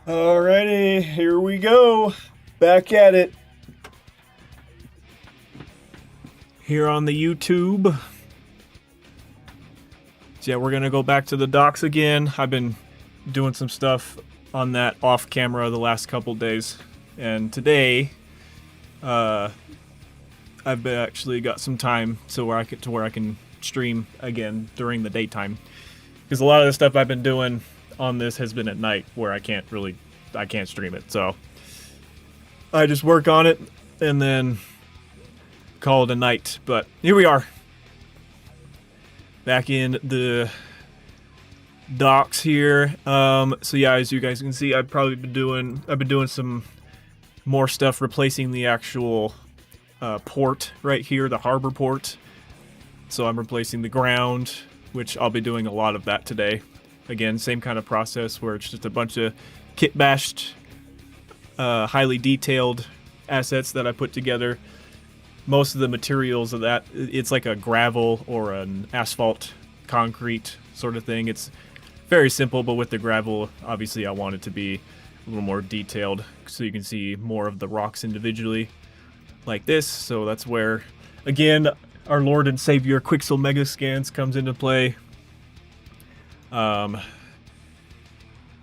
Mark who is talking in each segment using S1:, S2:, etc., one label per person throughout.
S1: Alrighty, here we go. Back at it. Here on the YouTube. So yeah, we're gonna go back to the docks again. I've been doing some stuff on that off camera the last couple days. And today, I've actually got some time to where I can stream again during the daytime. Because a lot of the stuff I've been doing on this has been at night where I can't stream it. So I just work on it and then call it a night. But here we are. Back in the docks here. So yeah, as you guys can see, I've been doing some more stuff replacing the actual port right here, the harbor port. So I'm replacing the ground, which I'll be doing a lot of that today. Again, same kind of process where it's just a bunch of kit-bashed, highly detailed assets that I put together. Most of the materials of that, it's like a gravel or an asphalt concrete sort of thing. It's very simple, but with the gravel, obviously I want it to be a little more detailed so you can see more of the rocks individually like this. So that's where, again, our Lord and Savior Quixel Mega Scans comes into play.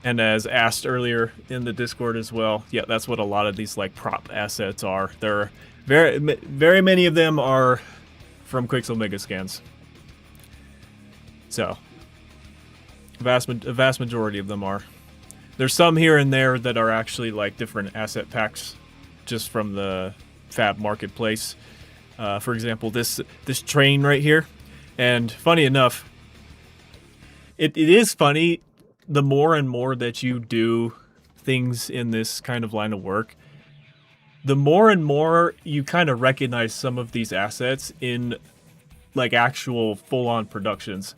S1: And as asked earlier in the Discord as well, yeah, that's what a lot of these like prop assets are. They're very many of them are from Quixel Mega Scans. So, a vast majority of them are. There's some here and there that are actually like different asset packs, just from the Fab Marketplace. For example, this train right here, and funny enough. It is funny, the more and more that you do things in this kind of line of work, the more and more you kind of recognize some of these assets in like actual full-on productions.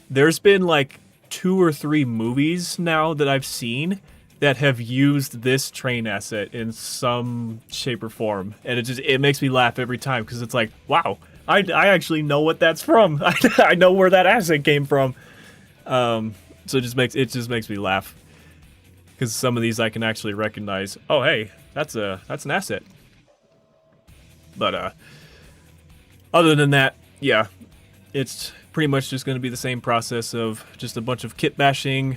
S1: There's been like 2 or 3 movies now that I've seen that have used this train asset in some shape or form, and it makes me laugh every time because it's like, wow, I actually know what that's from. I know where that asset came from. So it just makes me laugh because some of these I can actually recognize. Oh, hey, that's an asset. But other than that, yeah, it's pretty much just going to be the same process of just a bunch of kit bashing,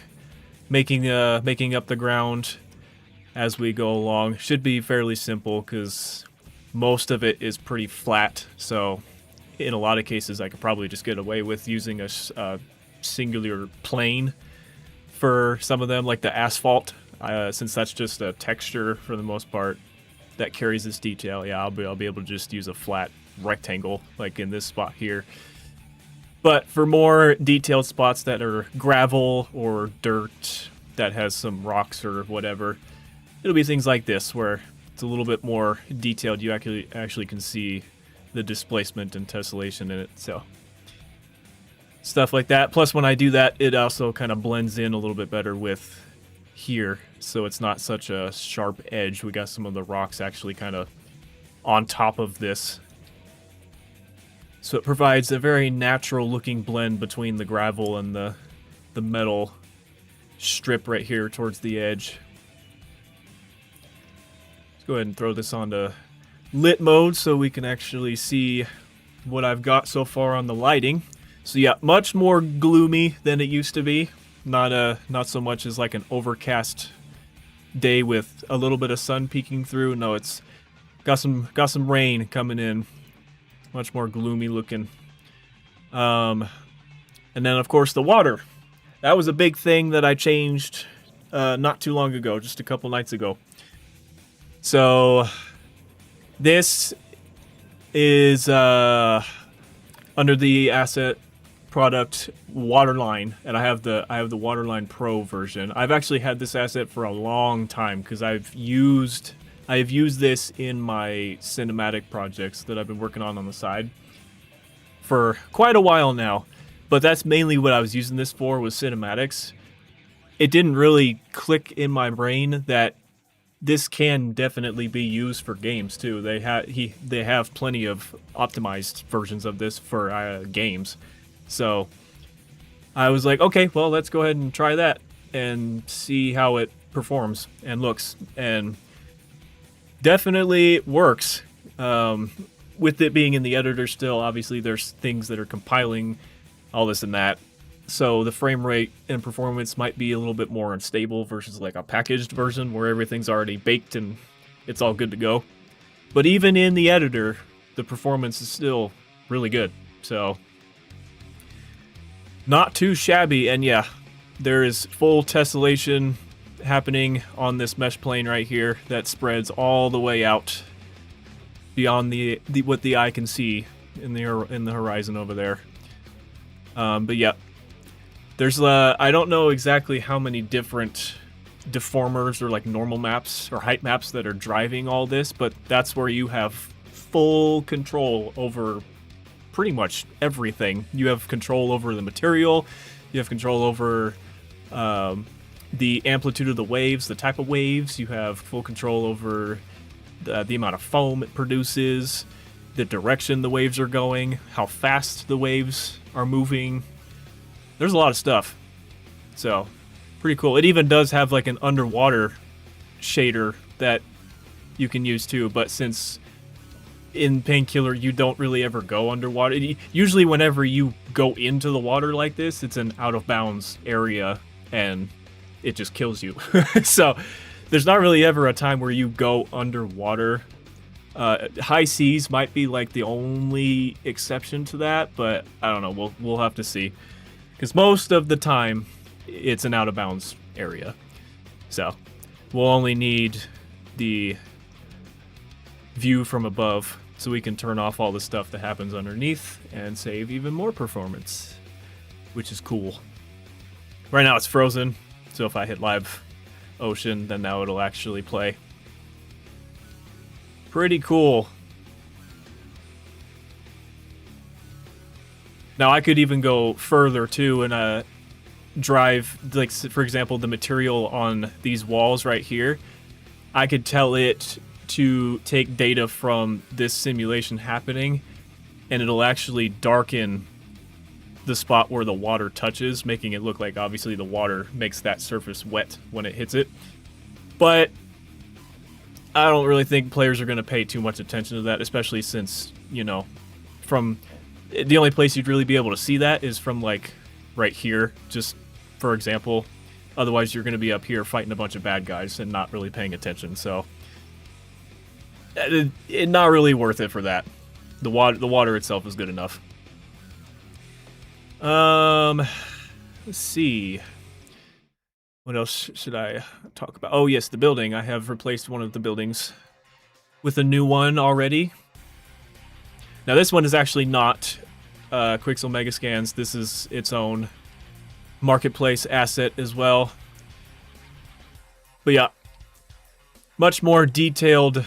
S1: making up the ground as we go along. Should be fairly simple because most of it is pretty flat. So in a lot of cases, I could probably just get away with using a singular plane for some of them, like the asphalt, since that's just a texture for the most part that carries this detail. Yeah, I'll be able to just use a flat rectangle like in this spot here. But for more detailed spots that are gravel or dirt that has some rocks or whatever, it'll be things like this where it's a little bit more detailed. You actually can see the displacement and tessellation in it. So stuff like that. Plus, when I do that, it also kind of blends in a little bit better with here, so it's not such a sharp edge. We got some of the rocks actually kind of on top of this. So it provides a very natural looking blend between the gravel and the metal strip right here towards the edge. Let's go ahead and throw this onto lit mode so we can actually see what I've got so far on the lighting. So yeah, much more gloomy than it used to be. Not so much as like an overcast day with a little bit of sun peeking through. No, it's got some rain coming in. Much more gloomy looking. And then of course the water. That was a big thing that I changed not too long ago, just a couple nights ago. So this is under the asset product Waterline, and I have the Waterline Pro version. I've actually had this asset for a long time because I've used I have used this in my cinematic projects that I've been working on the side for quite a while now. But that's mainly what I was using this for, was cinematics. It didn't really click in my brain that this can definitely be used for games too. They have plenty of optimized versions of this for games. So I was like, okay, well, let's go ahead and try that and see how it performs and looks. And definitely works. With it being in the editor still, obviously there's things that are compiling all this and that. So the frame rate and performance might be a little bit more unstable versus like a packaged version where everything's already baked and it's all good to go. But even in the editor, the performance is still really good. So not too shabby. And yeah, there is full tessellation happening on this mesh plane right here that spreads all the way out beyond the what the eye can see in the horizon over there. But yeah, there's I don't know exactly how many different deformers or like normal maps or height maps that are driving all this, but that's where you have full control over pretty much everything. You have control over the material, you have control over the amplitude of the waves, the type of waves, you have full control over the amount of foam it produces, the direction the waves are going, how fast the waves are moving. There's a lot of stuff. So, pretty cool. It even does have like an underwater shader that you can use too, but since in Painkiller you don't really ever go underwater. Usually whenever you go into the water like this, it's an out of bounds area and it just kills you. So, there's not really ever a time where you go underwater. High seas might be like the only exception to that, but I don't know. We'll have to see, because most of the time it's an out of bounds area. So we'll only need the view from above, so we can turn off all the stuff that happens underneath and save even more performance, which is cool. Right now it's frozen, so if I hit live ocean, then now it'll actually play. Pretty cool. Now I could even go further too and drive, like for example, the material on these walls right here. I could tell it to take data from this simulation happening, and it'll actually darken the spot where the water touches, making it look like obviously the water makes that surface wet when it hits it. But I don't really think players are going to pay too much attention to that, especially since, you know, from the only place you'd really be able to see that is from like right here, just for example. Otherwise you're going to be up here fighting a bunch of bad guys and not really paying attention. So it's not really worth it for that. The water itself is good enough. Let's see. What else should I talk about? Oh yes, the building. I have replaced one of the buildings with a new one already. Now this one is actually not Quixel Megascans. This is its own marketplace asset as well. But yeah, much more detailed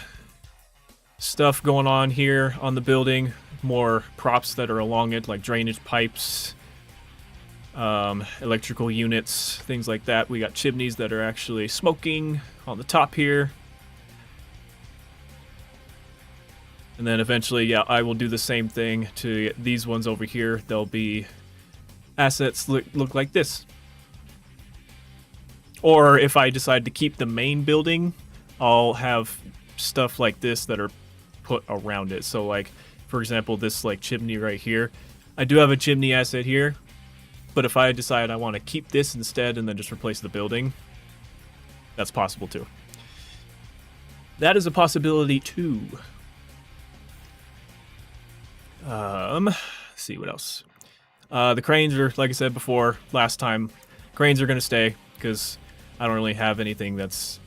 S1: stuff going on here on the building. More props that are along it, like drainage pipes, electrical units, things like that. We got chimneys that are actually smoking on the top here. And then eventually, yeah, I will do the same thing to these ones over here. They'll be assets look like this. Or if I decide to keep the main building, I'll have stuff like this that are put around it. So like, for example, this like chimney right here. I do have a chimney asset here, but if I decide I want to keep this instead and then just replace the building, that's possible too. That is a possibility too. Let's see what else. The cranes are, like I said before, last time, cranes are going to stay because I don't really have anything that's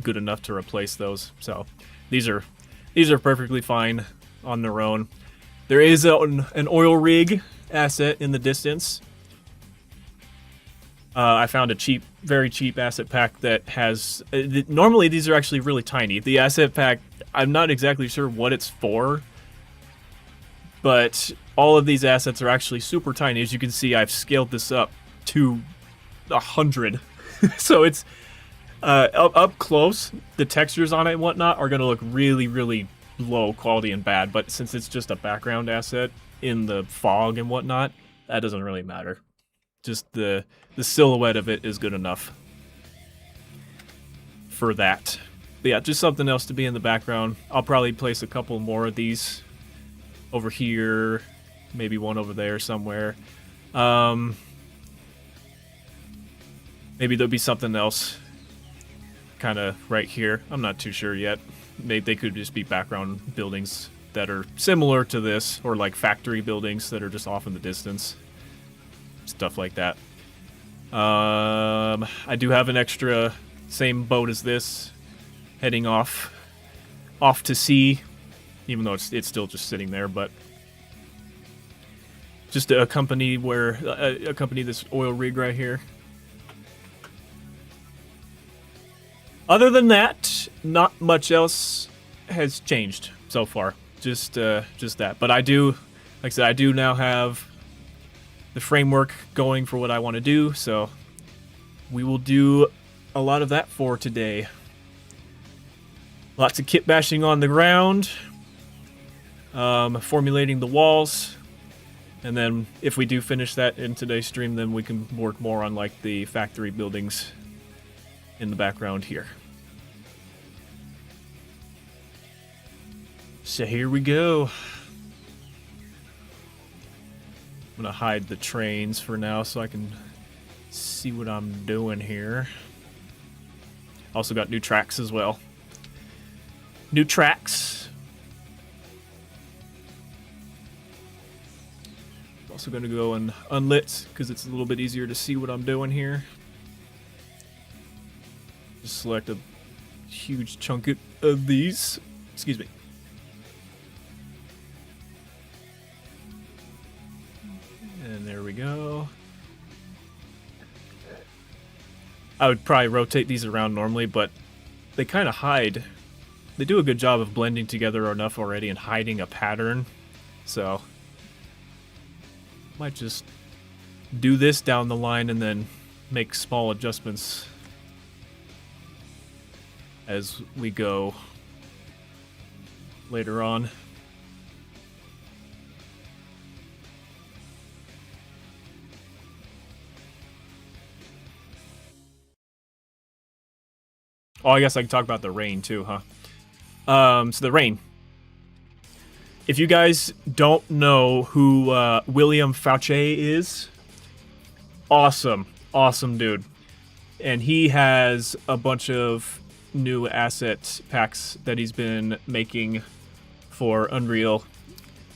S1: good enough to replace those. So these are perfectly fine on their own. There is an oil rig asset in the distance. I found a very cheap asset pack that has... normally these are actually really tiny. The asset pack, I'm not exactly sure what it's for, but all of these assets are actually super tiny. As you can see, I've scaled this up to 100. So it's up close. The textures on it and whatnot are going to look really, really low quality and bad, but since it's just a background asset in the fog and whatnot, that doesn't really matter. Just the silhouette of it is good enough for that. But yeah, just something else to be in the background. I'll probably place a couple more of these over here, maybe one over there somewhere. Maybe there'll be something else kind of right here. I'm not too sure yet. Maybe they could just be background buildings that are similar to this, or like factory buildings that are just off in the distance. Stuff like that. I do have an extra same boat as this, heading off to sea, even though it's still just sitting there, but just to accompany this oil rig right here. Other than that, not much else has changed so far. Just that. But I do, like I said, I do now have the framework going for what I want to do, so we will do a lot of that for today. Lots of kit bashing on the ground, formulating the walls, and then if we do finish that in today's stream, then we can work more on like the factory buildings in the background here. So here we go. I'm gonna hide the trains for now so I can see what I'm doing here. Also got new tracks as well. New tracks. Also gonna go and unlit because it's a little bit easier to see what I'm doing here. Just select a huge chunk of these. Excuse me. And there we go. I would probably rotate these around normally, but they kind of hide. They do a good job of blending together enough already and hiding a pattern. So, might just do this down the line and then make small adjustments as we go later on. Oh, I guess I can talk about the rain too, huh? So the rain. If you guys don't know who William Fauché is, awesome dude. And he has a bunch of new asset packs that he's been making for Unreal.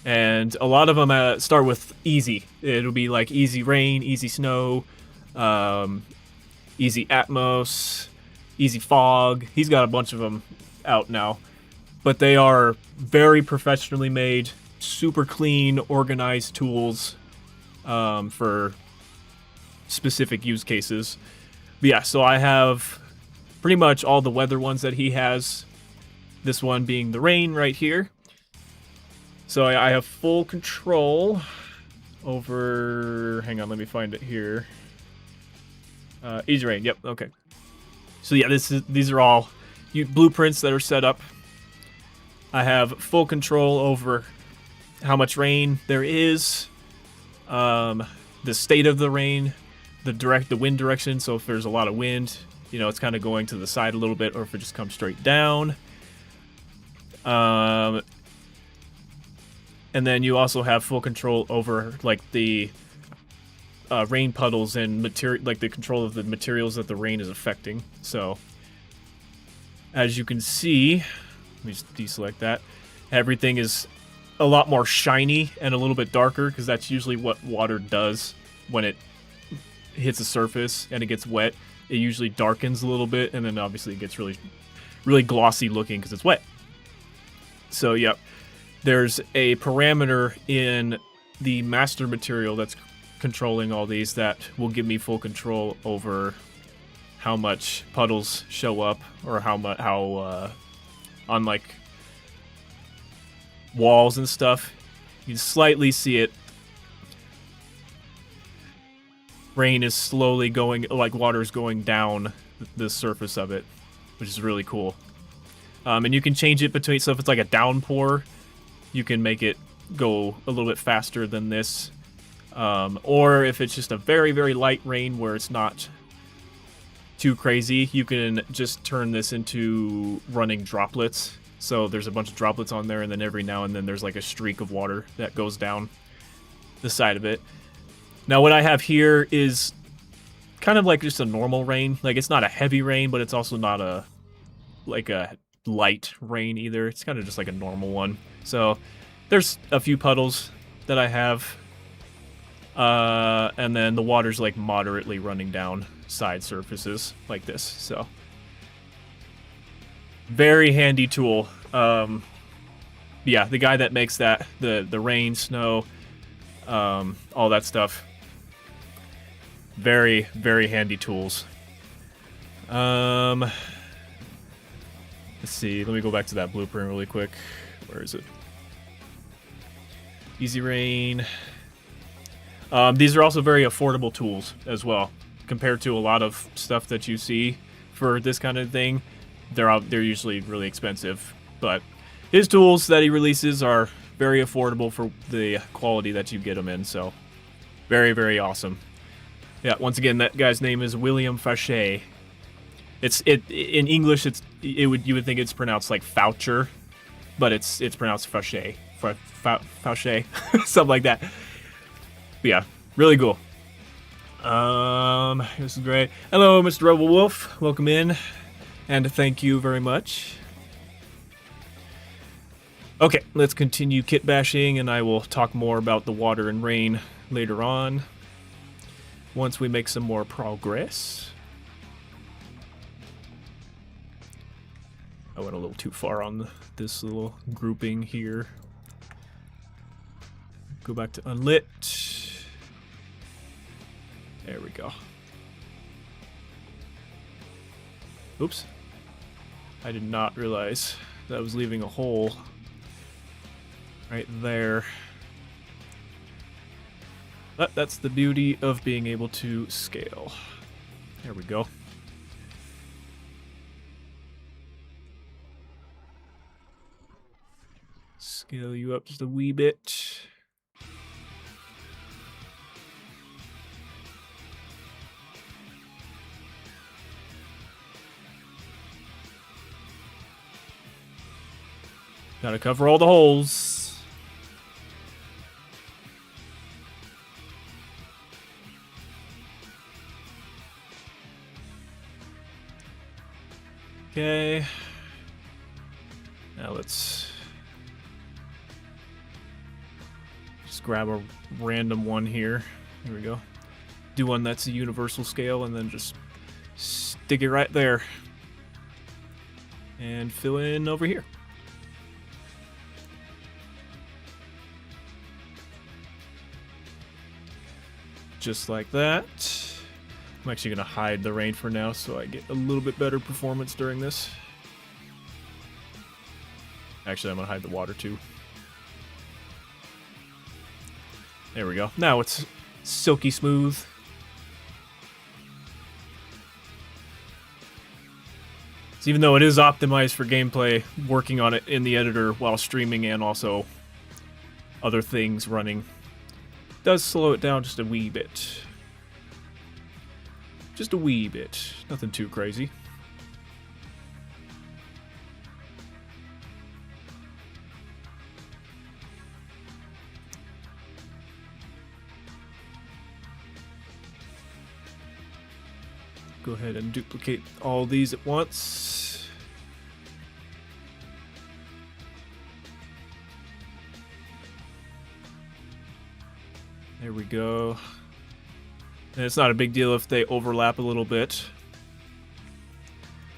S1: And a lot of them start with easy. It'll be like easy rain, easy snow, easy Atmos, easy fog. He's got a bunch of them out now. But they are very professionally made, super clean, organized tools for specific use cases. But yeah, so I have pretty much all the weather ones that he has. This one being the rain right here. So I have full control over... Hang on, let me find it here. Easy rain, yep, okay. So yeah, these are all blueprints that are set up. I have full control over how much rain there is, the state of the rain, the wind direction. So if there's a lot of wind, you know, it's kind of going to the side a little bit, or if it just comes straight down. And then you also have full control over like the rain puddles and material, like the control of the materials that the rain is affecting. So as you can see, let me just deselect that. Everything is a lot more shiny and a little bit darker because that's usually what water does when it hits a surface and it gets wet. It usually darkens a little bit, and then obviously it gets really, really glossy looking because it's wet. So, yep. There's a parameter in the master material that's controlling all these that will give me full control over how much puddles show up, or how on like walls and stuff, you can slightly see it. Rain is slowly going, like water's going down the surface of it, which is really cool. And you can change it between, so if it's like a downpour, you can make it go a little bit faster than this. Or if it's just a very, very light rain where it's not too crazy, you can just turn this into running droplets. So there's a bunch of droplets on there, and then every now and then there's like a streak of water that goes down the side of it. Now what I have here is kind of like just a normal rain. Like, it's not a heavy rain, but it's also not a light rain either. It's kind of just like a normal one. So there's a few puddles that I have. And then the water's like moderately running down side surfaces like this. So very handy tool. Yeah, the guy that makes that, the rain, snow, all that stuff, very, very handy tools. Let's see, let me go back to that blueprint really quick. Where is it? Easy rain. These are also very affordable tools as well, compared to a lot of stuff that you see for this kind of thing. They're usually really expensive, but his tools that he releases are very affordable for the quality that you get them in. So very, very awesome. Yeah, once again, that guy's name is William Fauché. In English, you would think it's pronounced like Foucher, but it's pronounced Fauché. Fauché, something like that. But yeah, really cool. This is great. Hello, Mr. Rebel Wolf. Welcome in, and thank you very much. Okay, let's continue kit bashing, and I will talk more about the water and rain later on, once we make some more progress. I went a little too far on this little grouping here. Go back to unlit. There we go. Oops. I did not realize that I was leaving a hole right there. But that's the beauty of being able to scale. There we go. Scale you up just a wee bit. Gotta cover all the holes. Okay. Now let's just grab a random one here. Here we go. Do one that's a universal scale, and then just stick it right there. And fill in over here. Just like that. I'm actually going to hide the rain for now so I get a little bit better performance during this. Actually, I'm going to hide the water too. There we go. Now it's silky smooth. So even though it is optimized for gameplay, working on it in the editor while streaming and also other things running does slow it down just a wee bit. Just a wee bit. Nothing too crazy. Go ahead and duplicate all these at once. There we go. And it's not a big deal if they overlap a little bit,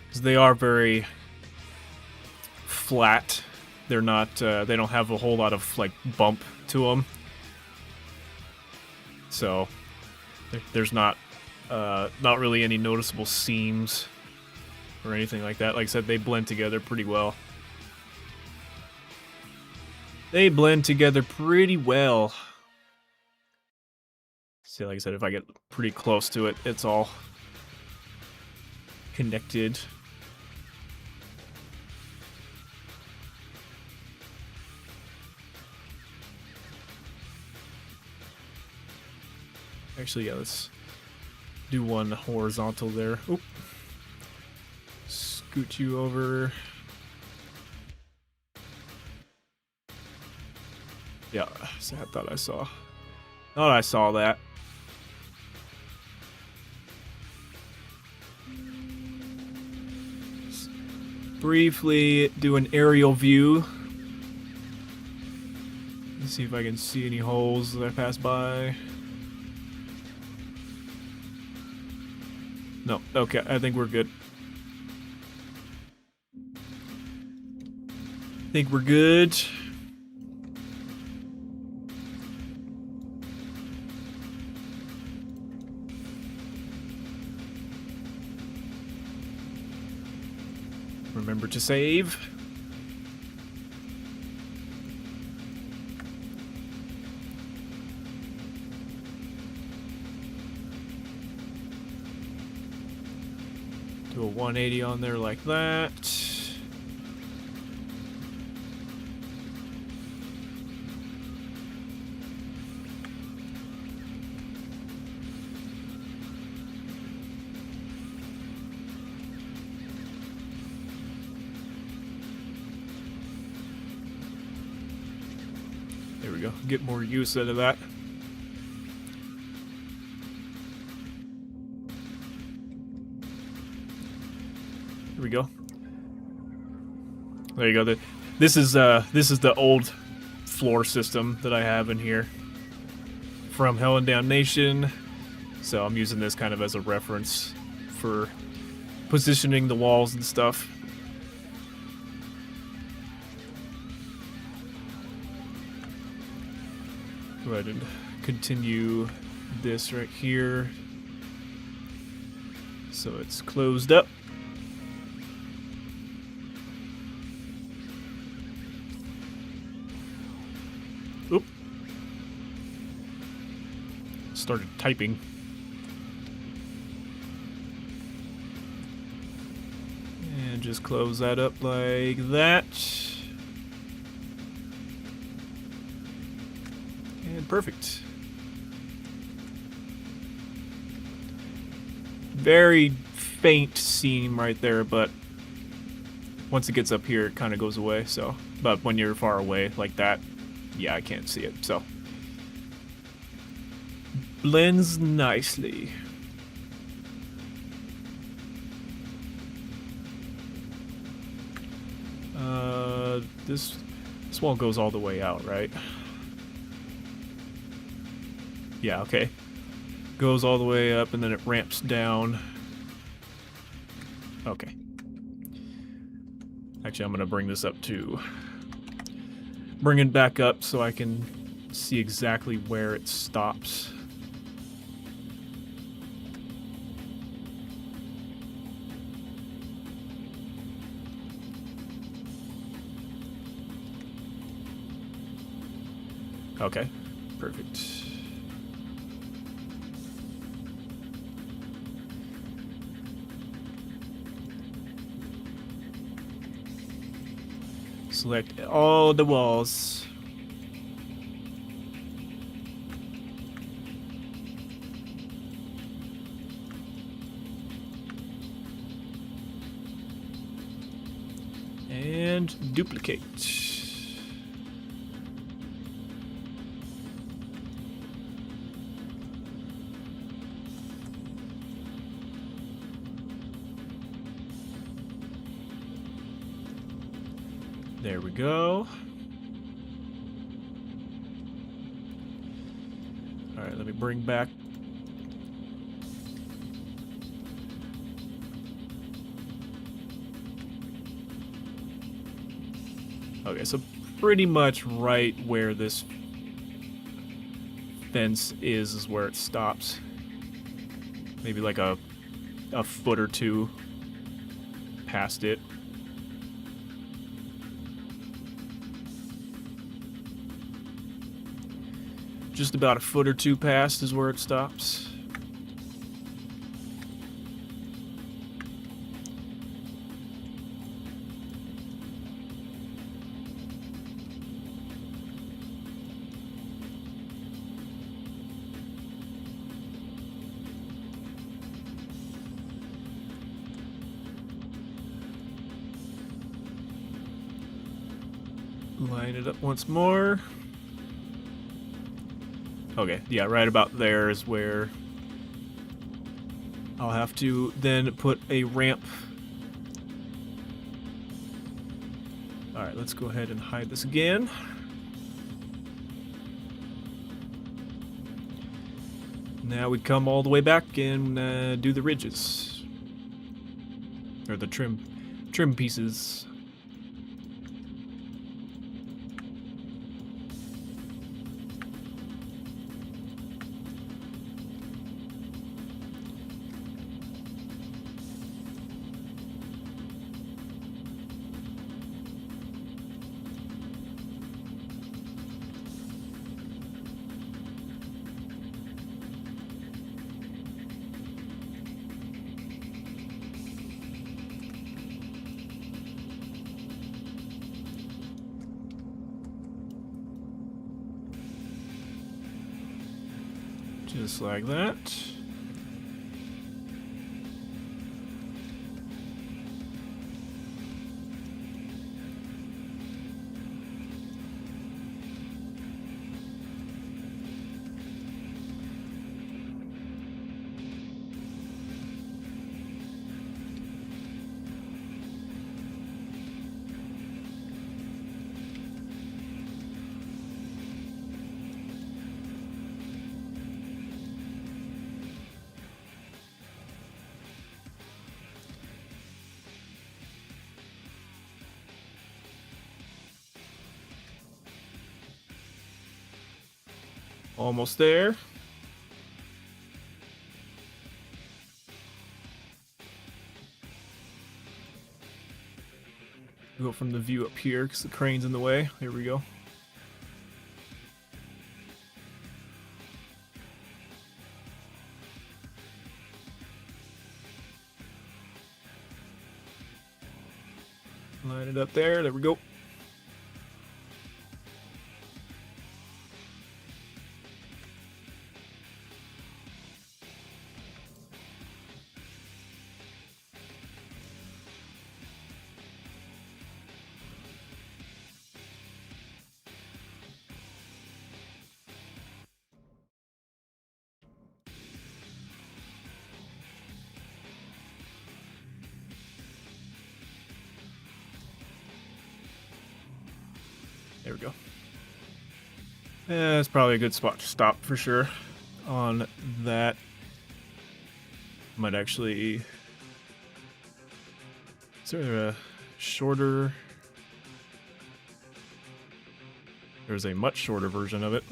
S1: because they are very flat. They're not. They don't have a whole lot of like bump to them. so there's not really any noticeable seams or anything like that. Like I said, they blend together pretty well. They blend together pretty well. See, like I said, if I get pretty close to it, it's all connected. Actually, yeah, let's do one horizontal there. Oop. Scoot you over. Yeah, see, I thought I saw that. Briefly do an aerial view. Let's see if I can see any holes that I pass by. No, okay, I think we're good. Remember to save. Do a 180 on there like that. There we go. Get more use out of that. Here we go. There you go. This is the old floor system that I have in here from Hell and Damnation. So I'm using this kind of as a reference for positioning the walls and stuff. Go ahead and continue this right here. So it's closed up. Oop. Started typing. And just close that up like that. And perfect. Very faint seam right there, but once it gets up here, it kind of goes away. So, but when you're far away like that, yeah, I can't see it. So, blends nicely. This wall goes all the way out, right? Yeah, okay. Goes all the way up and then it ramps down. Okay. Actually, I'm gonna bring this up too. Bring it back up so I can see exactly where it stops. Okay, perfect. Select all the walls. And duplicate. There we go. All right, let me bring back. Okay, so pretty much right where this fence is where it stops. Maybe like a foot or two past it. Just about a foot or two past is where it stops. Line it up once more. Okay, yeah, right about there is where I'll have to then put a ramp. Alright, let's go ahead and hide this again. Now we come all the way back and do the ridges. Or the trim pieces. Just like that. Almost there. Go from the view up here because the crane's in the way. Here we go. Line it up there. There we go. There we go. Yeah, that's probably a good spot to stop for sure on that. Might actually... Is there a shorter... There's a much shorter version of it.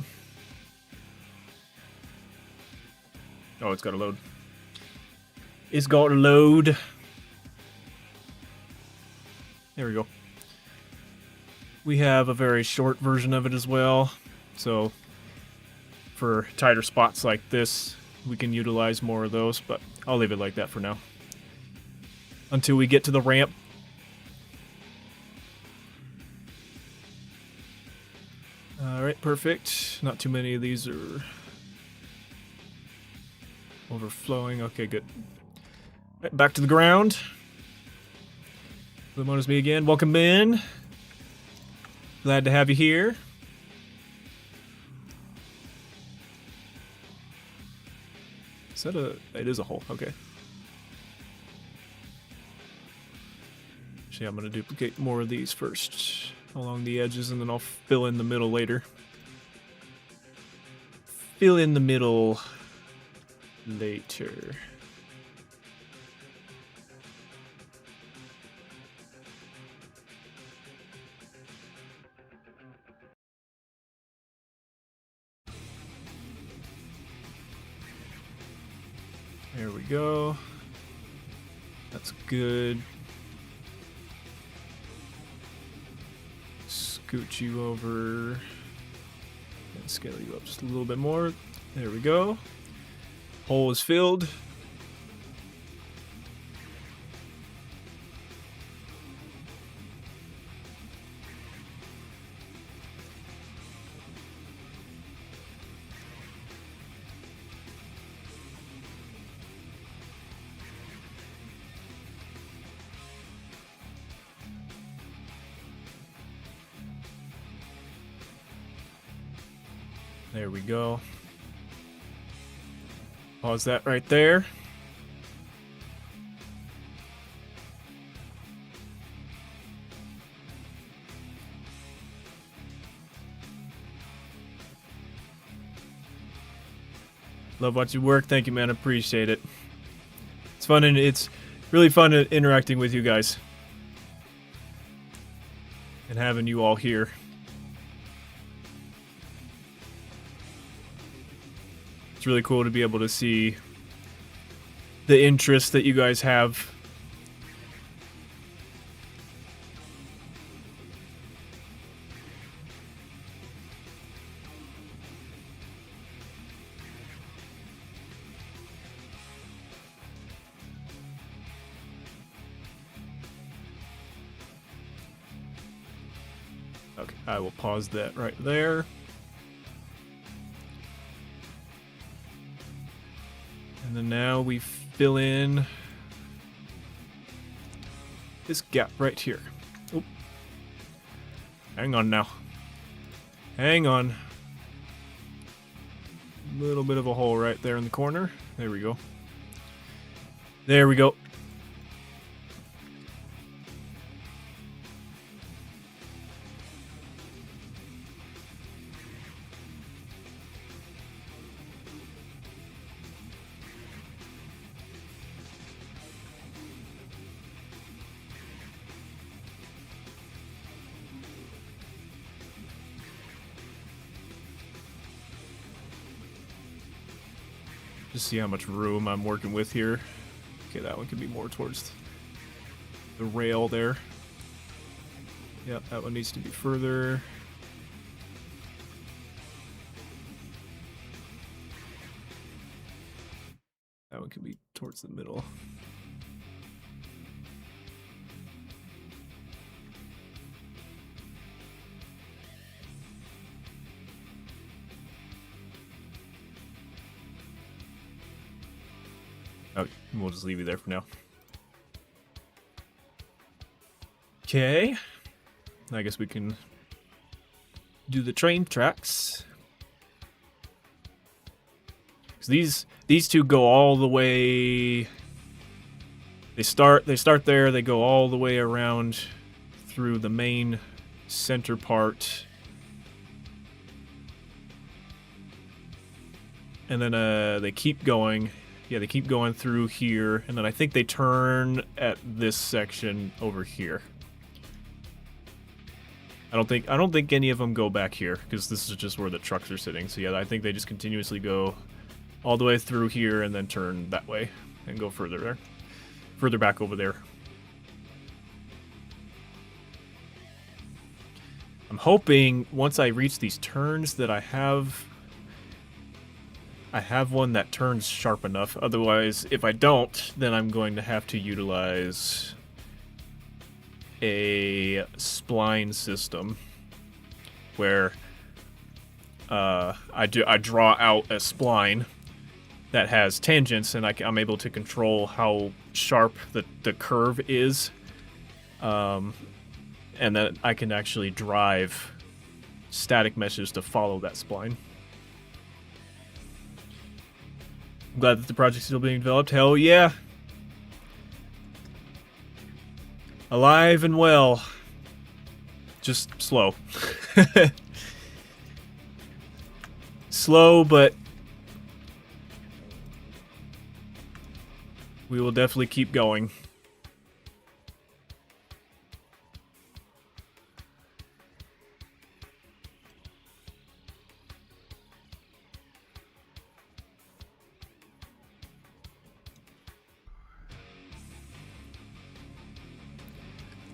S1: Oh, it's got to load. It's got to load. There we go. We have a very short version of it as well. So for tighter spots like this, we can utilize more of those, but I'll leave it like that for now. Until we get to the ramp. Alright, perfect. Not too many of these are overflowing. Okay, good. Right, back to the ground. Limon is me again. Welcome in. Glad to have you here. Is that a... It is a hole. Okay. Actually, I'm going to duplicate more of these first along the edges, and then I'll fill in the middle later. Fill in the middle later. There we go. That's good. Scoot you over and scale you up just a little bit more. There we go. Hole is filled. There we go. Pause that right there. Love watching you work. Thank you, man. Appreciate it. It's fun, and it's really fun interacting with you guys and having you all here. It's really cool to be able to see the interest that you guys have. Okay, I will pause that right there. And then now we fill in this gap right here. Oop. Hang on now. Hang on. A little bit of a hole right there in the corner. There we go. There we go. Just see how much room I'm working with here. Okay, that one can be more towards the rail there. Yep, that one needs to be further. That one can be towards the middle. Okay, we'll just leave you there for now. Okay. I guess we can do the train tracks. So these two go all the way. They start there, they go all the way around through the main center part. And then they keep going. Yeah, they keep going through here, and then I think they turn at this section over here. I don't think any of them go back here, because this is just where the trucks are sitting. So yeah, I think they just continuously go all the way through here and then turn that way and go further there. Further back over there. I'm hoping once I reach these turns that I have one that turns sharp enough. Otherwise, if I don't, then I'm going to have to utilize a spline system where I draw out a spline that has tangents, and I'm able to control how sharp the curve is, and that I can actually drive static meshes to follow that spline. I'm glad that the project's still being developed. Hell yeah. Alive and well. Just slow. Slow, but we will definitely keep going.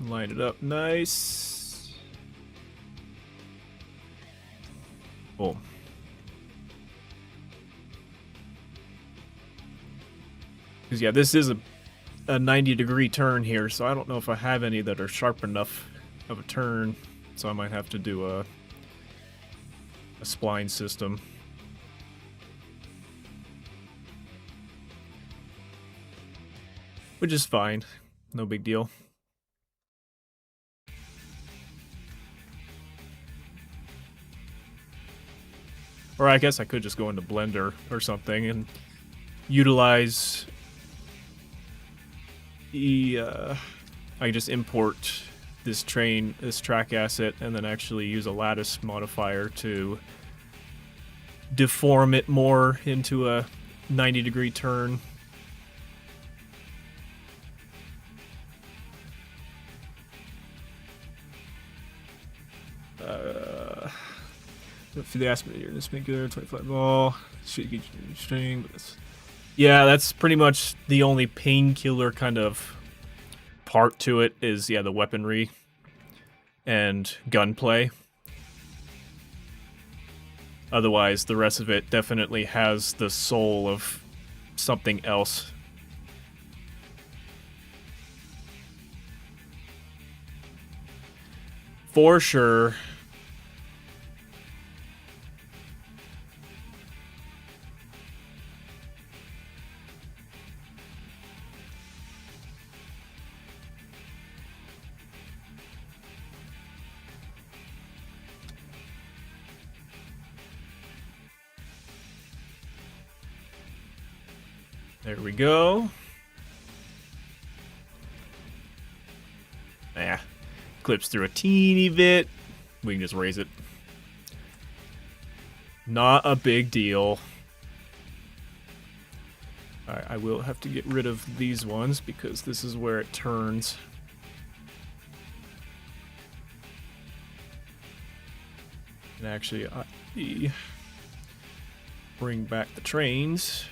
S1: Line it up nice. Boom. Because, yeah, this is a 90-degree turn here, so I don't know if I have any that are sharp enough of a turn, so I might have to do a spline system. Which is fine. No big deal. Or I guess I could just go into Blender or something and utilize I just import this track asset, and then actually use a lattice modifier to deform it more into a 90-degree turn. For the aspect here, this Painkiller 25 ball, string, but this. Yeah, that's pretty much the only Painkiller kind of part to it is, yeah, the weaponry and gunplay. Otherwise, the rest of it definitely has the soul of something else. For sure. There we go. Clips through a teeny bit. We can just raise it. Not a big deal. Alright, I will have to get rid of these ones because this is where it turns. And actually, bring back the trains.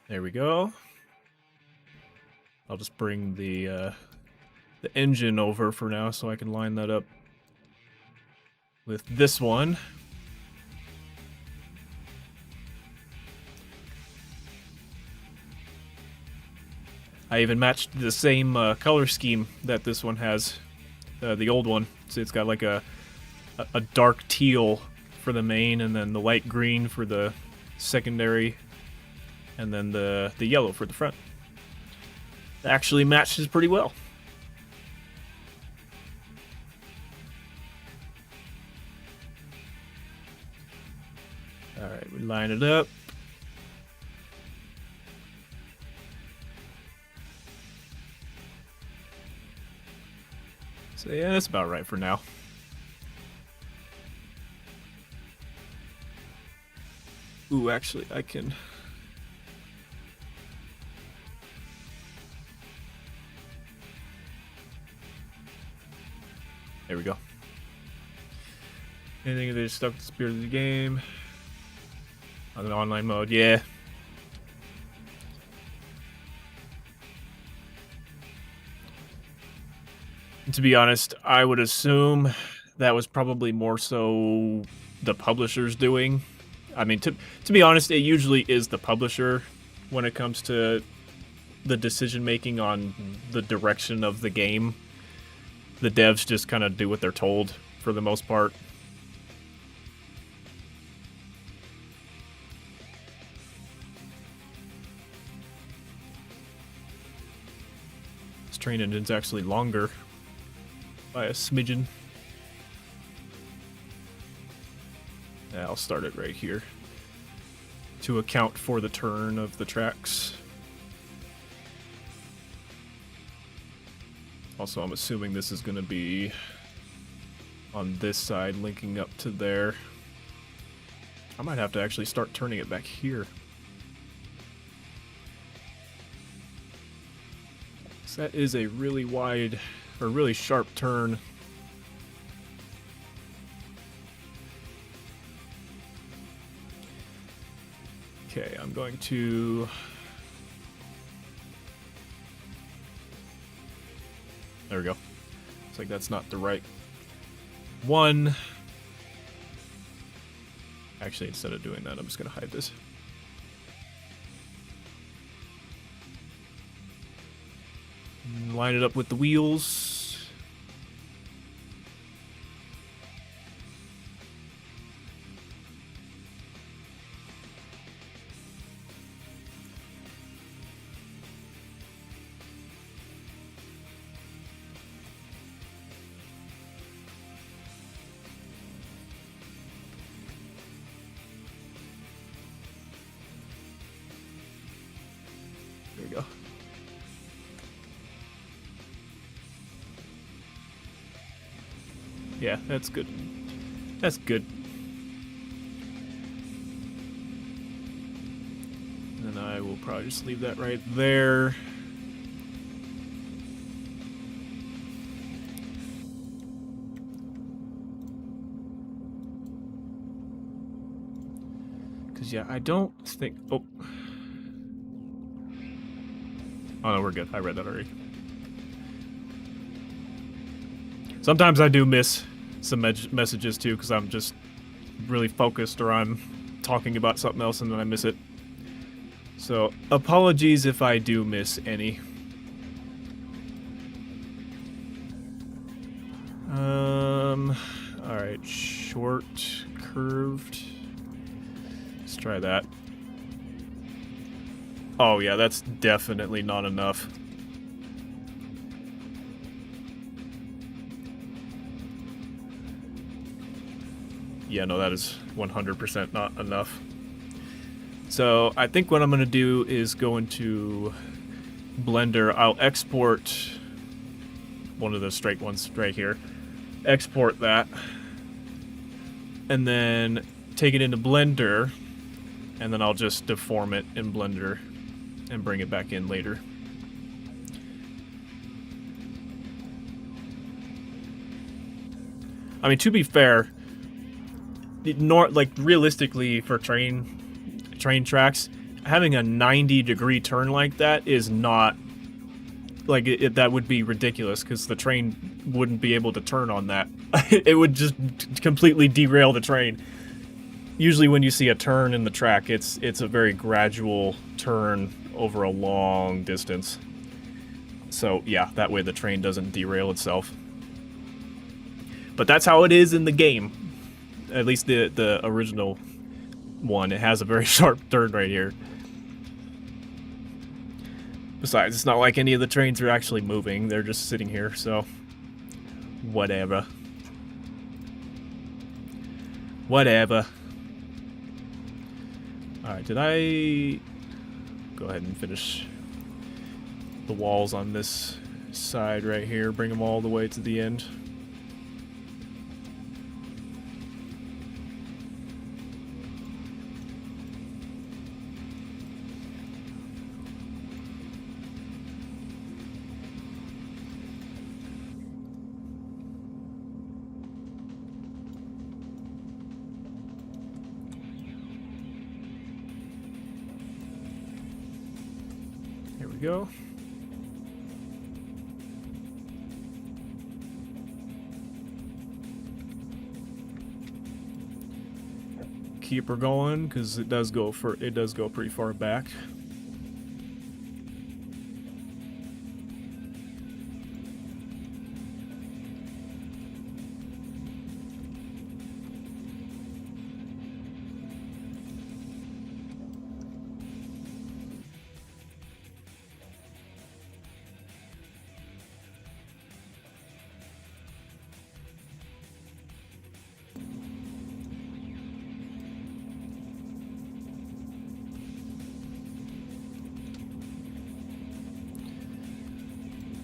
S1: There we go. I'll just bring the engine over for now so I can line that up with this one. I even matched the same color scheme that this one has, the old one. So it's got like a dark teal for the main, and then the light green for the secondary, and then the yellow for the front. It actually matches pretty well. Alright, we line it up. So yeah, that's about right for now. Ooh, actually, I can... There we go. Anything that is stuck with the spirit of the game. On an online mode, yeah. And to be honest, I would assume that was probably more so the publisher's doing. I mean, to be honest, it usually is the publisher when it comes to the decision making on the direction of the game. The devs just kind of do what they're told for the most part. This train engine's actually longer by a smidgen. Yeah, I'll start it right here to account for the turn of the tracks. Also, I'm assuming this is going to be on this side, linking up to there. I might have to actually start turning it back here. So that is a really wide, or really sharp turn. Okay, I'm going to... There we go. Looks like that's not the right one. Actually, instead of doing that, I'm just going to hide this. And line it up with the wheels. There we go. Yeah, that's good. That's good. And I will probably just leave that right there. Because, yeah, I don't think... Oh. Oh, no, we're good. I read that already. Sometimes I do miss some messages, too, because I'm just really focused or I'm talking about something else and then I miss it. So, apologies if I do miss any. Alright, short, curved. Let's try that. Oh yeah, that's definitely not enough. Yeah, no, that is 100% not enough. So I think what I'm going to do is go into Blender. I'll export one of the straight ones right here. Export that. And then take it into Blender. And then I'll just deform it in Blender and bring it back in later. I mean, to be fair, like realistically for train tracks, having a 90-degree turn like that is not like that would be ridiculous because the train wouldn't be able to turn on that. It would just completely derail the train. Usually when you see a turn in the track, it's a very gradual turn over a long distance. So yeah, that way the train doesn't derail itself. But that's how it is in the game. At least the original one. It has a very sharp turn right here. Besides, it's not like any of the trains are actually moving. They're just sitting here, so... Whatever. Whatever. Alright, did I... Go ahead and finish the walls on this side right here. Bring them all the way to the end. Go. Keep her going because it does go pretty far back.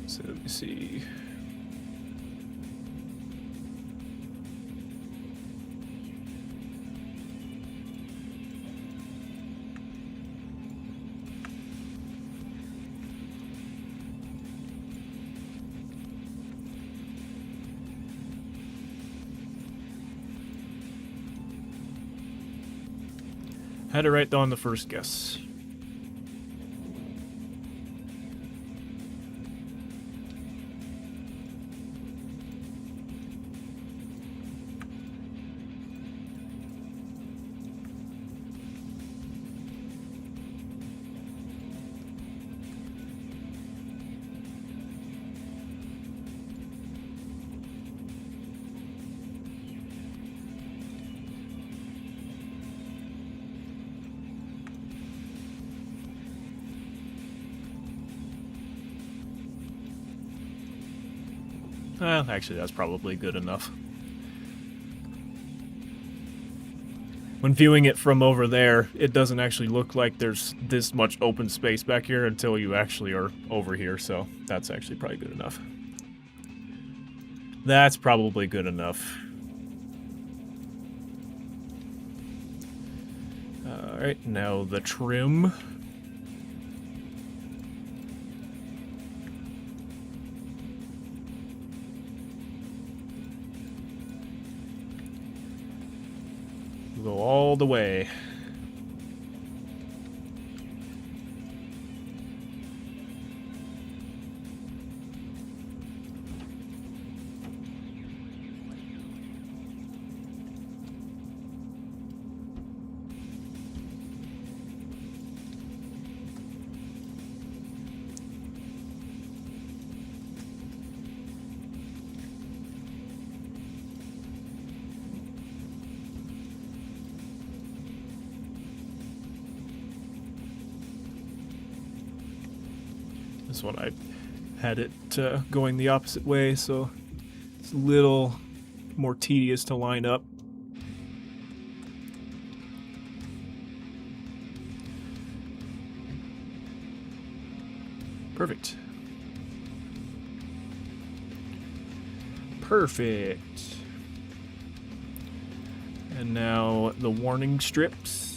S1: So let me see. Had it right on the first guess. Well, actually, that's probably good enough. When viewing it from over there, it doesn't actually look like there's this much open space back here until you actually are over here, so that's actually probably good enough. That's probably good enough. Alright, now the trim. Go all the way. This one I had it going the opposite way, so it's a little more tedious to line up. Perfect. Perfect. And now the warning strips.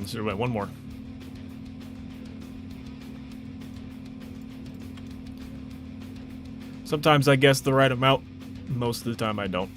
S1: So wait, one more. Sometimes I guess the right amount, most of the time I don't.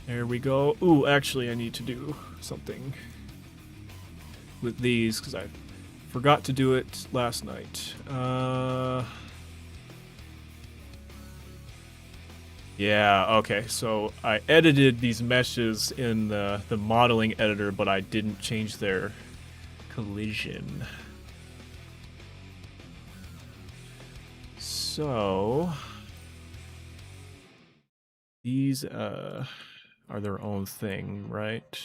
S1: There we go. Ooh, actually I need to do something with these because I forgot to do it last night. Yeah, okay, so I edited these meshes in the modeling editor, but I didn't change their collision. So these are their own thing, right?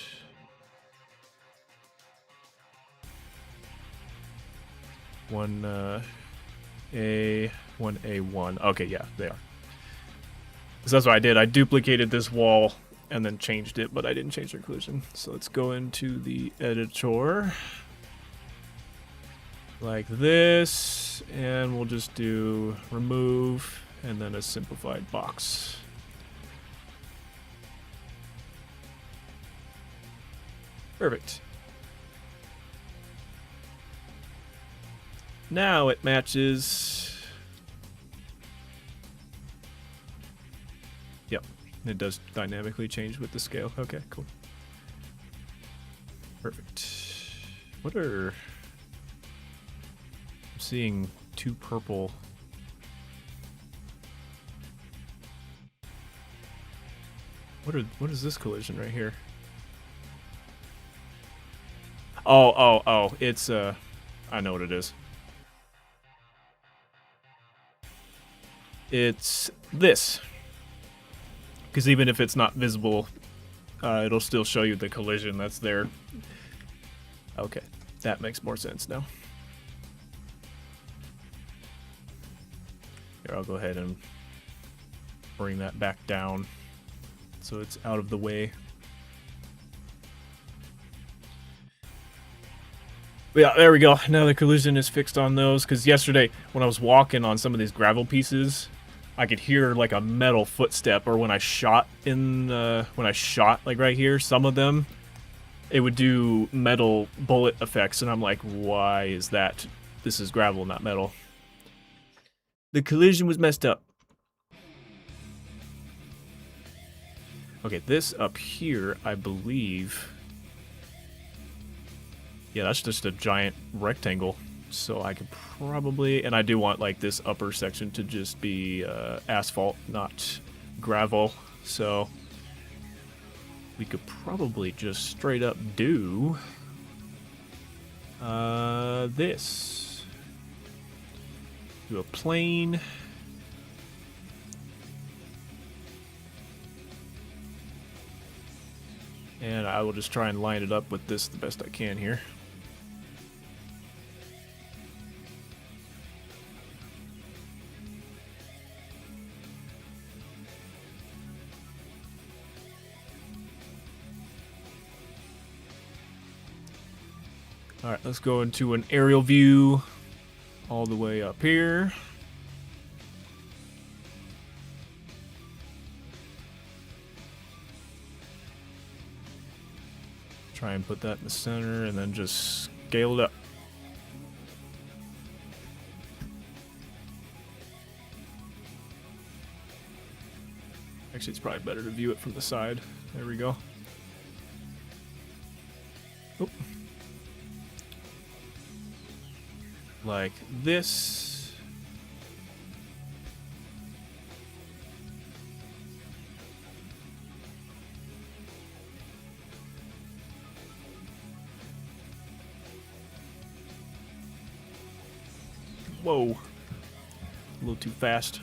S1: One A1. Okay, yeah, they are. So that's what I did. I duplicated this wall and then changed it, but I didn't change the collision. So let's go into the editor like this, and we'll just do remove and then a simplified box. Perfect. Now it matches. Yep, it does dynamically change with the scale. Okay, cool. Perfect. What are... I'm seeing 2 purple. What is this collision right here? Oh, it's I know what it is. It's this. Because even if it's not visible, it'll still show you the collision that's there. Okay, that makes more sense now. Here, I'll go ahead and bring that back down so it's out of the way. Yeah, there we go. Now the collision is fixed on those, because yesterday when I was walking on some of these gravel pieces, I could hear like a metal footstep, or when I shot like right here, some of them, it would do metal bullet effects, and I'm like, why is that? This is gravel, not metal. The collision was messed up. Okay, this up here, I believe... Yeah, that's just a giant rectangle. So I could probably... And I do want, like, this upper section to just be asphalt, not gravel. So we could probably just straight up do this. Do a plane. And I will just try and line it up with this the best I can here. Alright, let's go into an aerial view all the way up here. Try and put that in the center and then just scale it up. Actually, it's probably better to view it from the side. There we go. Oop. Like this. Whoa. A little too fast.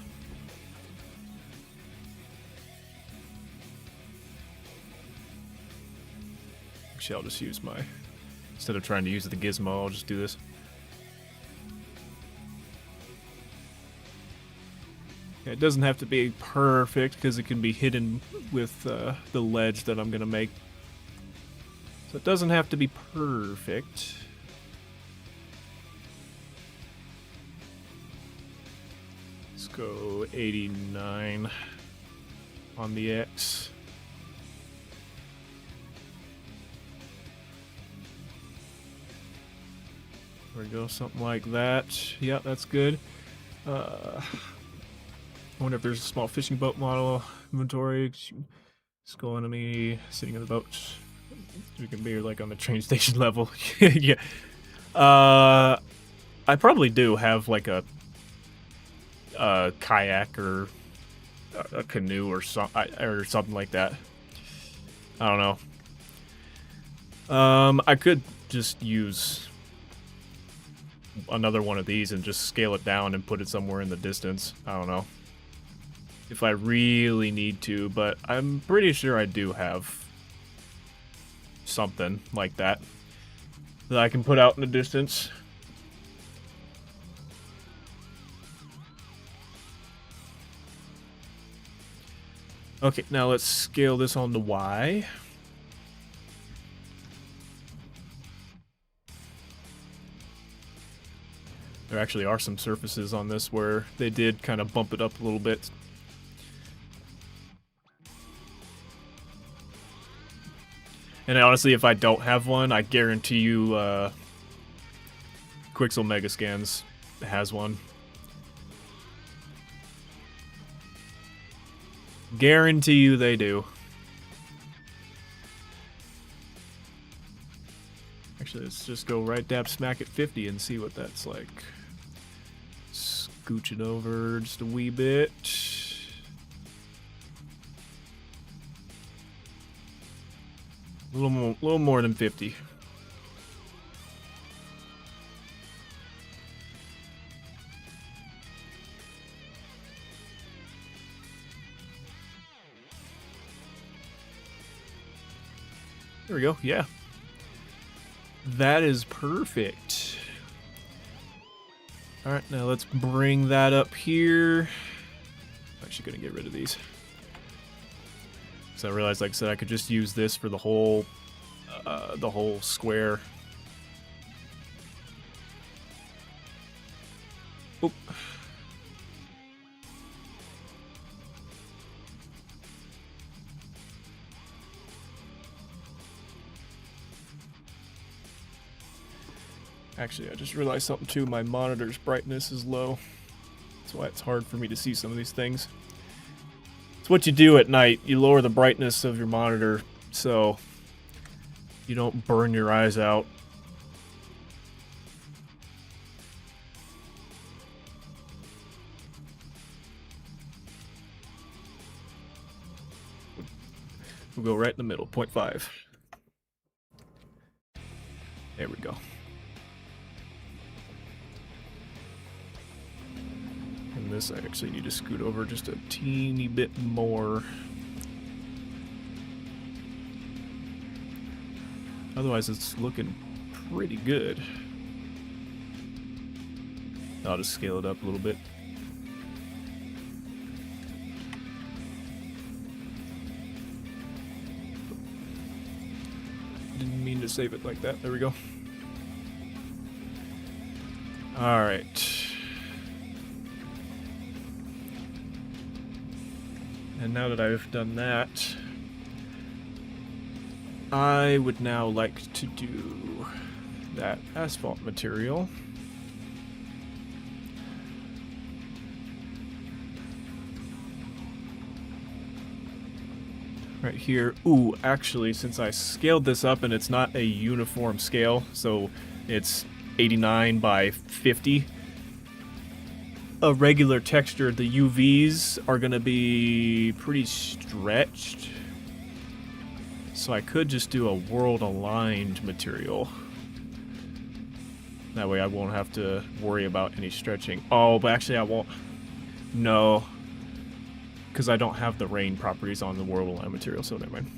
S1: Actually, I'll just use my... Instead of trying to use the gizmo, I'll just do this. Yeah, it doesn't have to be perfect, because it can be hidden with the ledge that I'm going to make. So it doesn't have to be perfect. Let's go 89 on the X. There we go, something like that. Yeah, that's good. I wonder if there's a small fishing boat model inventory. It's going to me sitting in the boat. We can be like on the train station level. Yeah. I probably do have like a kayak or a canoe or something like that. I don't know. I could just use another one of these and just scale it down and put it somewhere in the distance. I don't know if I really need to, but I'm pretty sure I do have something like that that I can put out in the distance. Okay, now let's scale this on to Y. There actually are some surfaces on this where they did kind of bump it up a little bit. And honestly, if I don't have one, I guarantee you Quixel Megascans has one. Guarantee you they do. Actually, let's just go right dab smack at 50 and see what that's like. Scooch it over just a wee bit. A little more than 50. There we go. Yeah. That is perfect. Alright, now let's bring that up here. I'm actually going to get rid of these. So I realized, like I said, I could just use this for the whole square. Oop. Actually, I just realized something too. My monitor's brightness is low. That's why it's hard for me to see some of these things. It's what you do at night. You lower the brightness of your monitor so you don't burn your eyes out. We'll go right in the middle, 0.5. There we go. And this I actually need to scoot over just a teeny bit more. Otherwise it's looking pretty good. I'll just scale it up a little bit. Didn't mean to save it like that. There we go. Alright. And now that I've done that, I would now like to do that asphalt material. Right here. Ooh, actually, since I scaled this up and it's not a uniform scale, so it's 89 by 50, a regular texture, the UVs are going to be pretty stretched. So I could just do a world aligned material. That way I won't have to worry about any stretching. Oh, but actually I won't. No. Because I don't have the rain properties on the world aligned material, so never mind.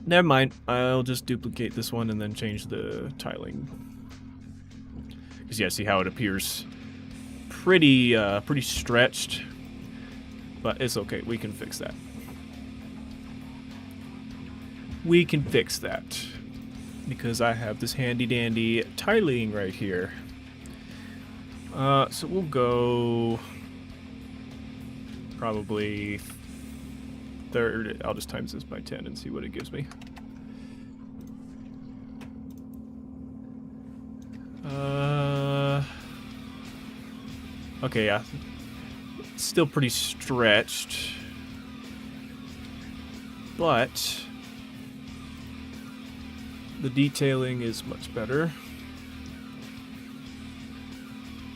S1: Never mind. I'll just duplicate this one and then change the tiling. Because yeah, see how it appears pretty stretched, but it's okay. We can fix that. We can fix that because I have this handy dandy tiling right here. So we'll go probably third. I'll just times this by 10 and see what it gives me. Okay, yeah. Still pretty stretched. But the detailing is much better.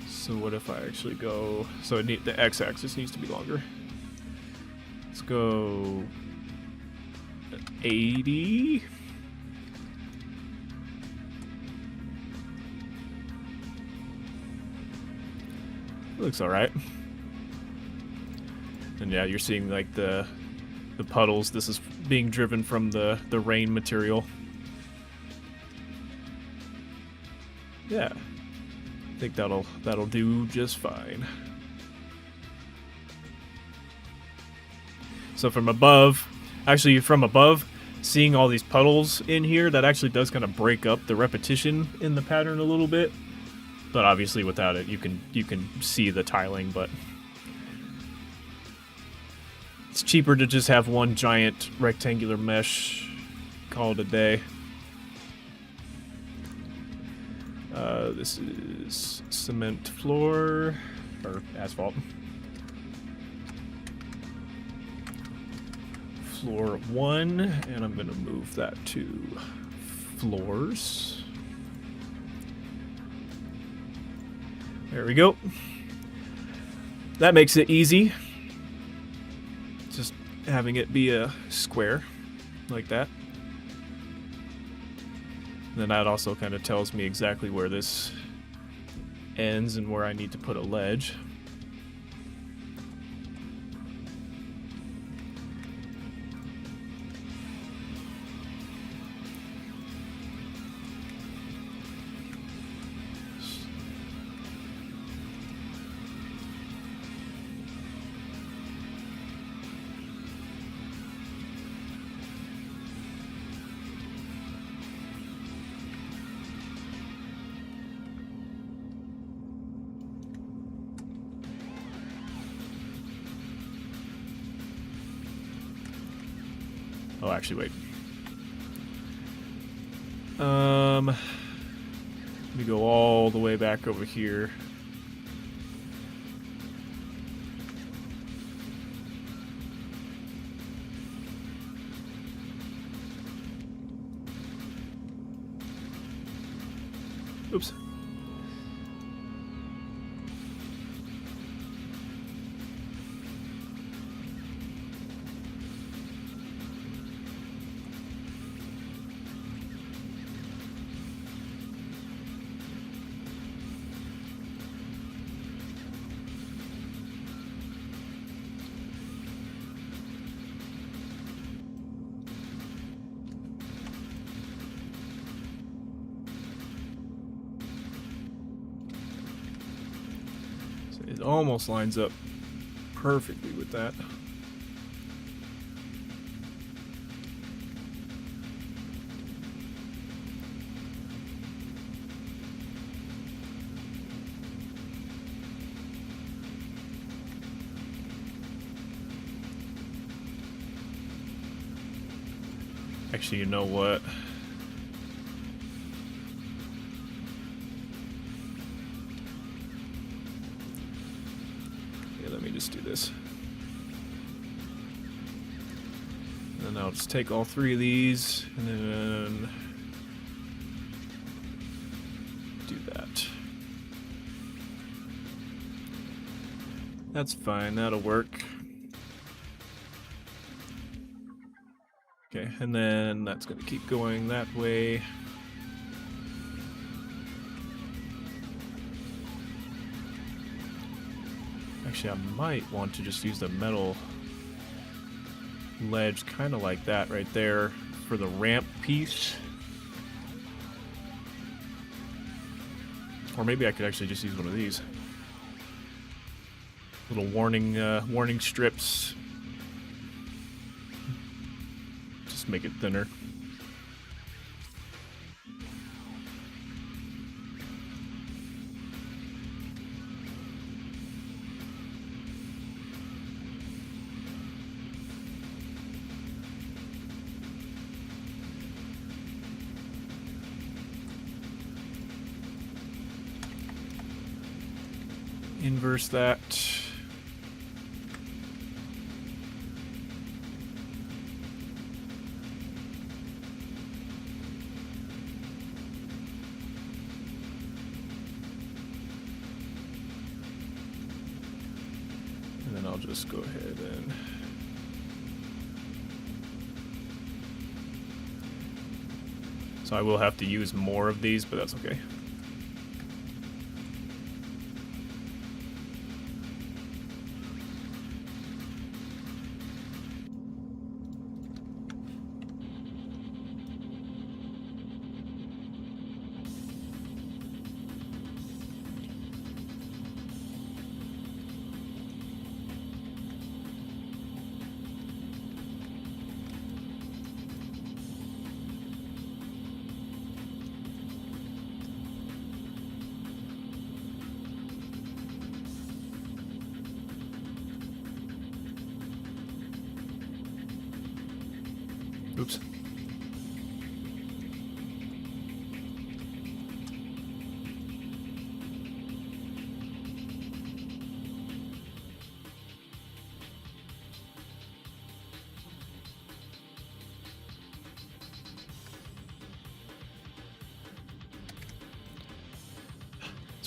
S1: So what if I actually go... So the x-axis needs to be longer. Let's go 80. Looks alright. And yeah, you're seeing like the puddles. This is being driven from the rain material. Yeah. I think that'll do just fine. So from above, actually from above, seeing all these puddles in here, that actually does kind of break up the repetition in the pattern a little bit. But obviously without it, you can see the tiling, but it's cheaper to just have one giant rectangular mesh, call it a day. This is cement floor, or asphalt. Floor 1, and I'm gonna move that to floors. There we go. That makes it easy. Just having it be a square like that. Then that also kind of tells me exactly where this ends and where I need to put a ledge. Oh, actually, wait. Let me go all the way back over here. Oops. It almost lines up perfectly with that. Actually, you know what? Let me just do this. And then I'll just take all three of these and then do that. That's fine, that'll work. Okay, and then that's gonna keep going that way. Actually, I might want to just use the metal ledge kind of like that right there for the ramp piece. Or maybe I could actually just use one of these. Little warning strips. Just make it thinner. Inverse that. And then I'll just go ahead and so I will have to use more of these, but that's okay.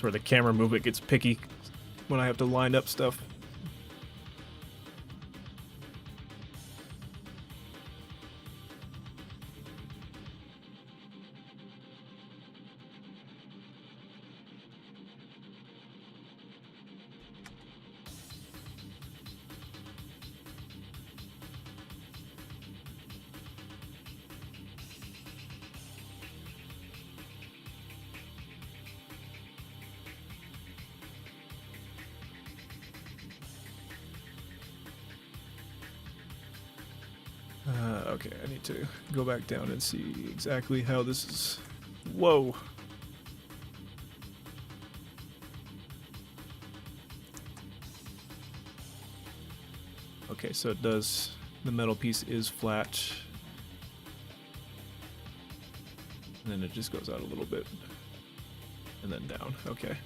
S1: That's where the camera movement gets picky when I have to line up stuff. Okay, I need to go back down and see exactly how this is... Whoa! Okay, so it does... The metal piece is flat. And then it just goes out a little bit. And then down. Okay.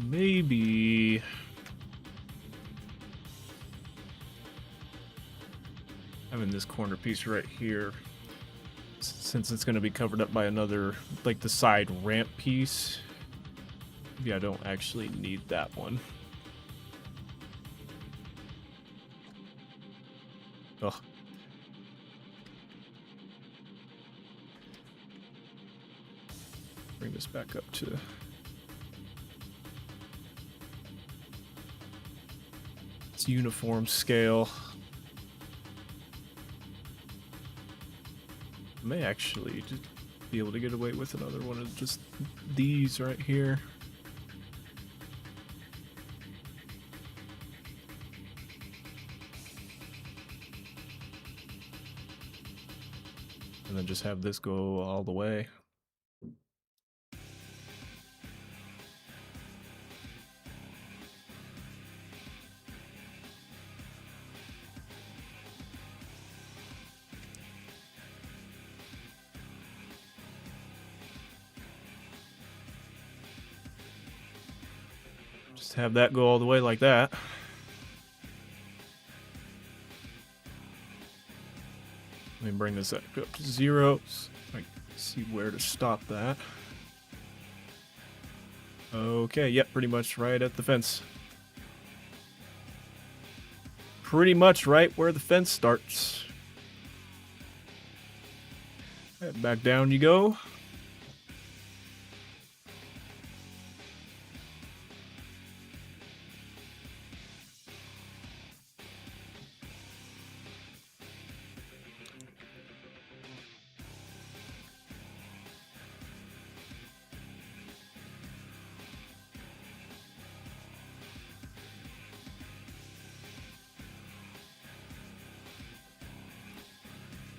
S1: Maybe having this corner piece right here, since it's going to be covered up by another, like the side ramp piece, maybe I don't actually need that one. Ugh. Bring this back up to... uniform scale. I may actually just be able to get away with another one of just these right here. And then just have this go all the way. Just have that go all the way like that. Let me bring this up to 0. So I can see where to stop that. Okay, yep, pretty much right at the fence. Pretty much right where the fence starts. Right, back down you go.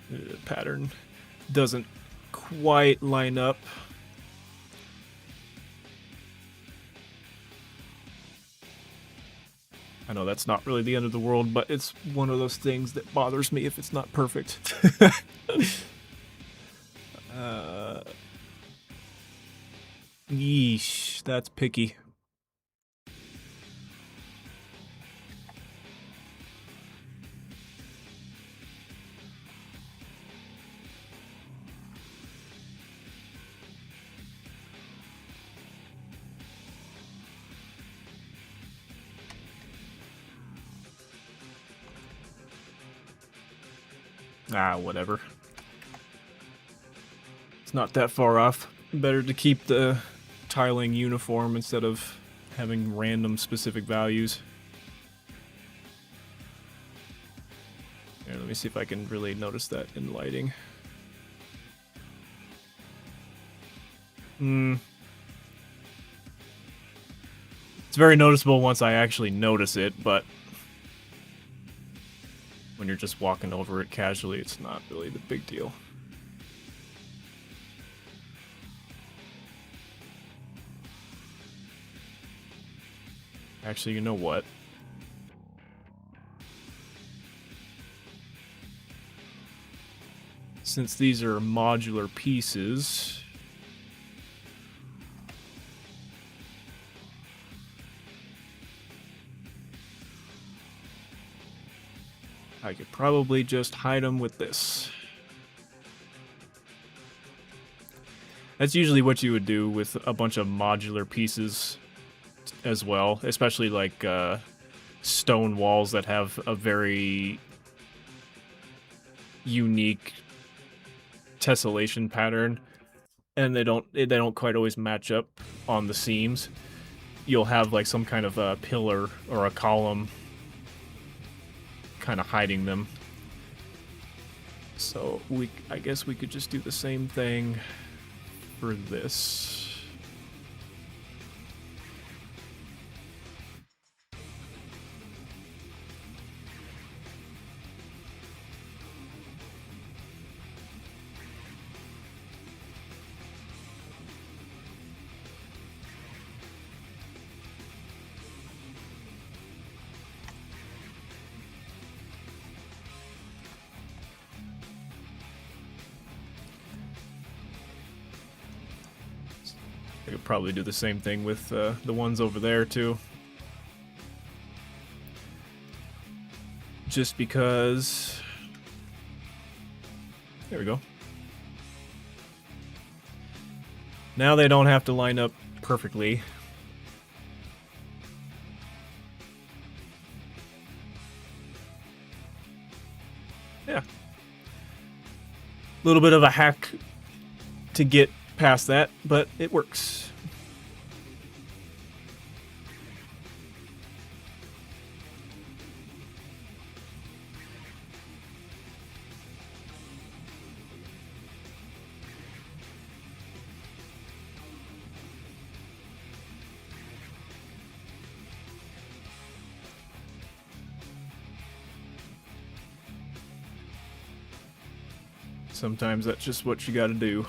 S1: The pattern doesn't quite line up. I know that's not really the end of the world, but it's one of those things that bothers me if it's not perfect. Yeesh, that's picky. Ah, whatever. It's not that far off. Better to keep the tiling uniform instead of having random specific values. Here, let me see if I can really notice that in lighting. It's very noticeable once I actually notice it, but when you're just walking over it casually, it's not really the big deal. Actually, you know what? Since these are modular pieces, I could probably just hide them with this. That's usually what you would do with a bunch of modular pieces as well, especially like stone walls that have a very unique tessellation pattern, and they don't quite always match up on the seams. You'll have like some kind of a pillar or a column kind of hiding them. So I guess we could just do the same thing for this. I could probably do the same thing with the ones over there too. Just because... There we go. Now they don't have to line up perfectly. Yeah. A little bit of a hack to get past that, but it works. Sometimes that's just what you gotta do.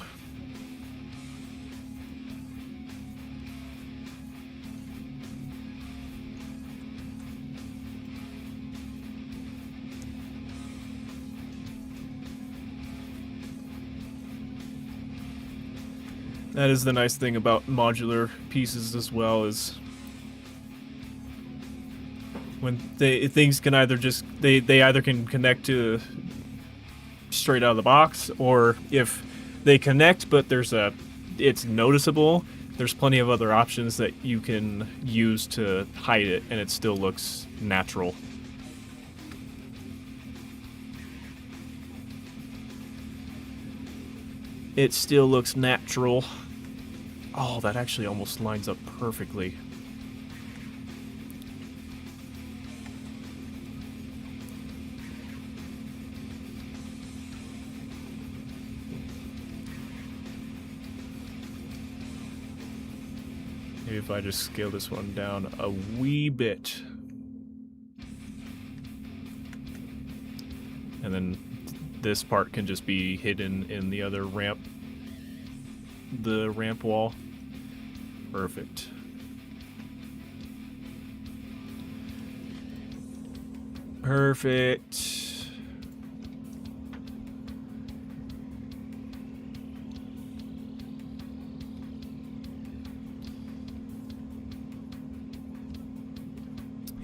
S1: That is the nice thing about modular pieces as well, is when things can either just they either can connect to straight out of the box, or if they connect but it's noticeable, there's plenty of other options that you can use to hide it and it still looks natural. It still looks natural. Oh, that actually almost lines up perfectly. Maybe if I just scale this one down a wee bit. And then this part can just be hidden in the other ramp. The ramp wall. Perfect. Perfect.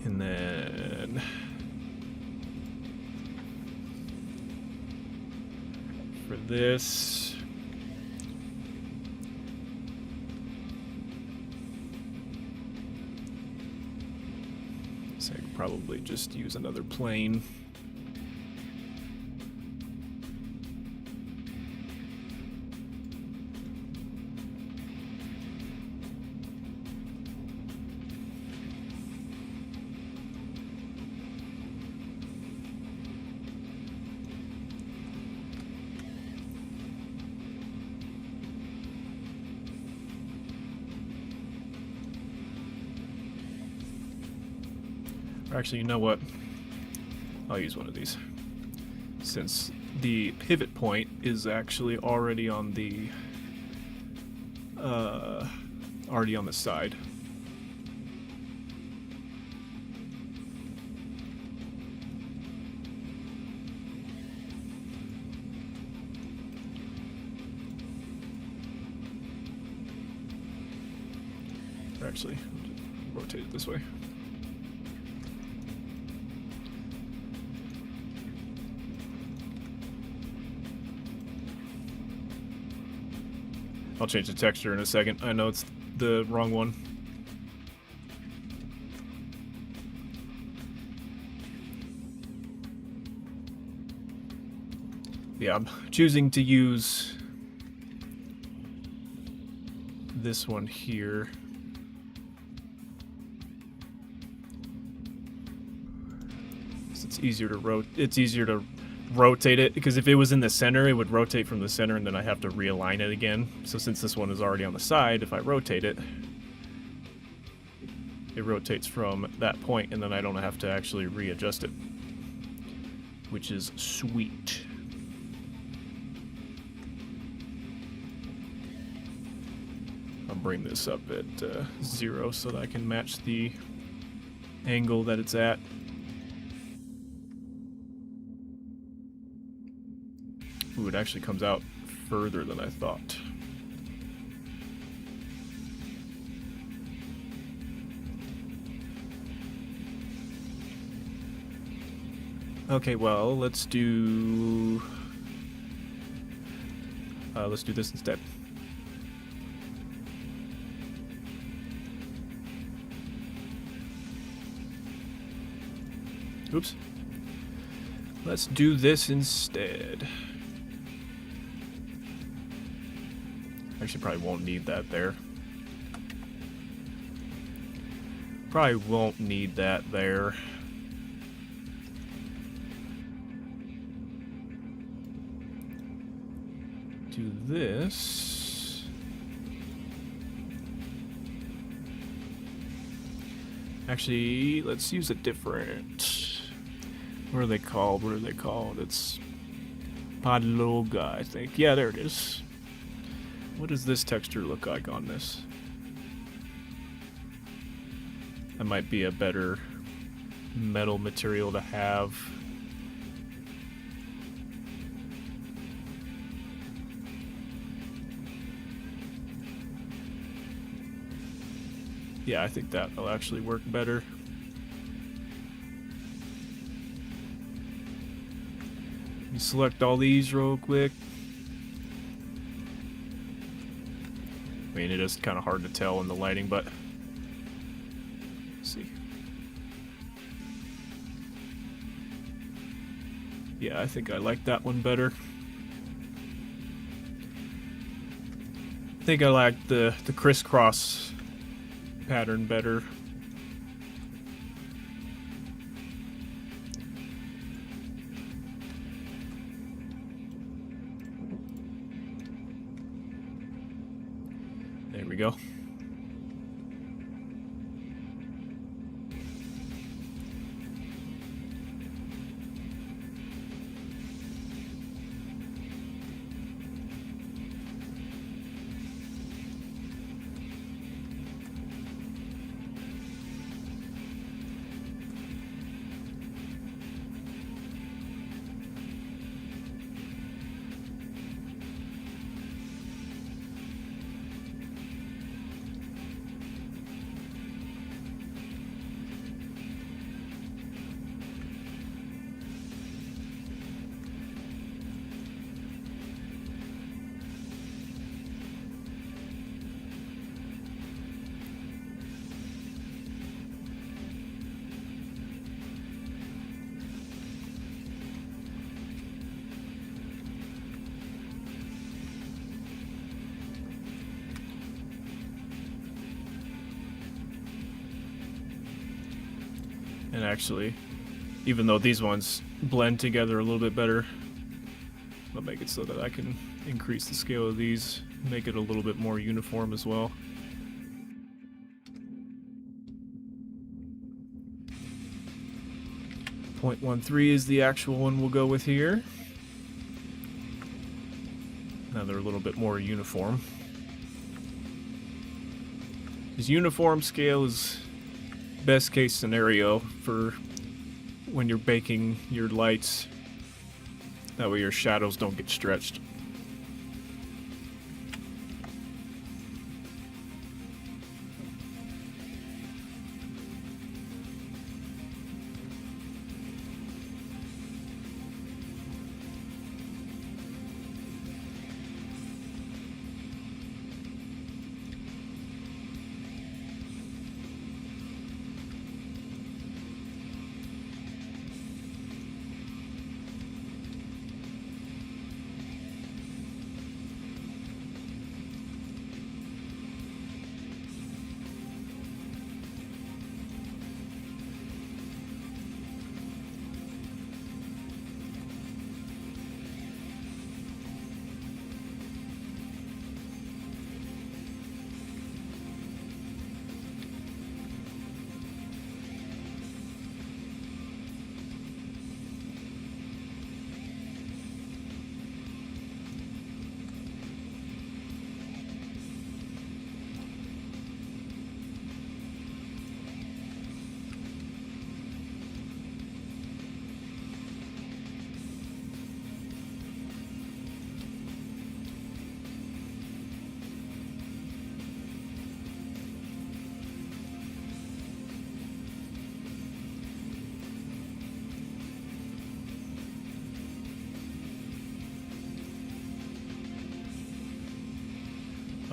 S1: And then for this, so I could probably just use another plane. Actually, you know what? I'll use one of these, since the pivot point is actually already on the side. Or actually, rotate it this way. I'll change the texture in a second. I know it's the wrong one. Yeah, I'm choosing to use this one here. It's easier to rotate it, because if it was in the center, it would rotate from the center and then I have to realign it again. So since this one is already on the side, if I rotate it, it rotates from that point and then I don't have to actually readjust it, which is sweet. I'll bring this up at 0 so that I can match the angle that it's at. Ooh, it actually comes out further than I thought. Okay, well, let's do this instead. Oops. Let's do this instead. Actually, probably won't need that there. Probably won't need that there. Do this. Actually, let's use a different... What are they called? What are they called? It's Podloga, I think. Yeah, there it is. What does this texture look like on this? That might be a better metal material to have. Yeah, I think that'll actually work better. You select all these real quick. I mean, it is kind of hard to tell in the lighting, but let's see. Yeah, I think I like that one better. I think I like the crisscross pattern better. There we go. And actually, even though these ones blend together a little bit better, I'll make it so that I can increase the scale of these, make it a little bit more uniform as well. .13 is the actual one we'll go with here. Now they're a little bit more uniform. This uniform scale is best case scenario for when you're baking your lights. That way your shadows don't get stretched.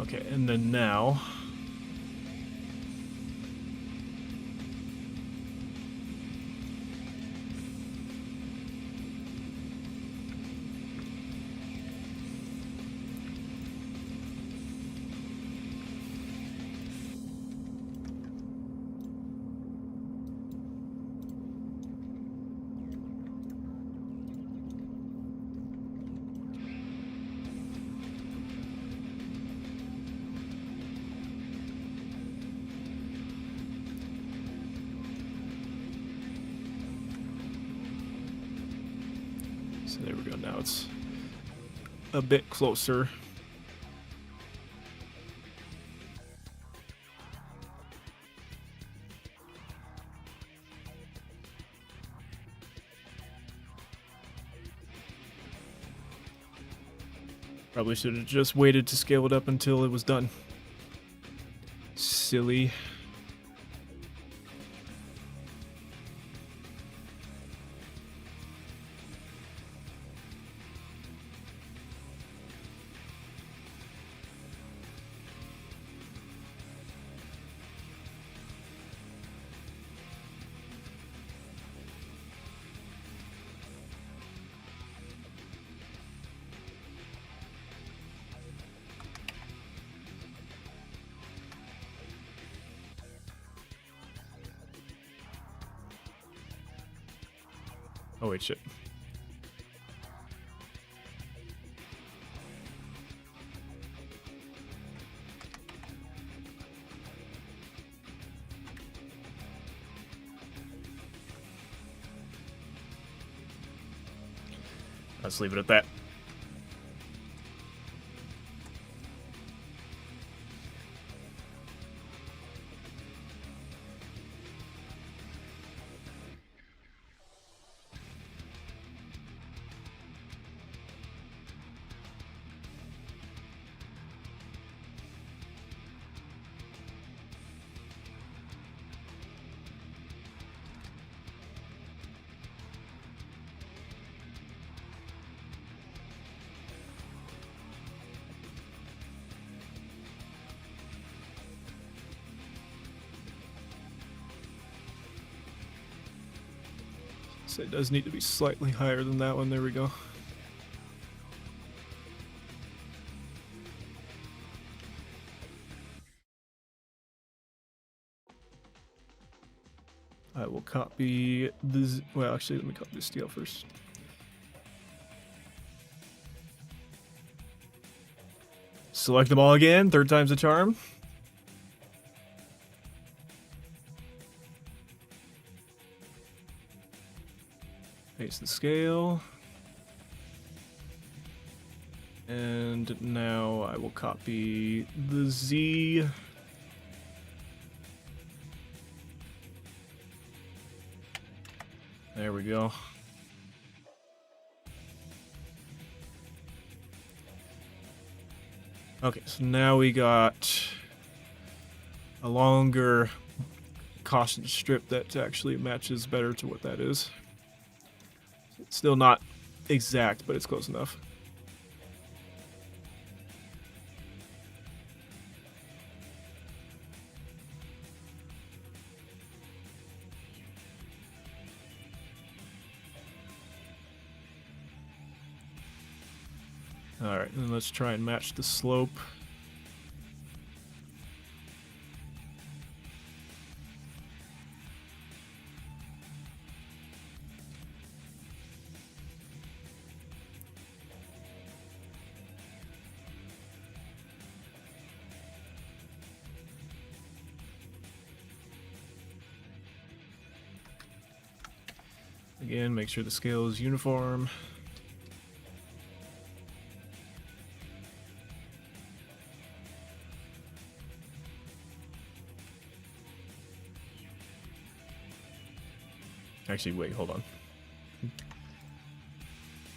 S1: Okay, and then now... So there we go, now it's a bit closer. Probably should have just waited to scale it up until it was done. Silly. Oh wait, shit. Let's leave it at that. So it does need to be slightly higher than that one. There we go. I will copy this. Well, actually, let me copy the steel first. Select them all again. Third time's a charm. Paste the scale. And now I will copy the Z. There we go. Okay, so now we got a longer caution strip that actually matches better to what that is. It's still not exact, but it's close enough. Alright, then let's try and match the slope. Again, make sure the scale is uniform. Actually, wait, hold on.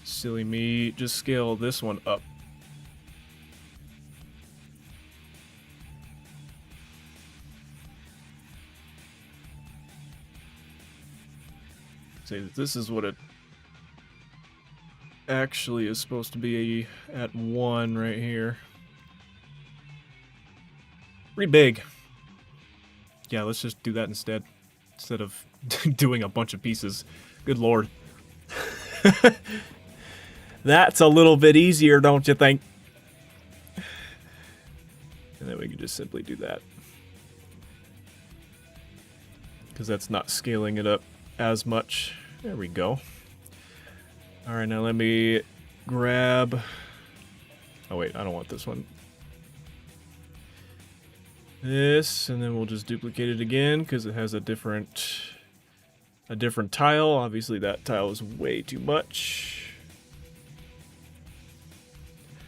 S1: Silly me, just scale this one up. Say that this is what it actually is supposed to be at 1 right here. Pretty big. Yeah, let's just do that instead of doing a bunch of pieces. Good lord. That's a little bit easier, don't you think? And then we can just simply do that. Because that's not scaling it up as much. There we go. Alright, now let me grab... Oh wait, I don't want this one. This, and then we'll just duplicate it again because it has a different tile. Obviously that tile is way too much.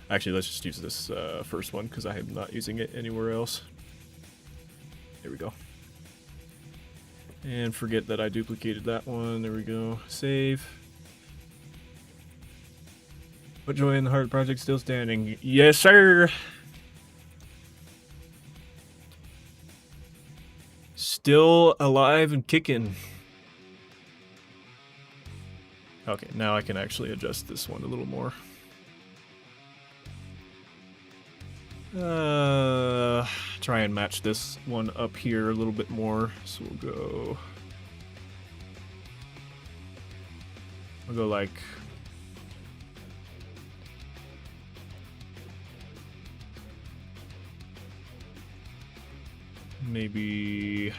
S1: Actually, let's just use this first one because I am not using it anywhere else. There we go. And forget that I duplicated that one. There we go. Save. What joy in the heart project still standing? Yes, sir. Still alive and kicking. Okay, now I can actually adjust this one a little more. Try and match this one up here a little bit more. So we'll go like maybe,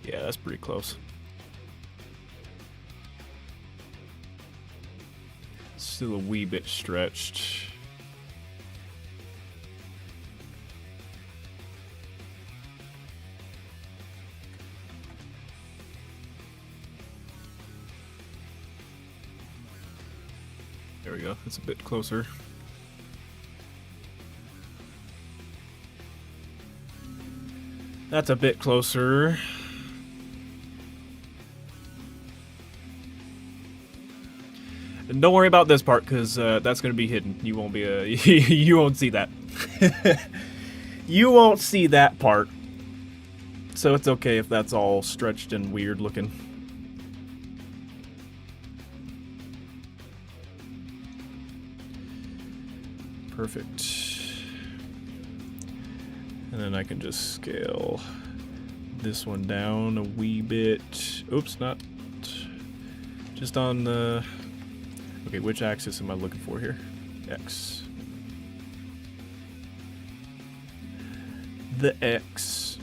S1: yeah, that's pretty close. Still a wee bit stretched. There we go, that's a bit closer. That's a bit closer. And don't worry about this part, because that's going to be hidden. You won't be you won't see that. You won't see that part. So it's okay if that's all stretched and weird looking. Perfect. And then I can just scale this one down a wee bit. Oops, not. Just on the... Okay, which axis am I looking for here? X. The X.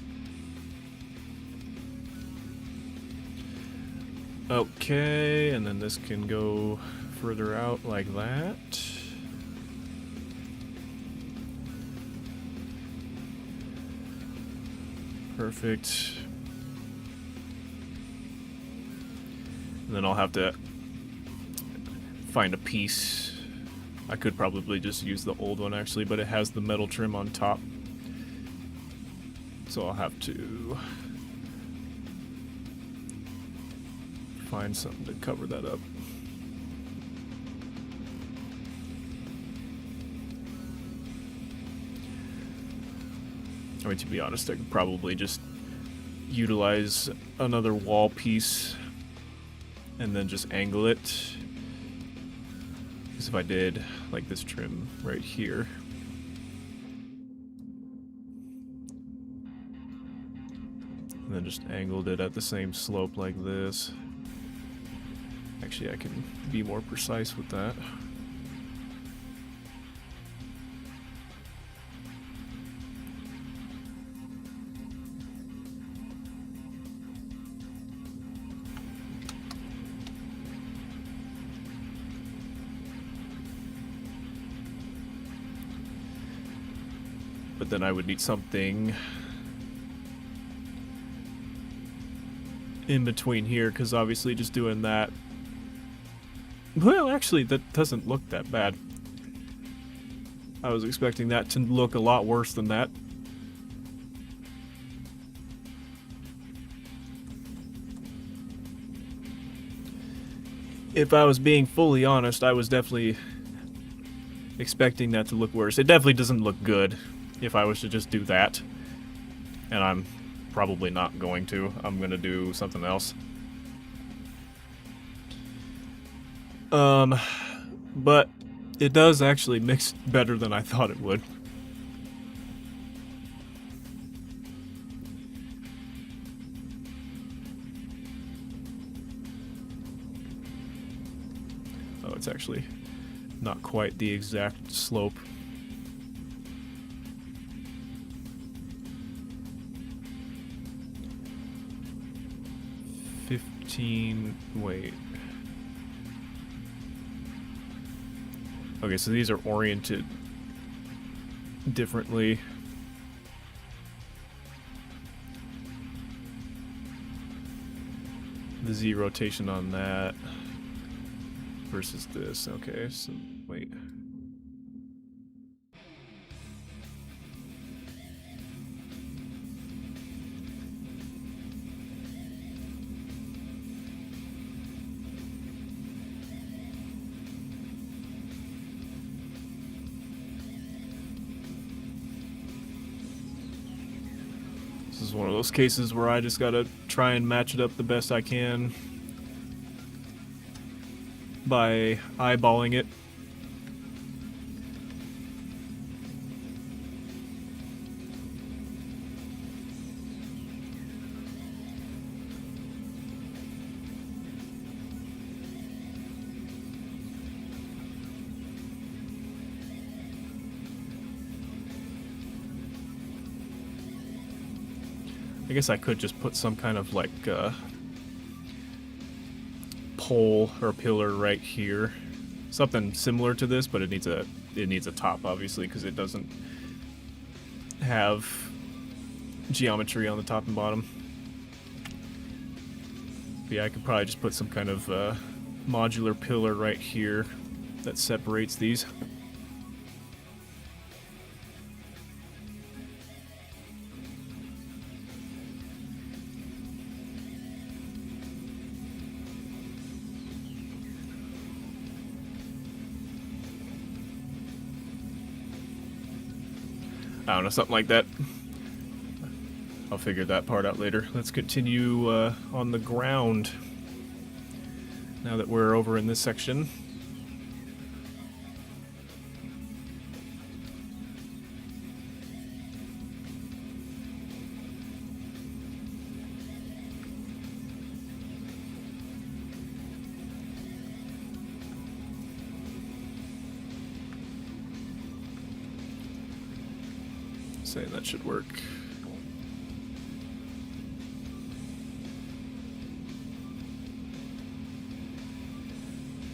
S1: Okay, and then this can go further out like that. Perfect. And then I'll have to find a piece. I could probably just use the old one actually, but it has the metal trim on top. So I'll have to find something to cover that up. I mean, to be honest, I could probably just utilize another wall piece and then just angle it. Because if I did like this trim right here, and then just angled it at the same slope like this. Actually, I can be more precise with that. But then I would need something in between here, because obviously just doing that... Well, actually, that doesn't look that bad. I was expecting that to look a lot worse than that. If I was being fully honest, I was definitely expecting that to look worse. It definitely doesn't look good if I was to just do that. And I'm probably not going to. I'm going to do something else. But It does actually mix better than I thought it would. Oh, it's actually not quite the exact slope. Wait. Okay, so these are oriented differently. The Z rotation on that versus this. Okay, so wait. This is one of those cases where I just gotta try and match it up the best I can by eyeballing it. I guess I could just put some kind of like pole or pillar right here, something similar to this, but it needs a top, obviously, because it doesn't have geometry on the top and bottom. But yeah, I could probably just put some kind of modular pillar right here that separates these. I don't know, something like that. I'll figure that part out later. Let's continue on the ground. Now that we're over in this section. Say that should work.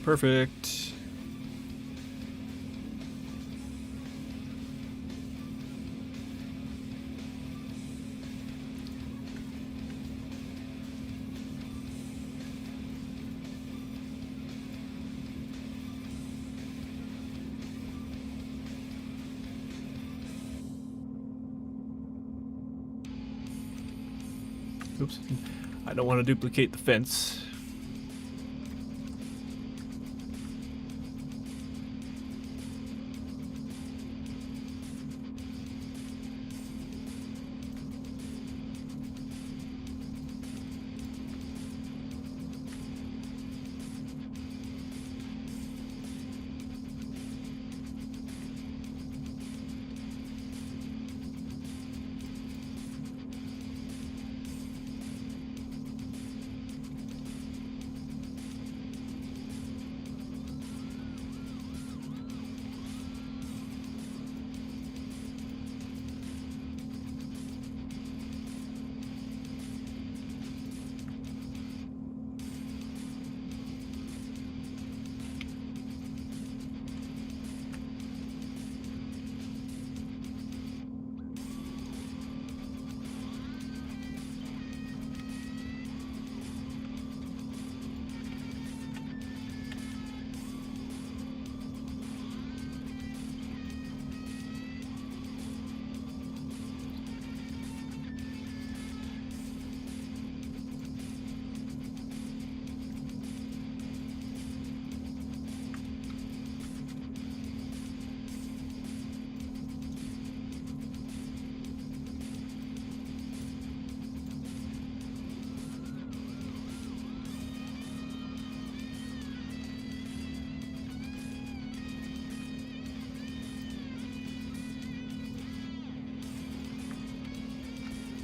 S1: Perfect. Oops. I don't want to duplicate the fence.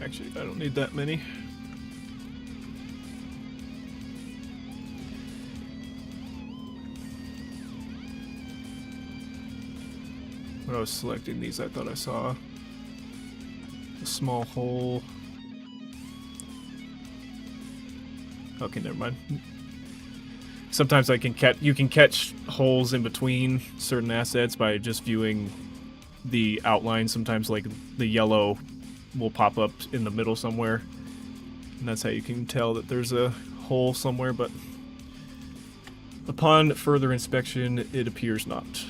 S1: Actually, I don't need that many. When I was selecting these, I thought I saw a small hole. Okay, never mind. Sometimes you can catch holes in between certain assets by just viewing the outline. Sometimes, like, the yellow will pop up in the middle somewhere, and that's how you can tell that there's a hole somewhere, but upon further inspection, it appears not.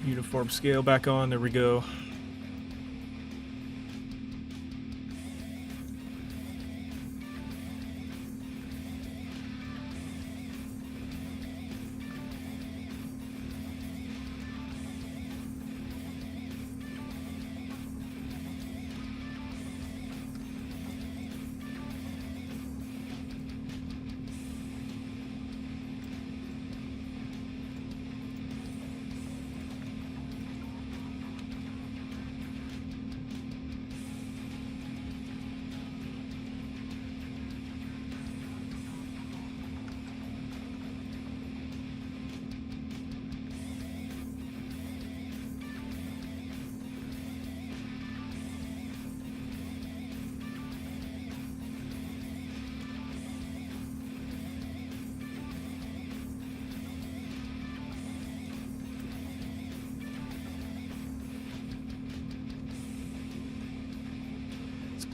S1: Uniform scale back on, there we go.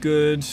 S1: Good.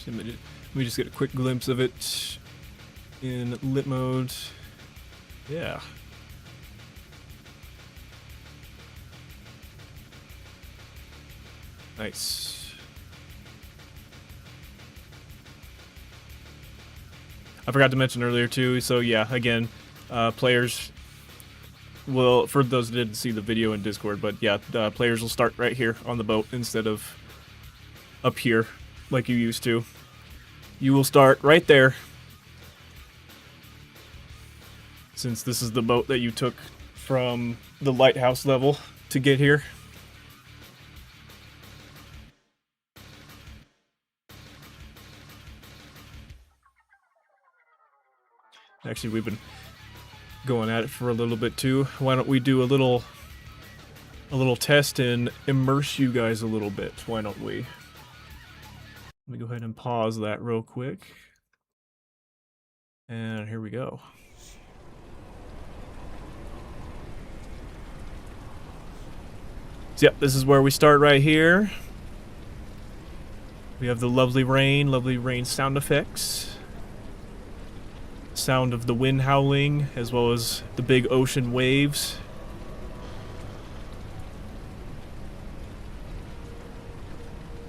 S1: Let me just get a quick glimpse of it in lit mode. Yeah. Nice. I forgot to mention earlier too, so yeah, again, players will, for those that didn't see the video in Discord, but yeah, players will start right here on the boat instead of up here like you used to. You will start right there, since this is the boat that you took from the lighthouse level to get here. Actually, we've been going at it for a little bit too. Why don't we do a little test and immerse you guys a little bit? Why don't we? Let me go ahead and pause that real quick. And here we go. So yep, this is where we start right here. We have the lovely rain sound effects. Sound of the wind howling, as well as the big ocean waves.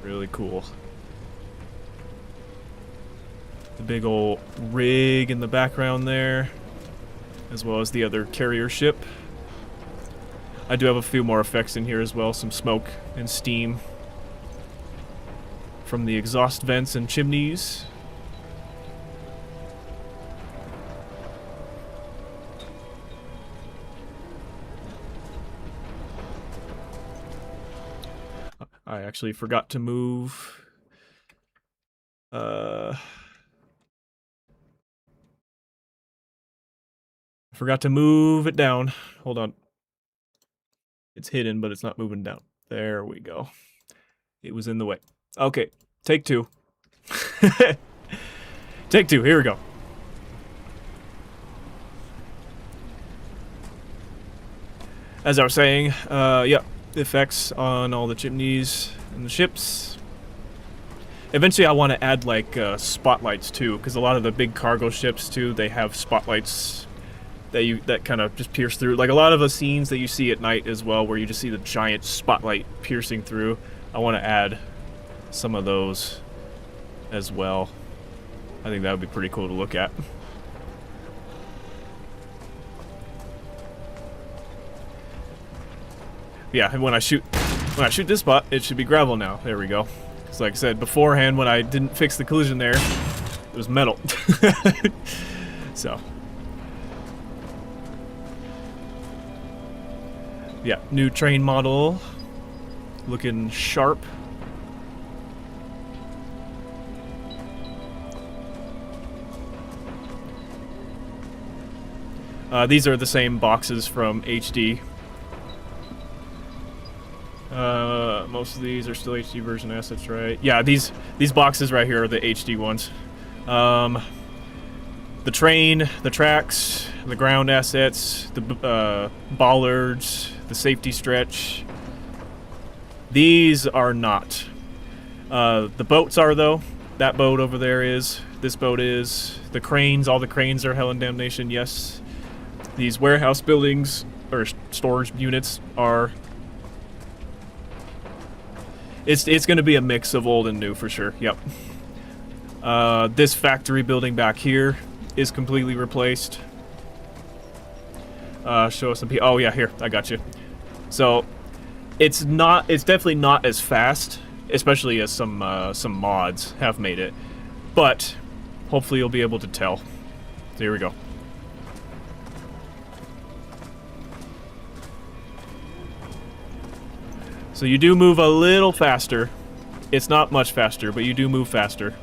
S1: Really cool. The big old rig in the background there, as well as the other carrier ship. I do have a few more effects in here as well, some smoke and steam from the exhaust vents and chimneys. I actually forgot to move. I forgot to move it down. Hold on. It's hidden, but it's not moving down. There we go. It was in the way. Okay, take two. Take two, here we go. As I was saying, yeah, effects on all the chimneys and the ships. Eventually I want to add like spotlights too, because a lot of the big cargo ships too, they have spotlights that kind of just pierce through. Like a lot of the scenes that you see at night as well, where you just see the giant spotlight piercing through. I want to add some of those as well. I think that would be pretty cool to look at. Yeah, and when I shoot this spot, it should be gravel now. There we go. Because like I said beforehand, when I didn't fix the collision there, it was metal. So. Yeah, new train model. Looking sharp. These are the same boxes from HD. Most of these are still HD version assets, right? Yeah, these boxes right here are the HD ones. The train, the tracks, the ground assets, the bollards, the safety stretch. These are not. The boats are, though. That boat over there is. This boat is. The cranes, all the cranes are Hell and Damnation, yes. These warehouse buildings, or storage units, are... It's going to be a mix of old and new for sure, yep. This factory building back here is completely replaced. Show us some people. Oh yeah, here, I got you. So, it's definitely not as fast, especially as some mods have made it. But, hopefully you'll be able to tell. So here we go. So you do move a little faster. It's not much faster, but you do move faster.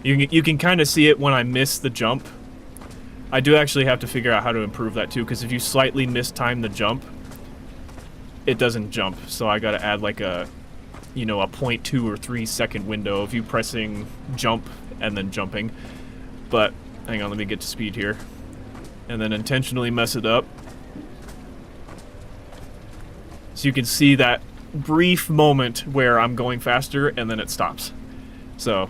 S1: You can kind of see it when I miss the jump. I do actually have to figure out how to improve that too, because if you slightly mistime the jump, it doesn't jump. So I gotta add like a, you know, a 0.2 or 3 second window of you pressing jump and then jumping. But hang on, let me get to speed here. And then intentionally mess it up. So you can see that brief moment where I'm going faster and then it stops. So,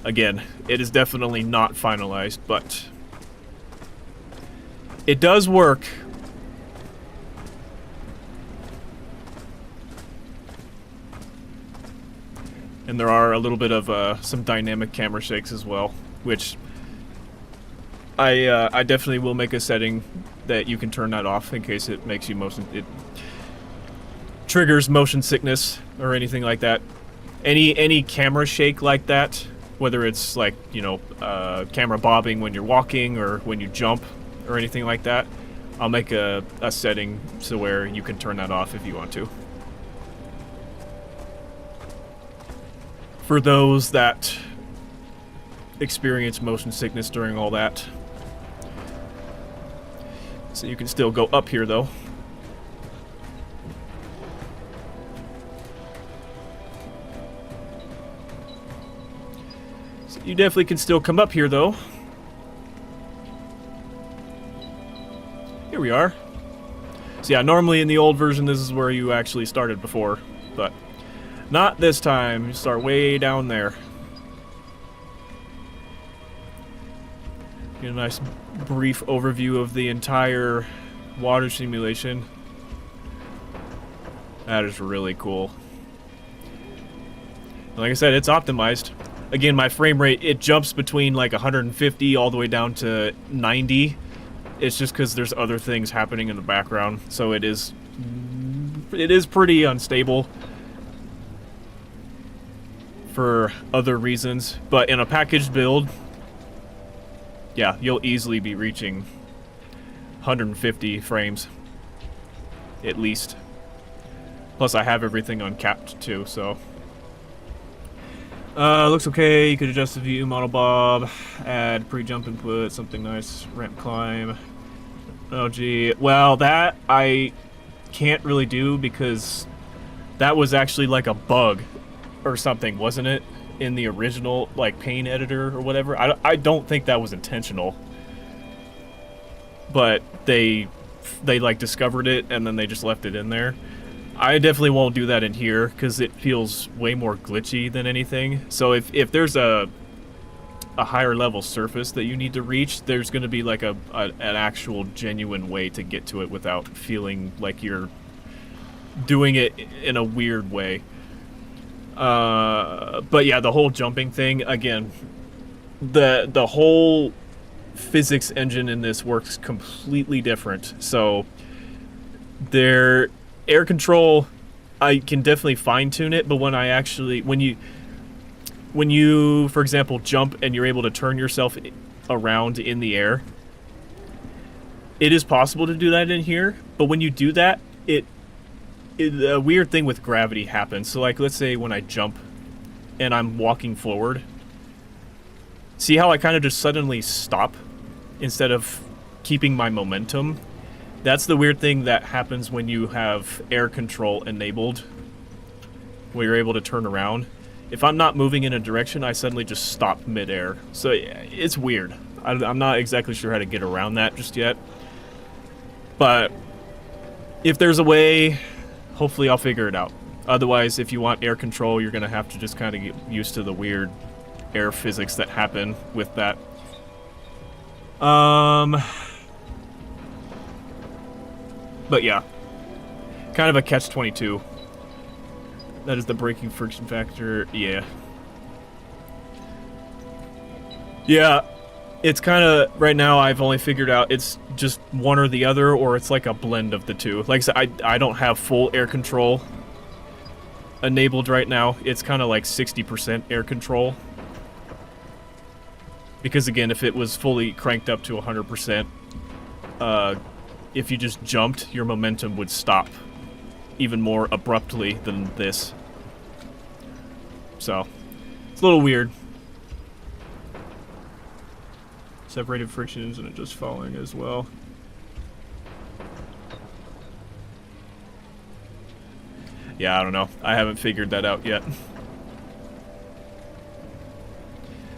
S1: again, it is definitely not finalized, but it does work. And there are a little bit of some dynamic camera shakes as well, which I definitely will make a setting that you can turn that off in case it makes you it triggers motion sickness or anything like that. Any camera shake like that, whether it's like, you know, camera bobbing when you're walking or when you jump or anything like that, I'll make a setting so where you can turn that off if you want to. For those that experience motion sickness during all that. So you can still go up here though. So you definitely can still come up here though. Here we are. So yeah, normally in the old version this is where you actually started before, but not this time. You start way down there. Get a nice brief overview of the entire water simulation. That is really cool. Like I said, it's optimized. Again, my frame rate, it jumps between like 150 all the way down to 90. It's just because there's other things happening in the background, so it is pretty unstable for other reasons. But in a packaged build, yeah, you'll easily be reaching 150 frames, at least. Plus, I have everything uncapped too, so. Looks okay. You could adjust the view, model bob, add pre-jump input, something nice, ramp climb. Oh gee, well that I can't really do because that was actually like a bug or something, wasn't it? In the original like Paint editor or whatever. I don't think that was intentional, but they like discovered it and then they just left it in there. I definitely won't do that in here because it feels way more glitchy than anything. So if there's a higher level surface that you need to reach, there's going to be like an actual genuine way to get to it without feeling like you're doing it in a weird way. But yeah, the whole jumping thing, again, the whole physics engine in this works completely different. So their air control, I can definitely fine tune it, but when you for example jump and you're able to turn yourself around in the air, it is possible to do that in here, but when you do that, a weird thing with gravity happens. So like, let's say when I jump and I'm walking forward, see how I kind of just suddenly stop instead of keeping my momentum? That's the weird thing that happens when you have air control enabled, where you're able to turn around. If I'm not moving in a direction, I suddenly just stop midair. So it's weird. I'm not exactly sure how to get around that just yet. But if there's a way, hopefully I'll figure it out. Otherwise, if you want air control, you're going to have to just kind of get used to the weird air physics that happen with that. But yeah, kind of a catch-22. That is the braking friction factor, yeah. Yeah, it's kind of, right now I've only figured out it's just one or the other, or it's like a blend of the two. Like I said, I don't have full air control enabled right now. It's kind of like 60% air control. Because again, if it was fully cranked up to 100%, if you just jumped, your momentum would stop even more abruptly than this. So, it's a little weird. Separated frictions and it just falling as well. Yeah, I don't know. I haven't figured that out yet.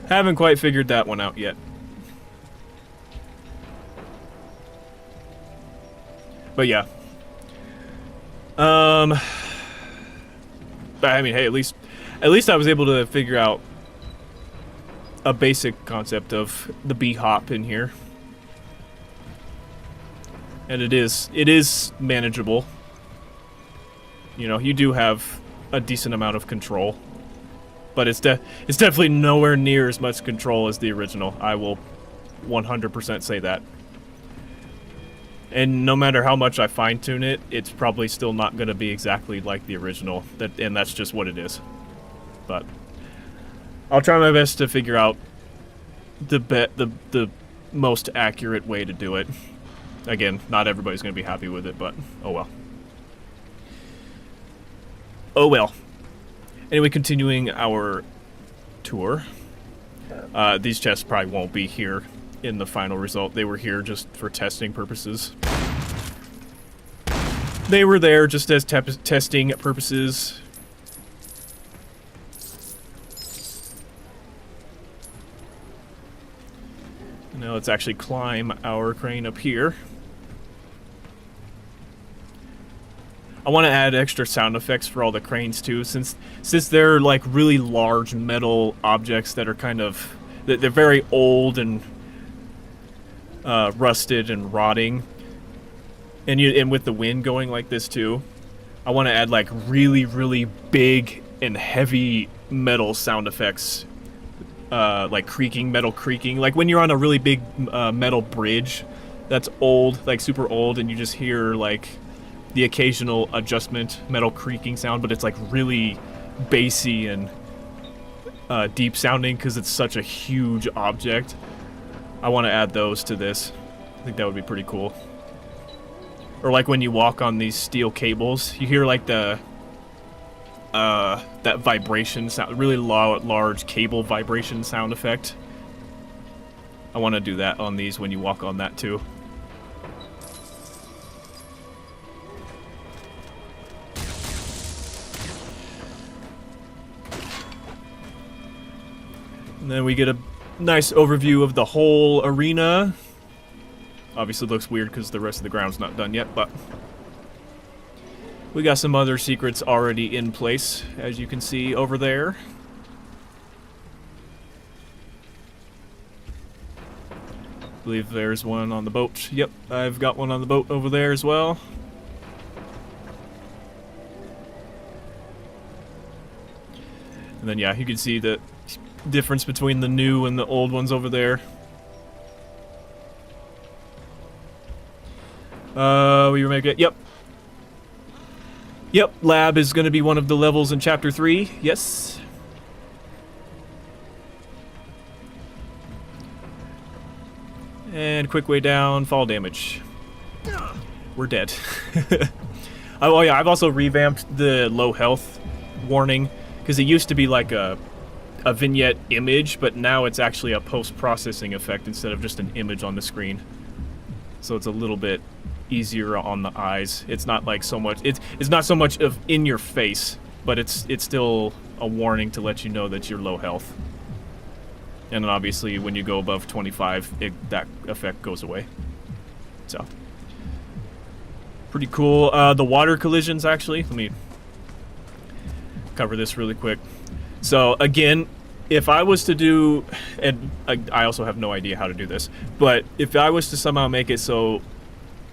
S1: Haven't quite figured that one out yet. But yeah. Um, but I mean, hey, at least I was able to figure out a basic concept of the bee hop in here. And it is manageable. You know, you do have a decent amount of control. But it's definitely nowhere near as much control as the original. I will 100% say that. And no matter how much I fine-tune it, it's probably still not going to be exactly like the original. And that's just what it is. But I'll try my best to figure out the most accurate way to do it. Again, not everybody's going to be happy with it, but oh well. Oh well. Anyway, continuing our tour. These chests probably won't be here in the final result. They were here just for testing purposes. They were there just as testing purposes. Now let's actually climb our crane up here. I want to add extra sound effects for all the cranes too, since they're like really large metal objects that are kind of, they're very old and rusted and rotting, and with the wind going like this too, I want to add like really big and heavy metal sound effects, like metal creaking, like when you're on a really big metal bridge that's old, like super old, and you just hear like the occasional adjustment metal creaking sound, but it's like really bassy and deep sounding because it's such a huge object. I want to add those to this. I think that would be pretty cool. Or like when you walk on these steel cables, you hear like the that vibration sound, really large cable vibration sound effect. I want to do that on these when you walk on that too. And then we get a nice overview of the whole arena. Obviously looks weird because the rest of the ground's not done yet, but we got some other secrets already in place, as you can see over there. I believe there's one on the boat. Yep, I've got one on the boat over there as well. And then yeah, you can see the difference between the new and the old ones over there. We make it. Yep. Yep, lab is going to be one of the levels in Chapter 3. Yes. And quick way down, fall damage. We're dead. Oh yeah, I've also revamped the low health warning, because it used to be like a vignette image, but now it's actually a post-processing effect instead of just an image on the screen. So it's a little bit easier on the eyes. It's not like so much, it's not so much of in your face, but it's still a warning to let you know that you're low health. And then obviously when you go above 25, that effect goes away. So pretty cool. The water collisions, actually, let me cover this really quick. So again, if I was to do, and I also have no idea how to do this, but if I was to somehow make it so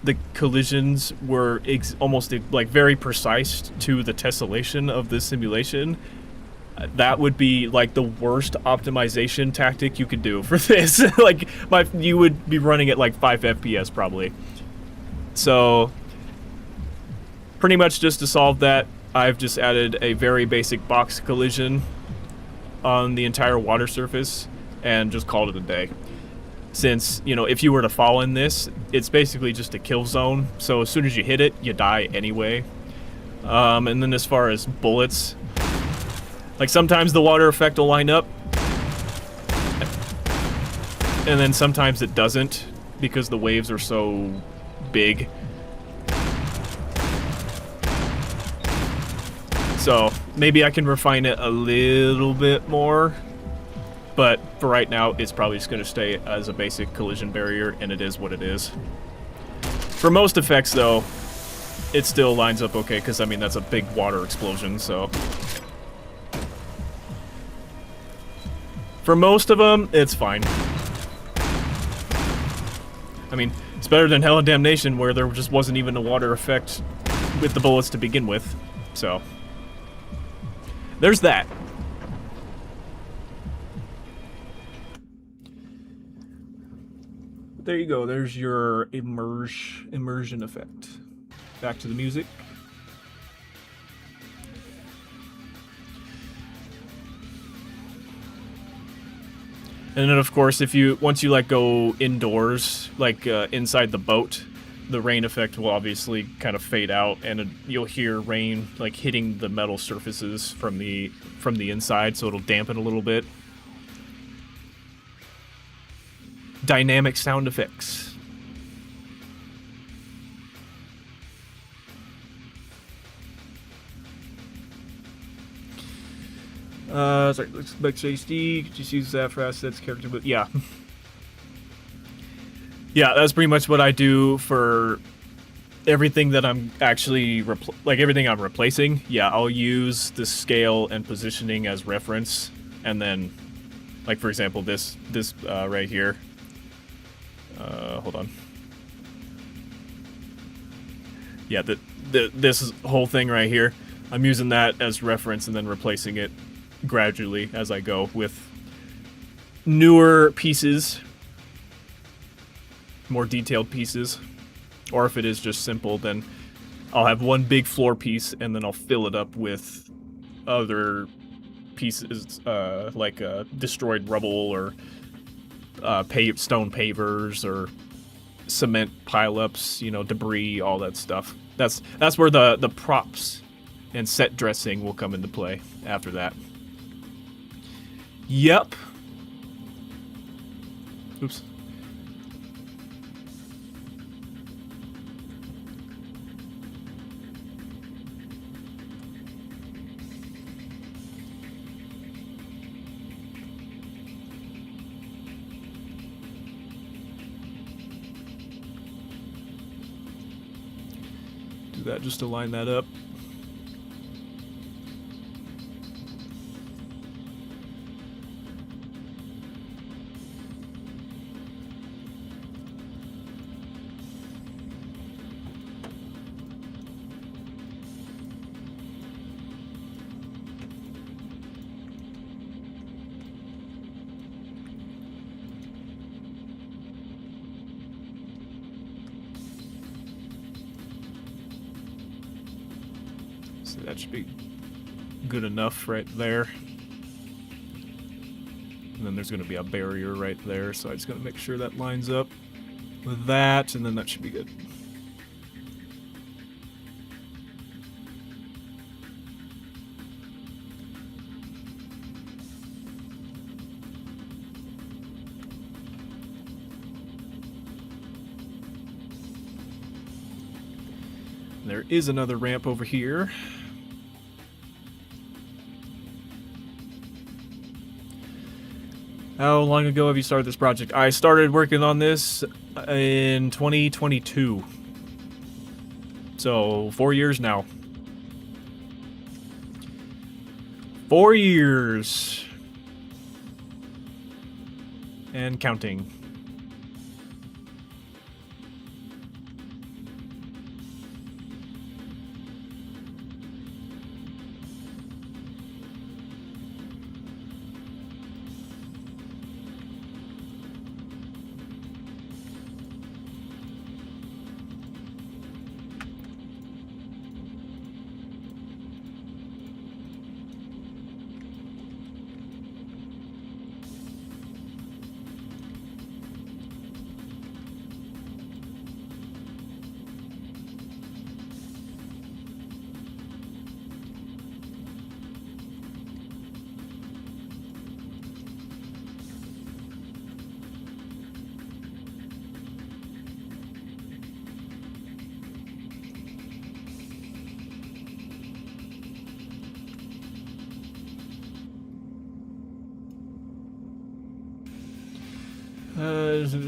S1: the collisions were almost like very precise to the tessellation of this simulation, that would be like the worst optimization tactic you could do for this. Like you would be running at like 5 FPS probably. So pretty much just to solve that, I've just added a very basic box collision on the entire water surface and just called it a day. Since, you know, if you were to fall in this, it's basically just a kill zone, so as soon as you hit it, you die anyway. And then as far as bullets, like sometimes the water effect will line up, and then sometimes it doesn't, because the waves are so big. So maybe I can refine it a little bit more, but for right now, it's probably just going to stay as a basic collision barrier, and it is what it is. For most effects, though, it still lines up okay, because, I mean, that's a big water explosion, so... For most of them, it's fine. I mean, it's better than Hell and Damnation, where there just wasn't even a water effect with the bullets to begin with, so... There's that. There you go, there's your immersion effect. Back to the music. And then, of course, once you like go indoors, like inside the boat, the rain effect will obviously kind of fade out, and you'll hear rain like hitting the metal surfaces from the inside, so it'll dampen a little bit. Dynamic sound effects. Sorry, like HD, just use that for assets, character, but yeah. Yeah, that's pretty much what I do for everything that I'm actually, everything I'm replacing. Yeah, I'll use the scale and positioning as reference, and then, like for example, this right here. Hold on. Yeah, this whole thing right here, I'm using that as reference and then replacing it gradually as I go with newer pieces, more detailed pieces, or if it is just simple, then I'll have one big floor piece and then I'll fill it up with other pieces, like destroyed rubble or stone pavers or cement pileups, you know, debris, all that stuff. That's where the props and set dressing will come into play after that. Yep. Oops. Do that just to line that up. So that should be good enough right there. And then there's going to be a barrier right there, so I just got to make sure that lines up with that, and then that should be good. There is another ramp over here. How long ago have you started this project? I started working on this in 2022. So, 4 years now. 4 years. And counting.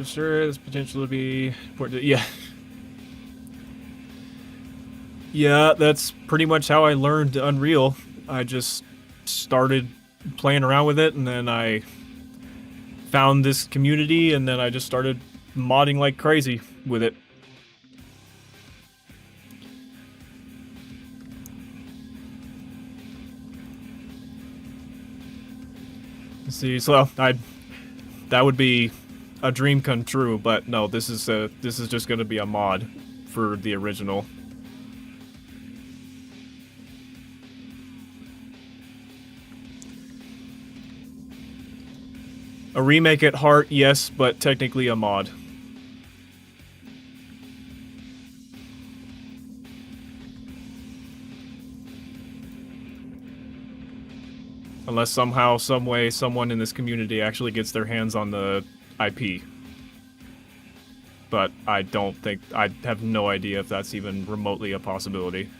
S1: Sure, this potential to be important. Yeah. Yeah, that's pretty much how I learned Unreal. I just started playing around with it, and then I found this community, and then I just started modding like crazy with it. See, so I that would be a dream come true, but no, this is just going to be a mod for the original. A remake at heart, yes, but technically a mod. Unless somehow, some way, someone in this community actually gets their hands on the IP. But I don't think, I have no idea if that's even remotely a possibility.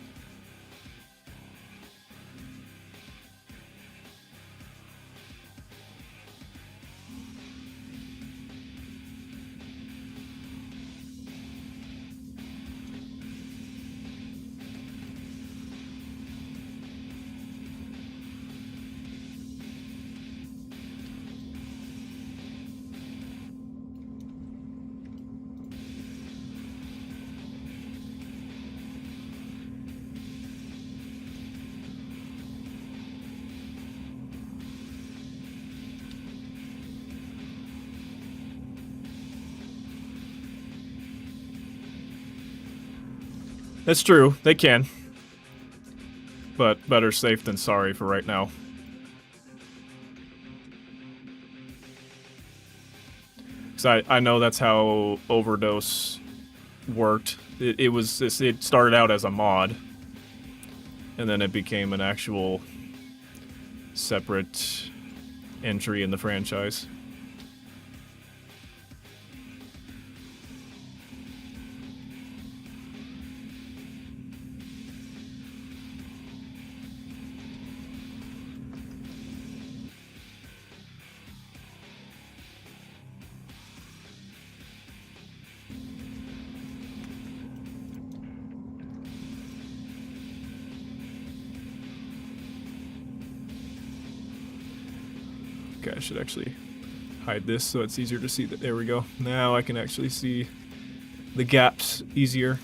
S1: That's true, they can. But better safe than sorry for right now. Because I know that's how Overdose worked. It started out as a mod, and then it became an actual separate entry in the franchise. Okay, I should actually hide this so it's easier to see that. There we go. Now I can actually see the gaps easier.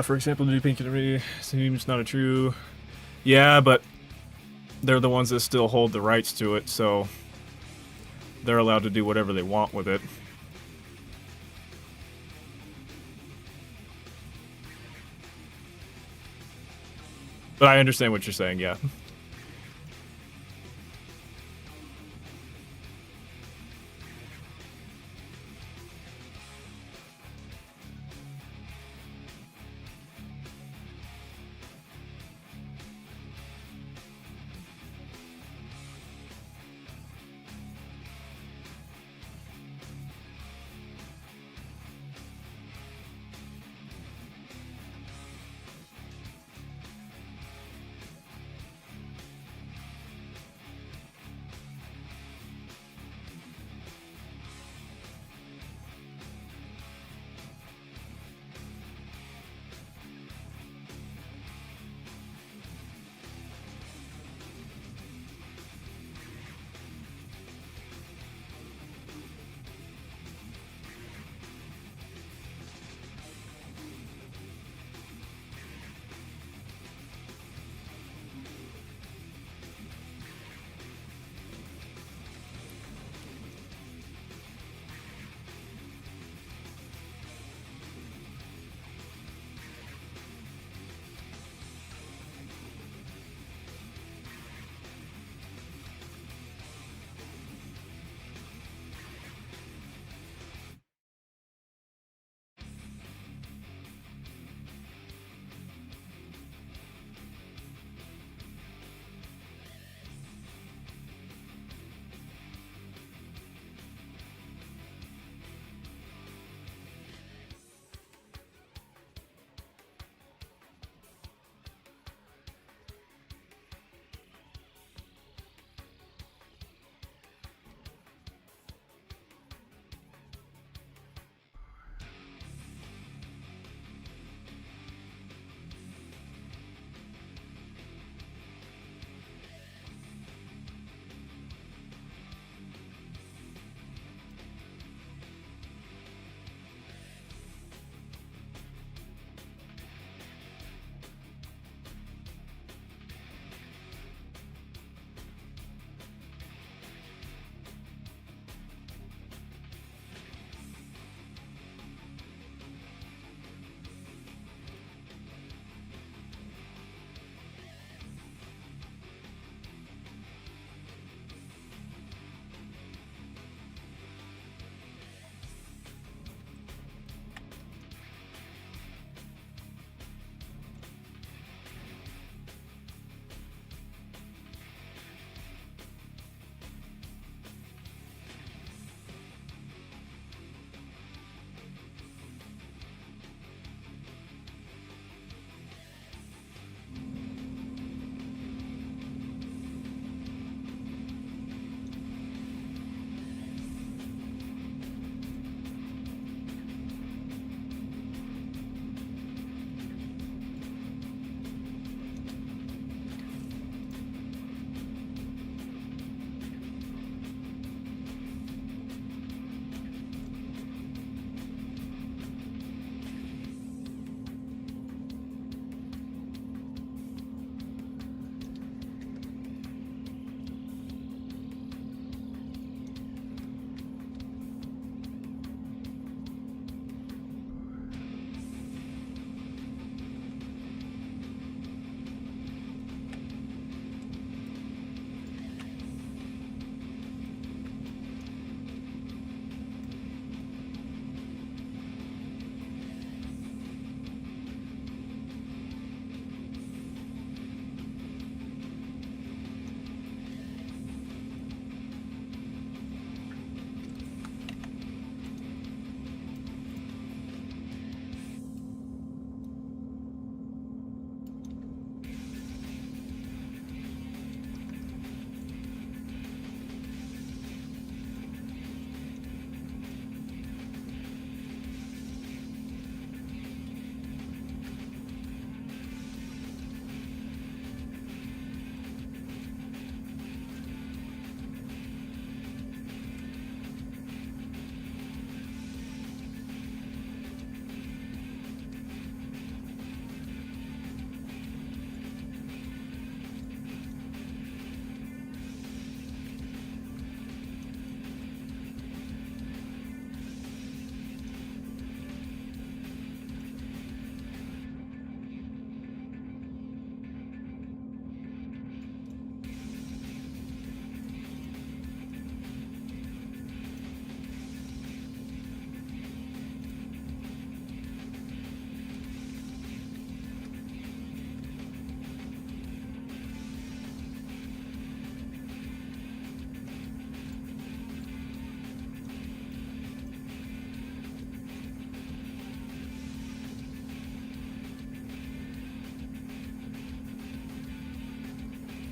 S1: For example, the new Painkiller seems not a true. Yeah, but they're the ones that still hold the rights to it, so they're allowed to do whatever they want with it. But I understand what you're saying, yeah.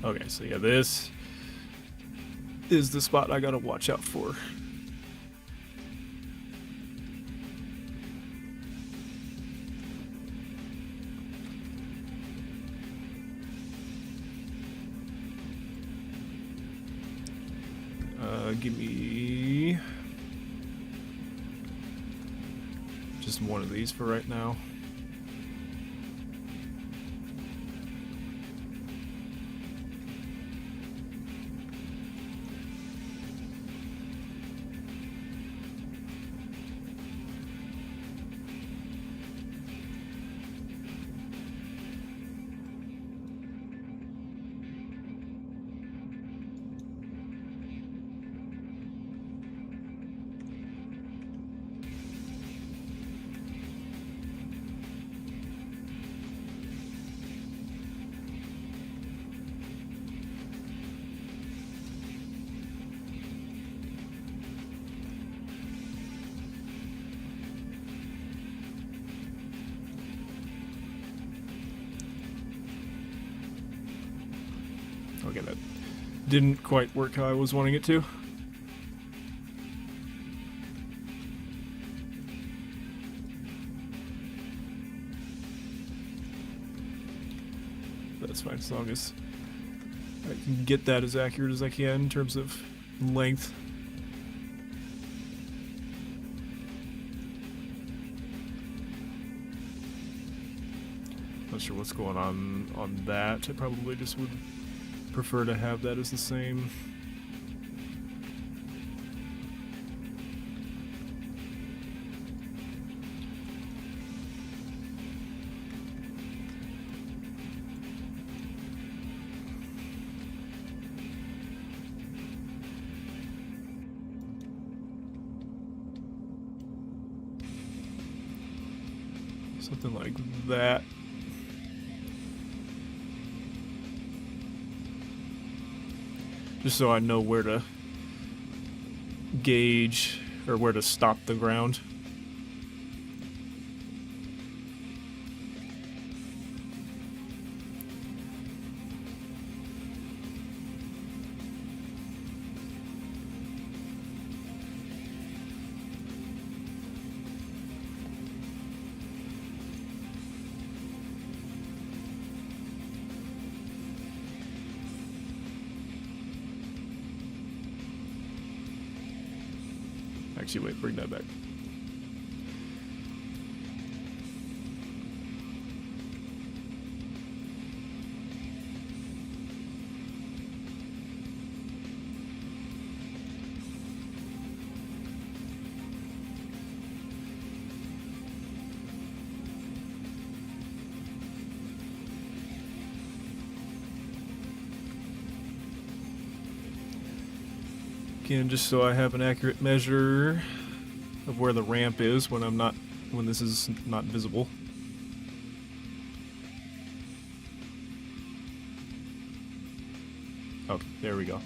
S1: Okay, so yeah, this is the spot I gotta watch out for. Give me just one of these for right now. Okay, that didn't quite work how I was wanting it to. That's fine, as long as I can get that as accurate as I can in terms of length. Not sure what's going on that. I probably just would prefer to have that as the same. Something like that. Just so I know where to gauge or where to stop the ground. Actually, wait, bring that back. Again, just so I have an accurate measure of where the ramp is when this is not visible. Oh, there we go.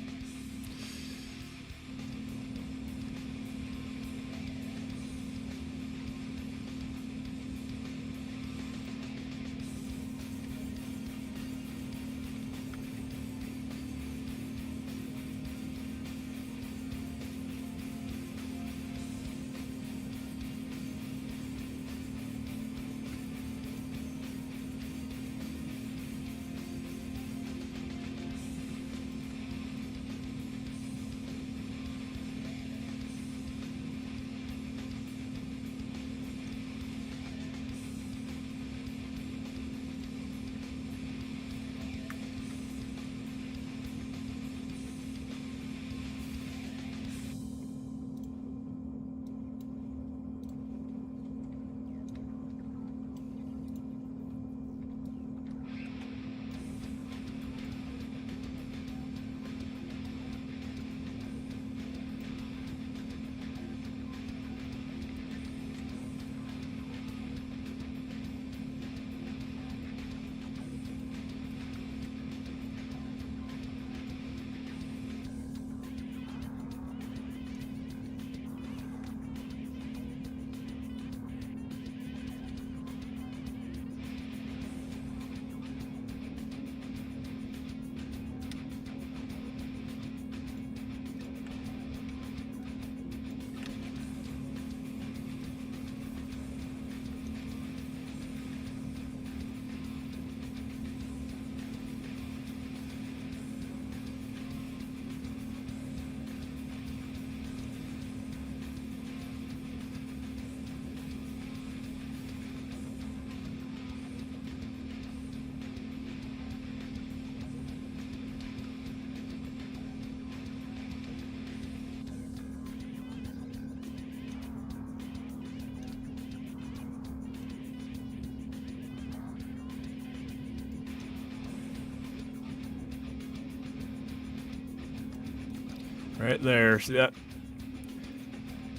S1: Right there. See that?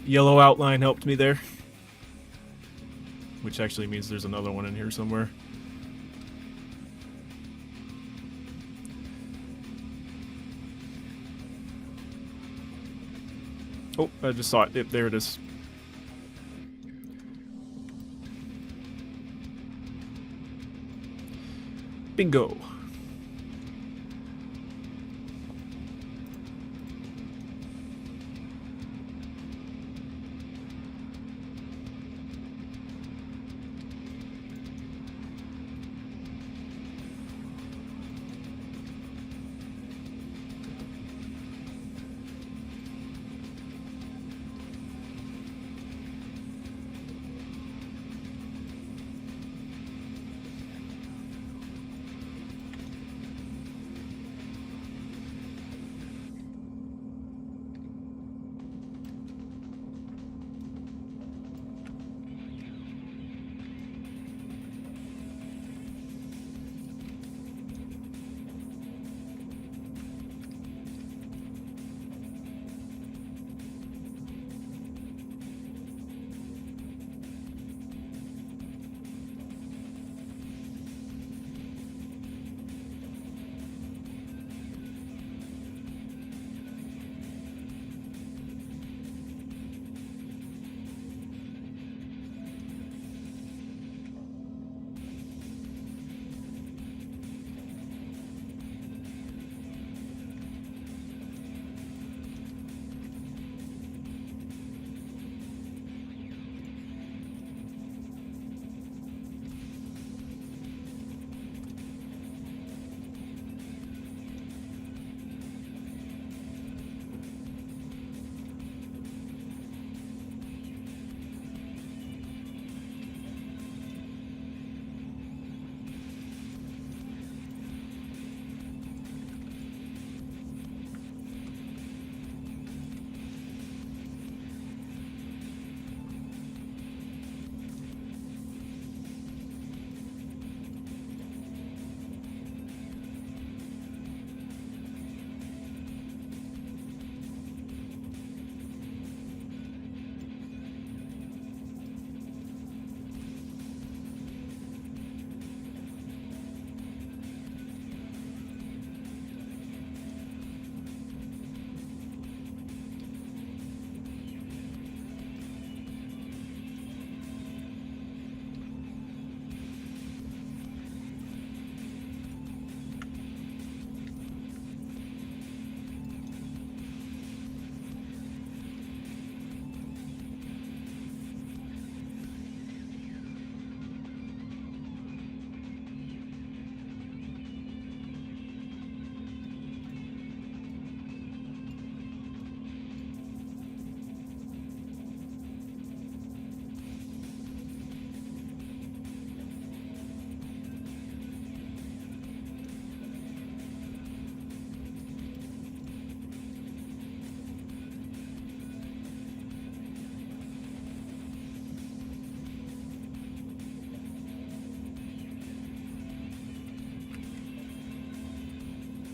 S1: Yellow outline helped me there. Which actually means there's another one in here somewhere. Oh, I just saw it. Yep, there it is. Bingo.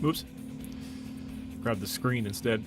S1: Oops. Grab the screen instead.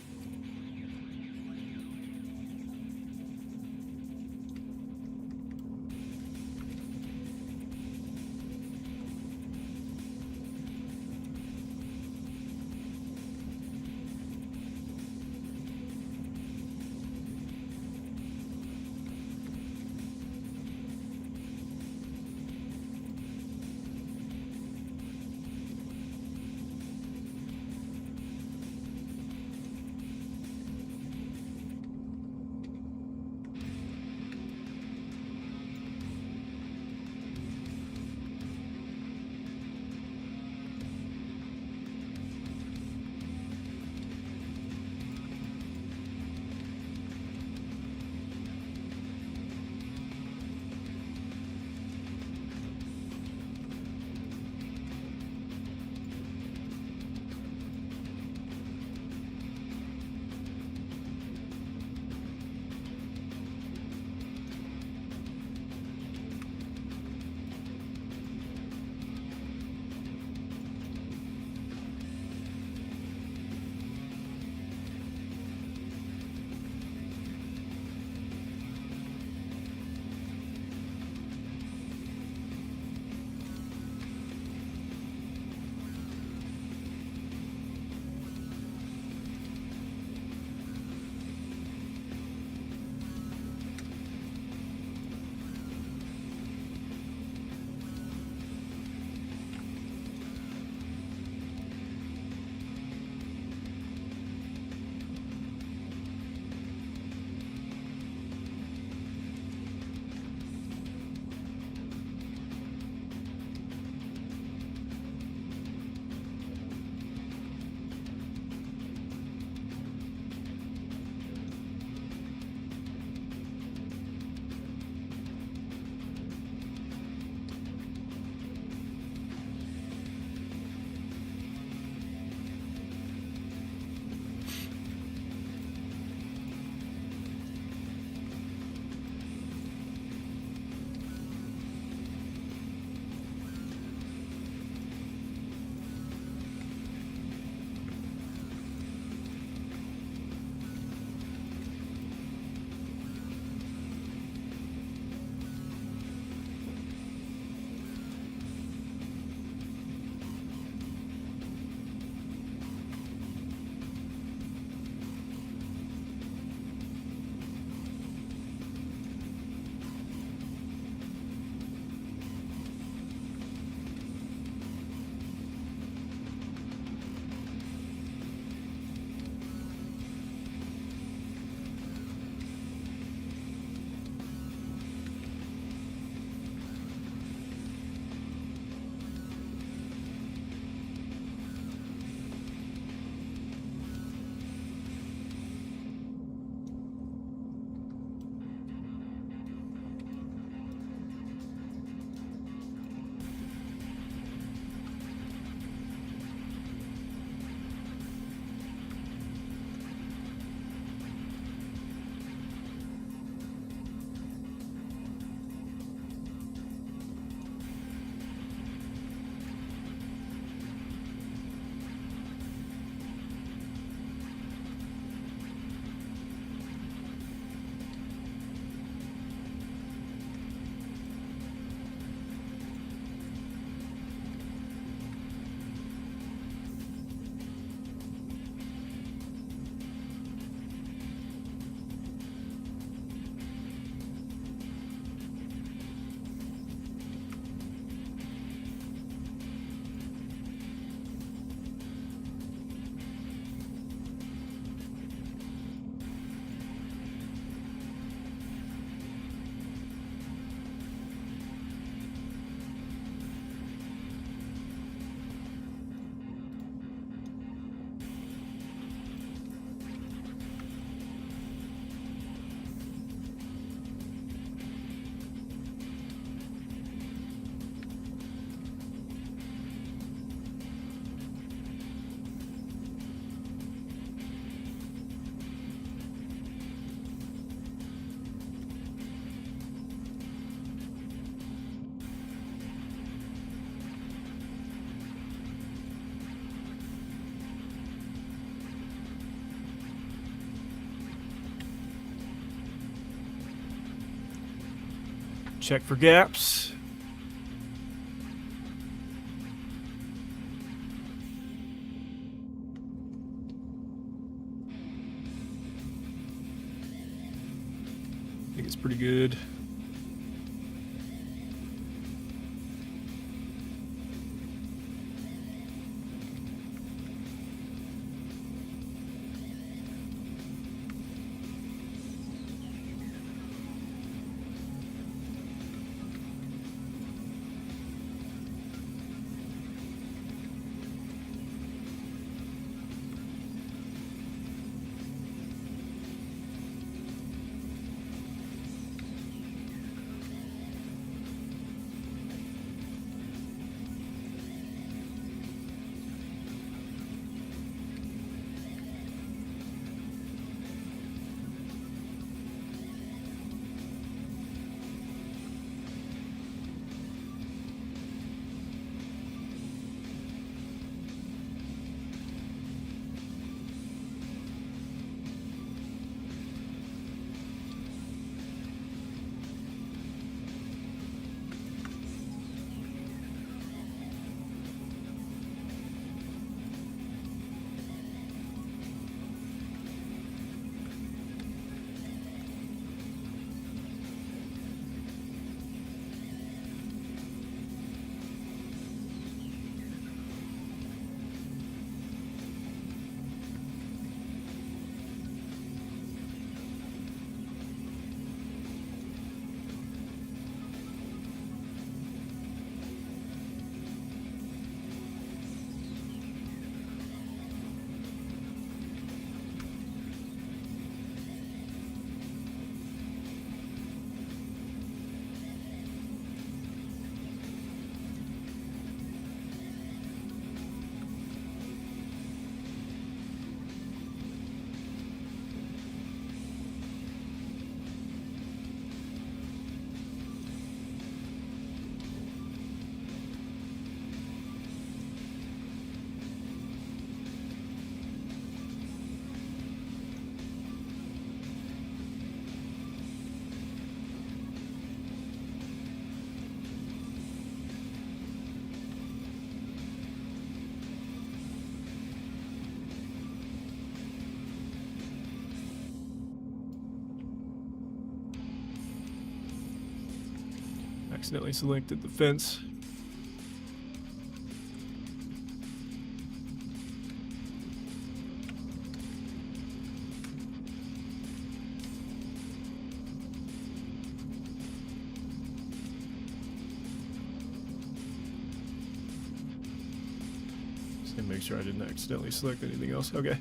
S1: check for gaps. I think it's pretty good. Accidentally selected the fence. Just gonna make sure I didn't accidentally select anything else. Okay.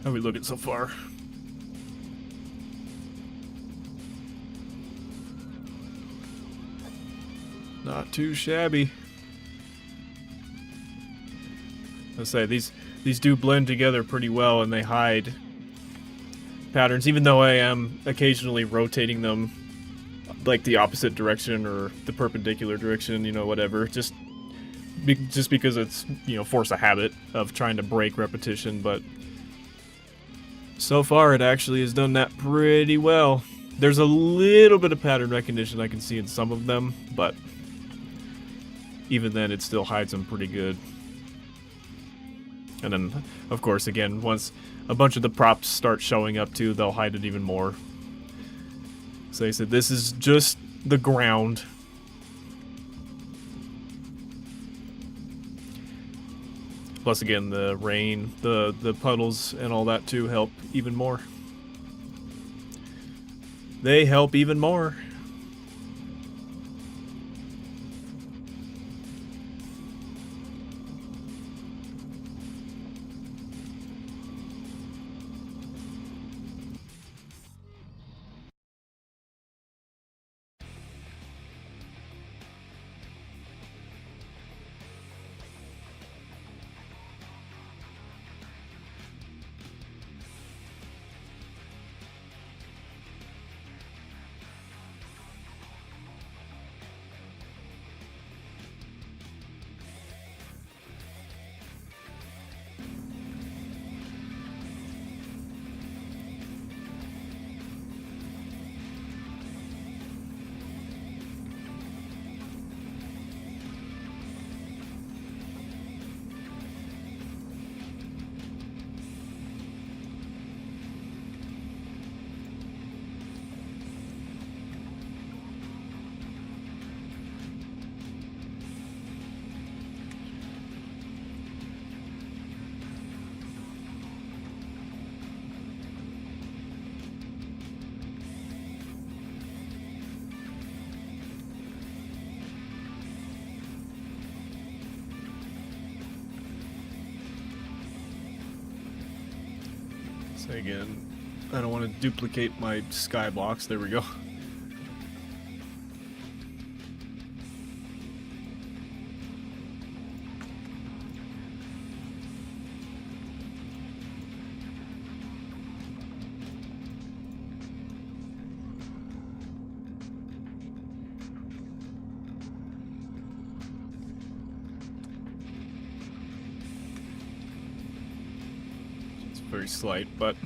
S1: How are we looking so far? Not too shabby. Let's say these do blend together pretty well, and they hide patterns, even though I am occasionally rotating them like the opposite direction or the perpendicular direction, you know, whatever. Just because it's, you know, force a habit of trying to break repetition, but so far it actually has done that pretty well. There's a little bit of pattern recognition I can see in some of them, but even then it still hides them pretty good. And then, of course, again, once a bunch of the props start showing up too, they'll hide it even more. So I said, this is just the ground. Plus, again, the rain, the puddles, and all that too help even more. They help even more. So again, I don't want to duplicate my sky blocks. There we go. It's very slight, but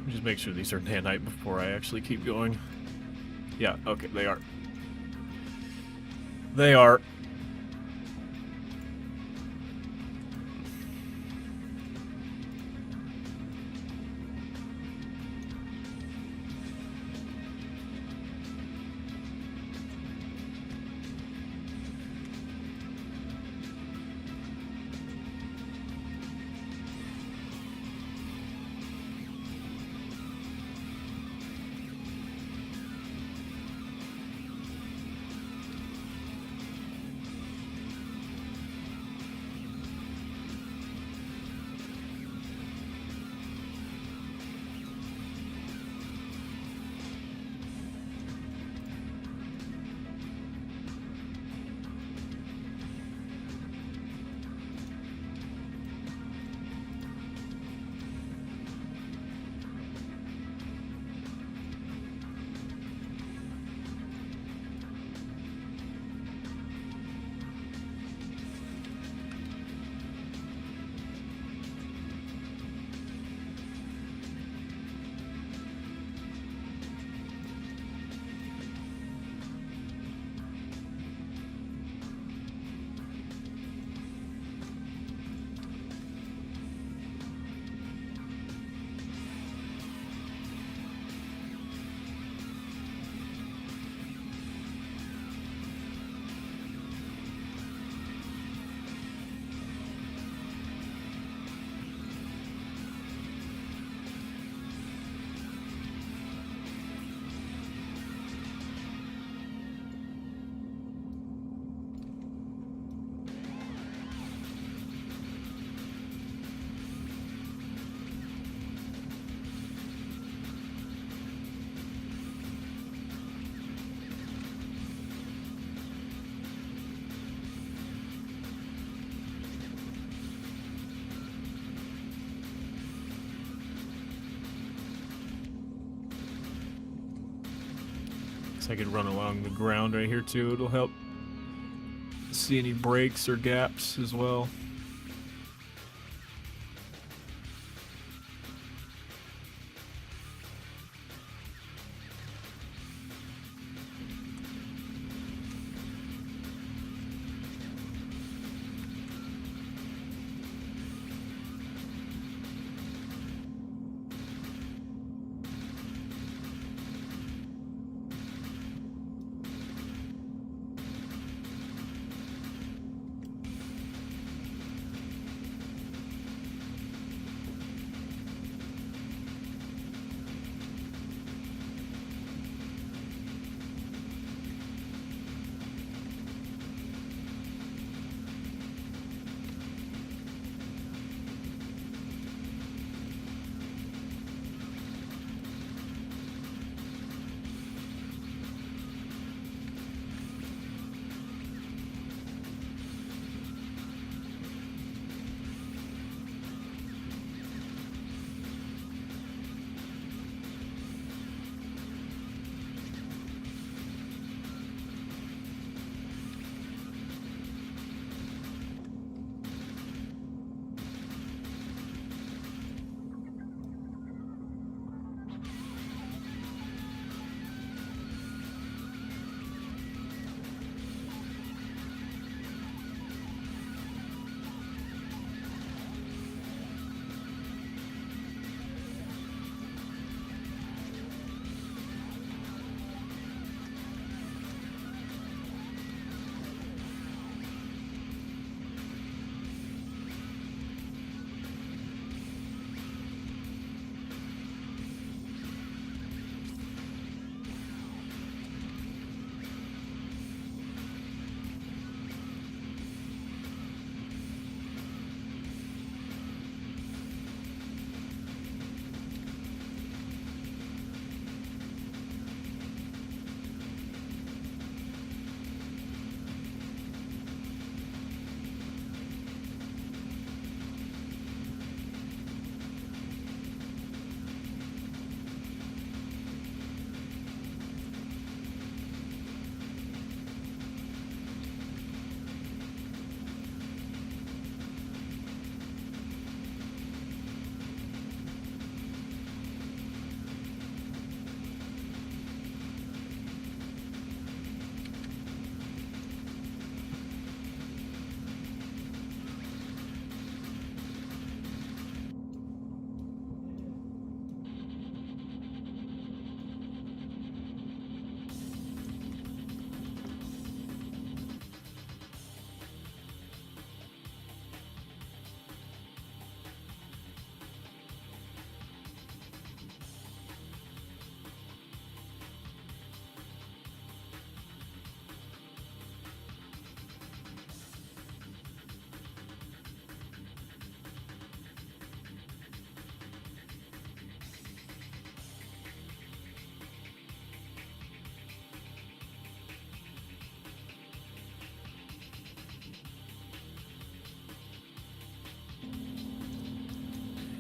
S1: just make sure these are nanite before I actually keep going. Yeah, okay, they are. They are. I could run along the ground right here too. It'll help see any breaks or gaps as well.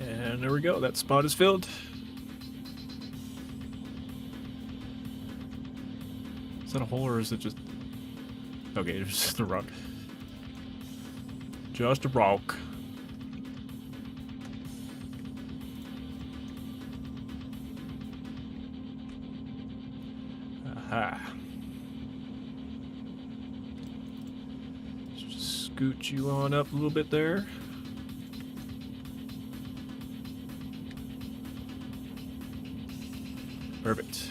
S1: And there we go, that spot is filled. Is that a hole or is it just... Okay, it's just a rock. Just a rock. Aha. Just scoot you on up a little bit there. Perfect.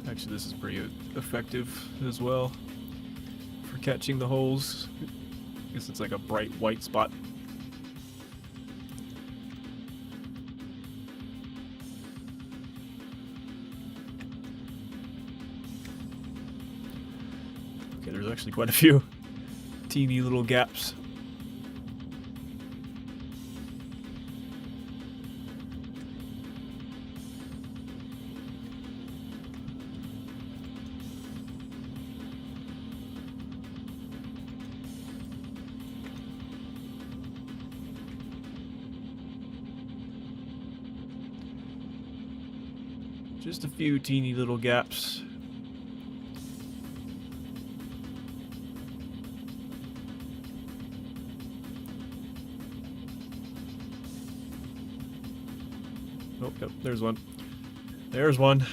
S1: Actually, this is pretty effective as well for catching the holes. I guess it's like a bright white spot. Okay, there's actually quite a few teeny little gaps. Just a few teeny little gaps. Oh, yep, there's one. There's one.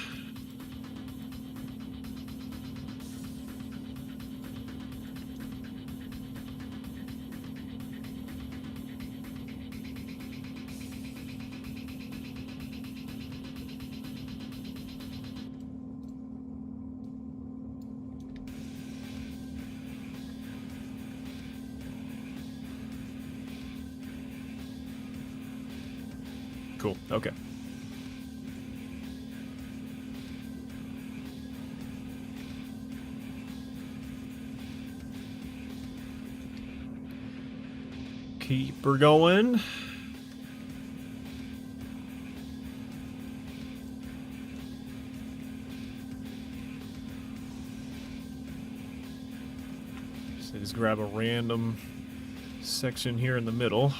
S1: Cool, okay. Keep her going. Just grab a random section here in the middle.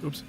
S1: Oops.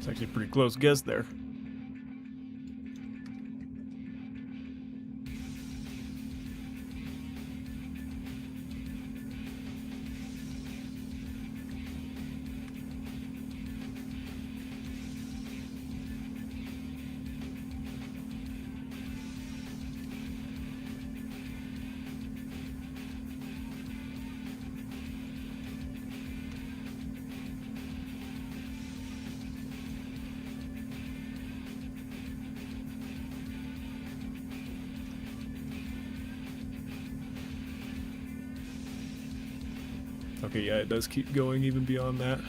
S1: actually a pretty close guess there. Okay, yeah, it does keep going even beyond that.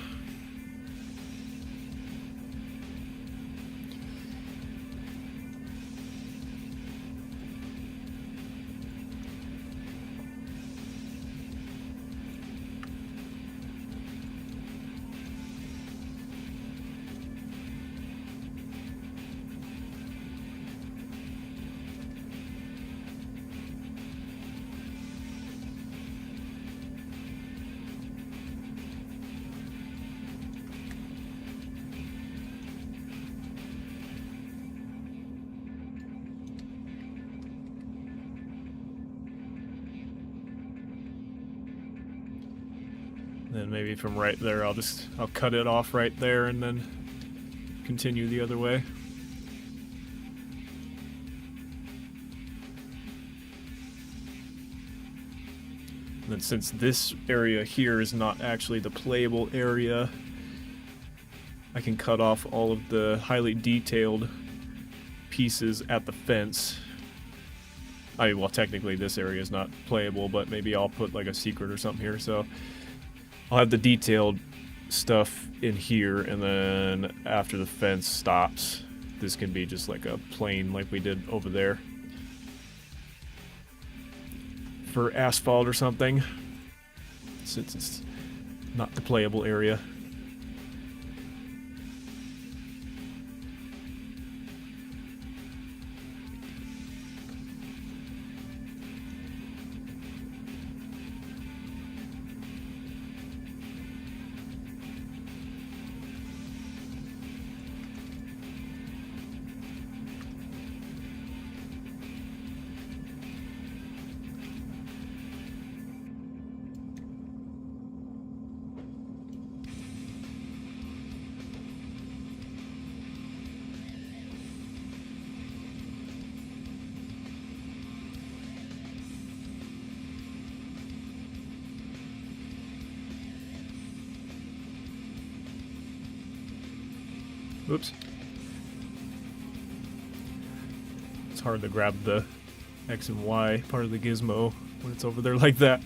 S1: Then maybe from right there, I'll cut it off right there and then continue the other way. And then since this area here is not actually the playable area, I can cut off all of the highly detailed pieces at the fence. I mean, well, technically this area is not playable, but maybe I'll put like a secret or something here, so I'll have the detailed stuff in here, and then after the fence stops, this can be just like a plain like we did over there for asphalt or something, since it's not the playable area. Oops. It's hard to grab the X and Y part of the gizmo when it's over there like that.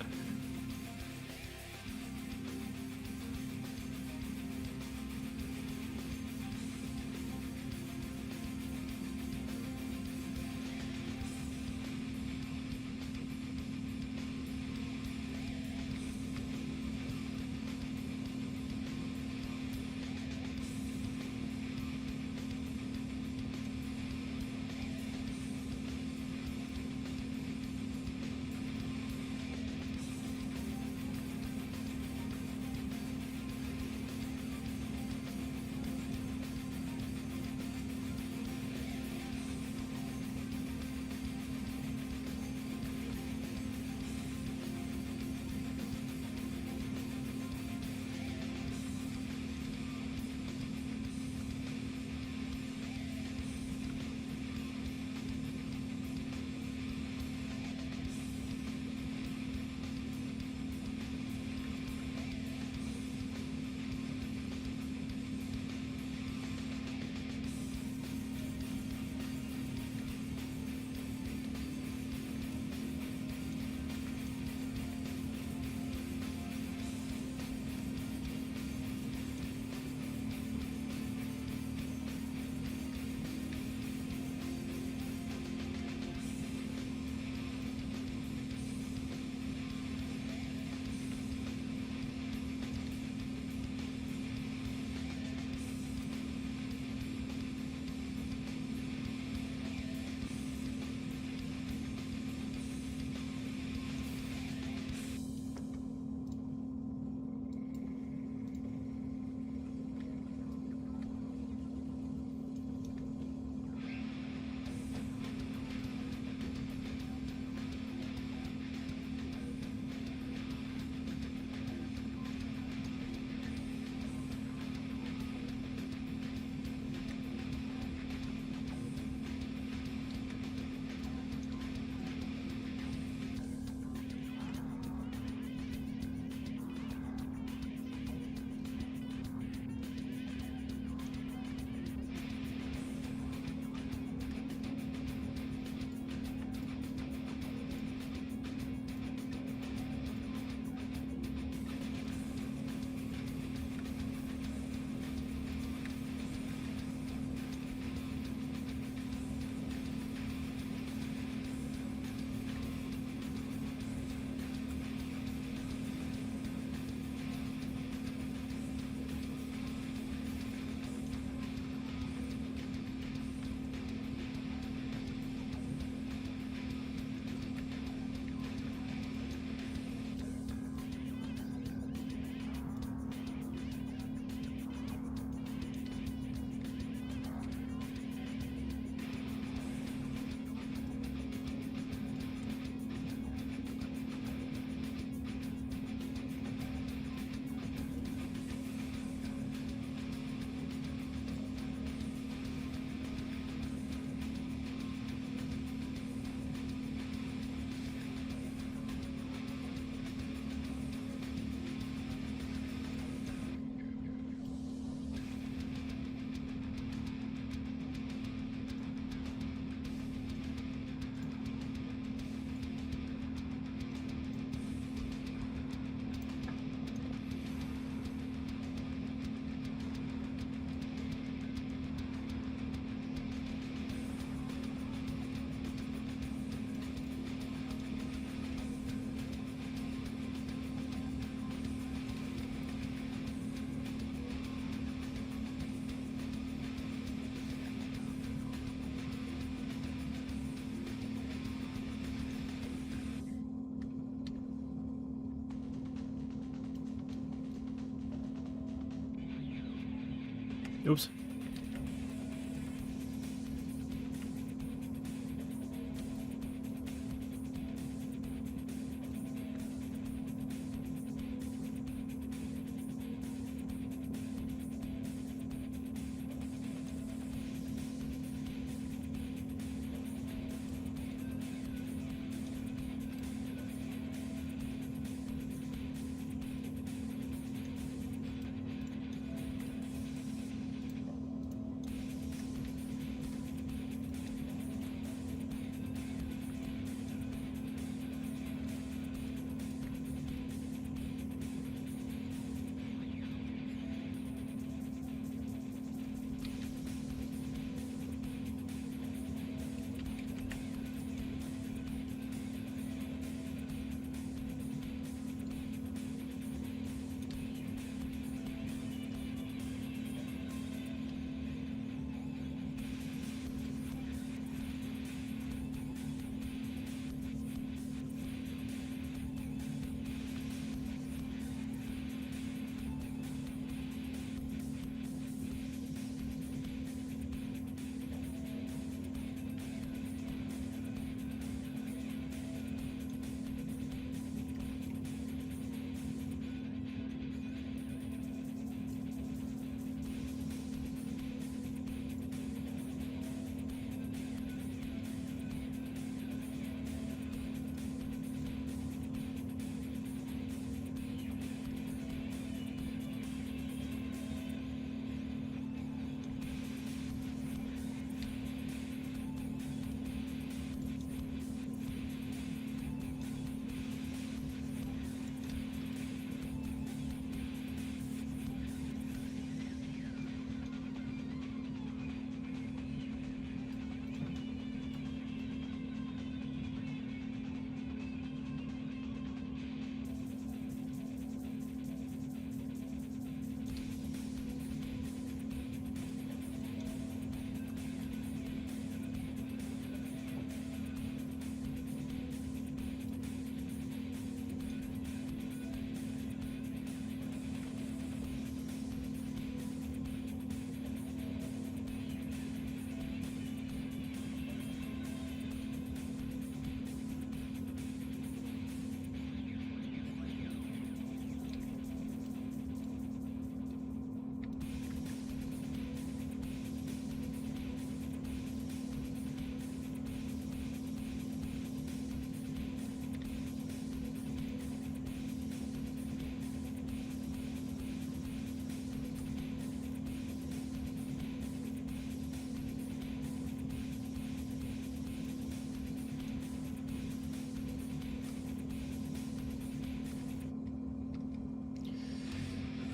S1: Oops.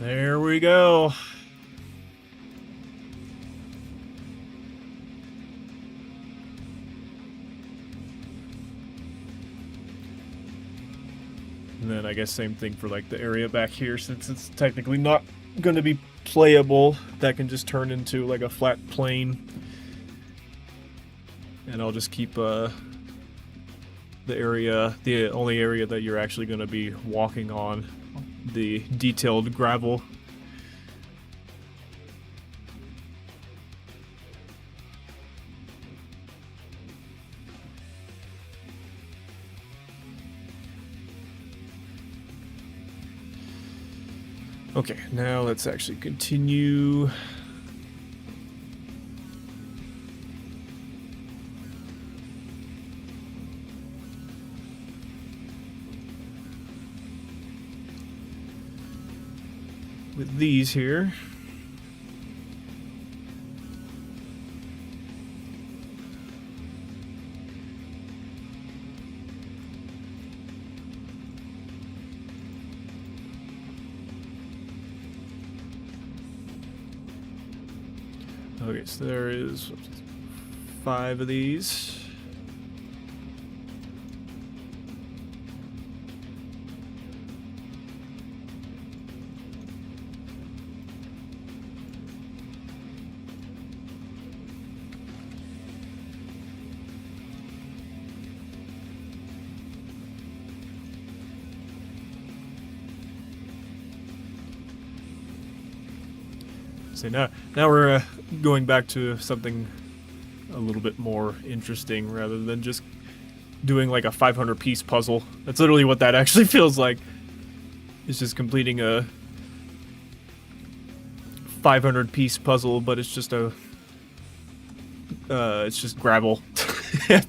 S1: There we go. And then I guess same thing for like the area back here, since it's technically not going to be playable. That can just turn into like a flat plane. And I'll just keep the only area that you're actually going to be walking on, the detailed gravel. Okay, now let's actually continue. With these here. Okay, so there is 5 of these. So now we're going back to something a little bit more interesting rather than just doing like a 500-piece puzzle. That's literally what that actually feels like. It's just completing a 500-piece puzzle, but it's just it's just gravel.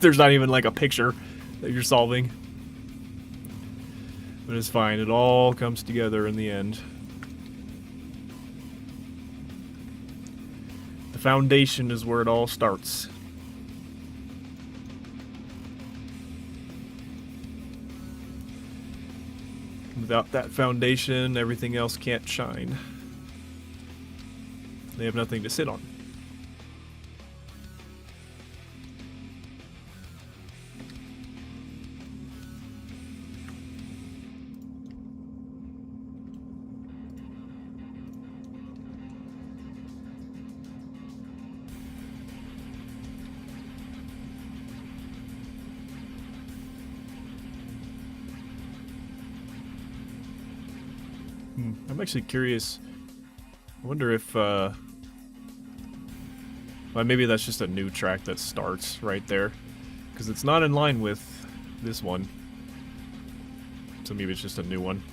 S1: There's not even like a picture that you're solving. But it's fine. It all comes together in the end. The foundation is where it all starts. Without that foundation, everything else can't shine. They have nothing to sit on. I'm actually curious. I wonder if, well, maybe that's just a new track that starts right there. Because it's not in line with this one. So maybe it's just a new one.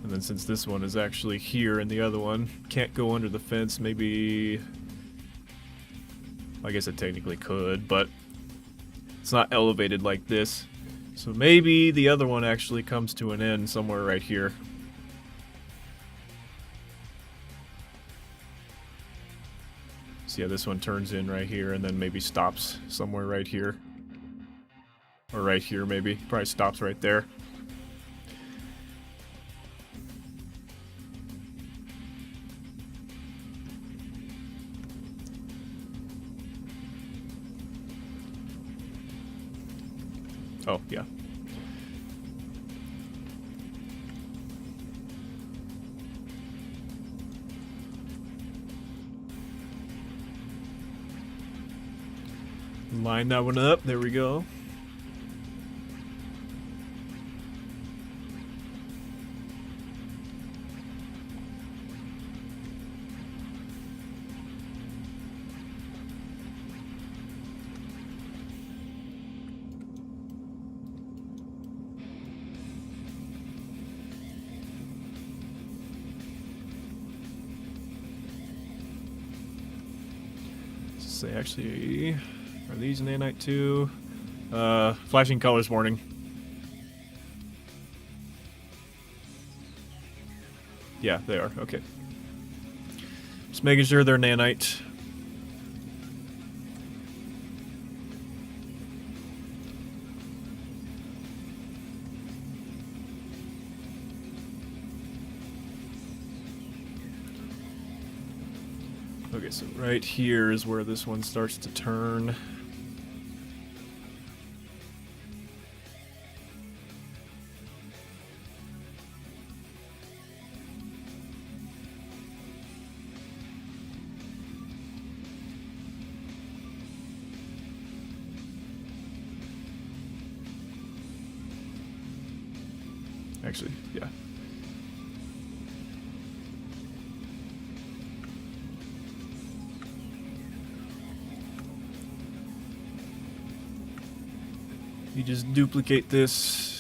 S1: And then since this one is actually here and the other one can't go under the fence, maybe... I guess it technically could, but it's not elevated like this. So maybe the other one actually comes to an end somewhere right here. So yeah, this one turns in right here and then maybe stops somewhere right here. Or right here maybe. Probably stops right there. Oh, yeah. Line that one up. There we go. Say actually, are these nanite too? Flashing colors warning. Yeah, they are. Okay. Just making sure they're nanite. Okay, so right here is where this one starts to turn. Actually, yeah. You just duplicate this.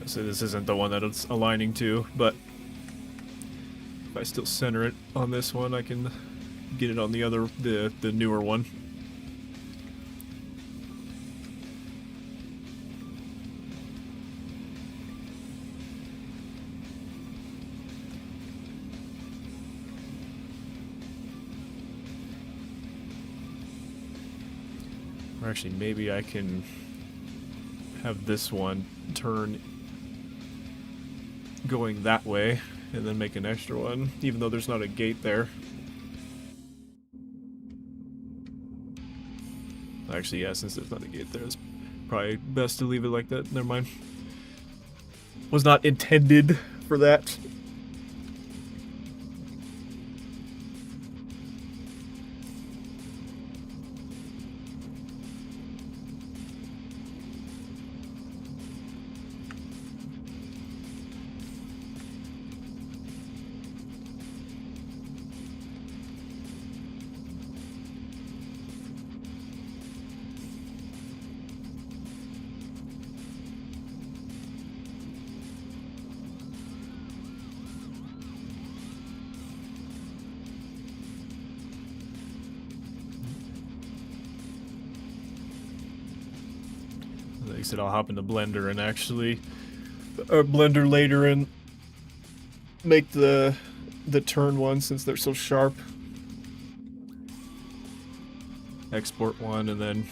S1: So this isn't the one that it's aligning to, but if I still center it on this one, I can get it on the other, the newer one. Or actually, maybe I can have this one turn going that way and then make an extra one, even though there's not a gate there. Actually, yeah, since there's not a gate there, it's probably best to leave it like that. Never mind. Was not intended for that. Like I said, I'll hop into Blender and actually, or Blender later and make the turn one since they're so sharp. Export one and then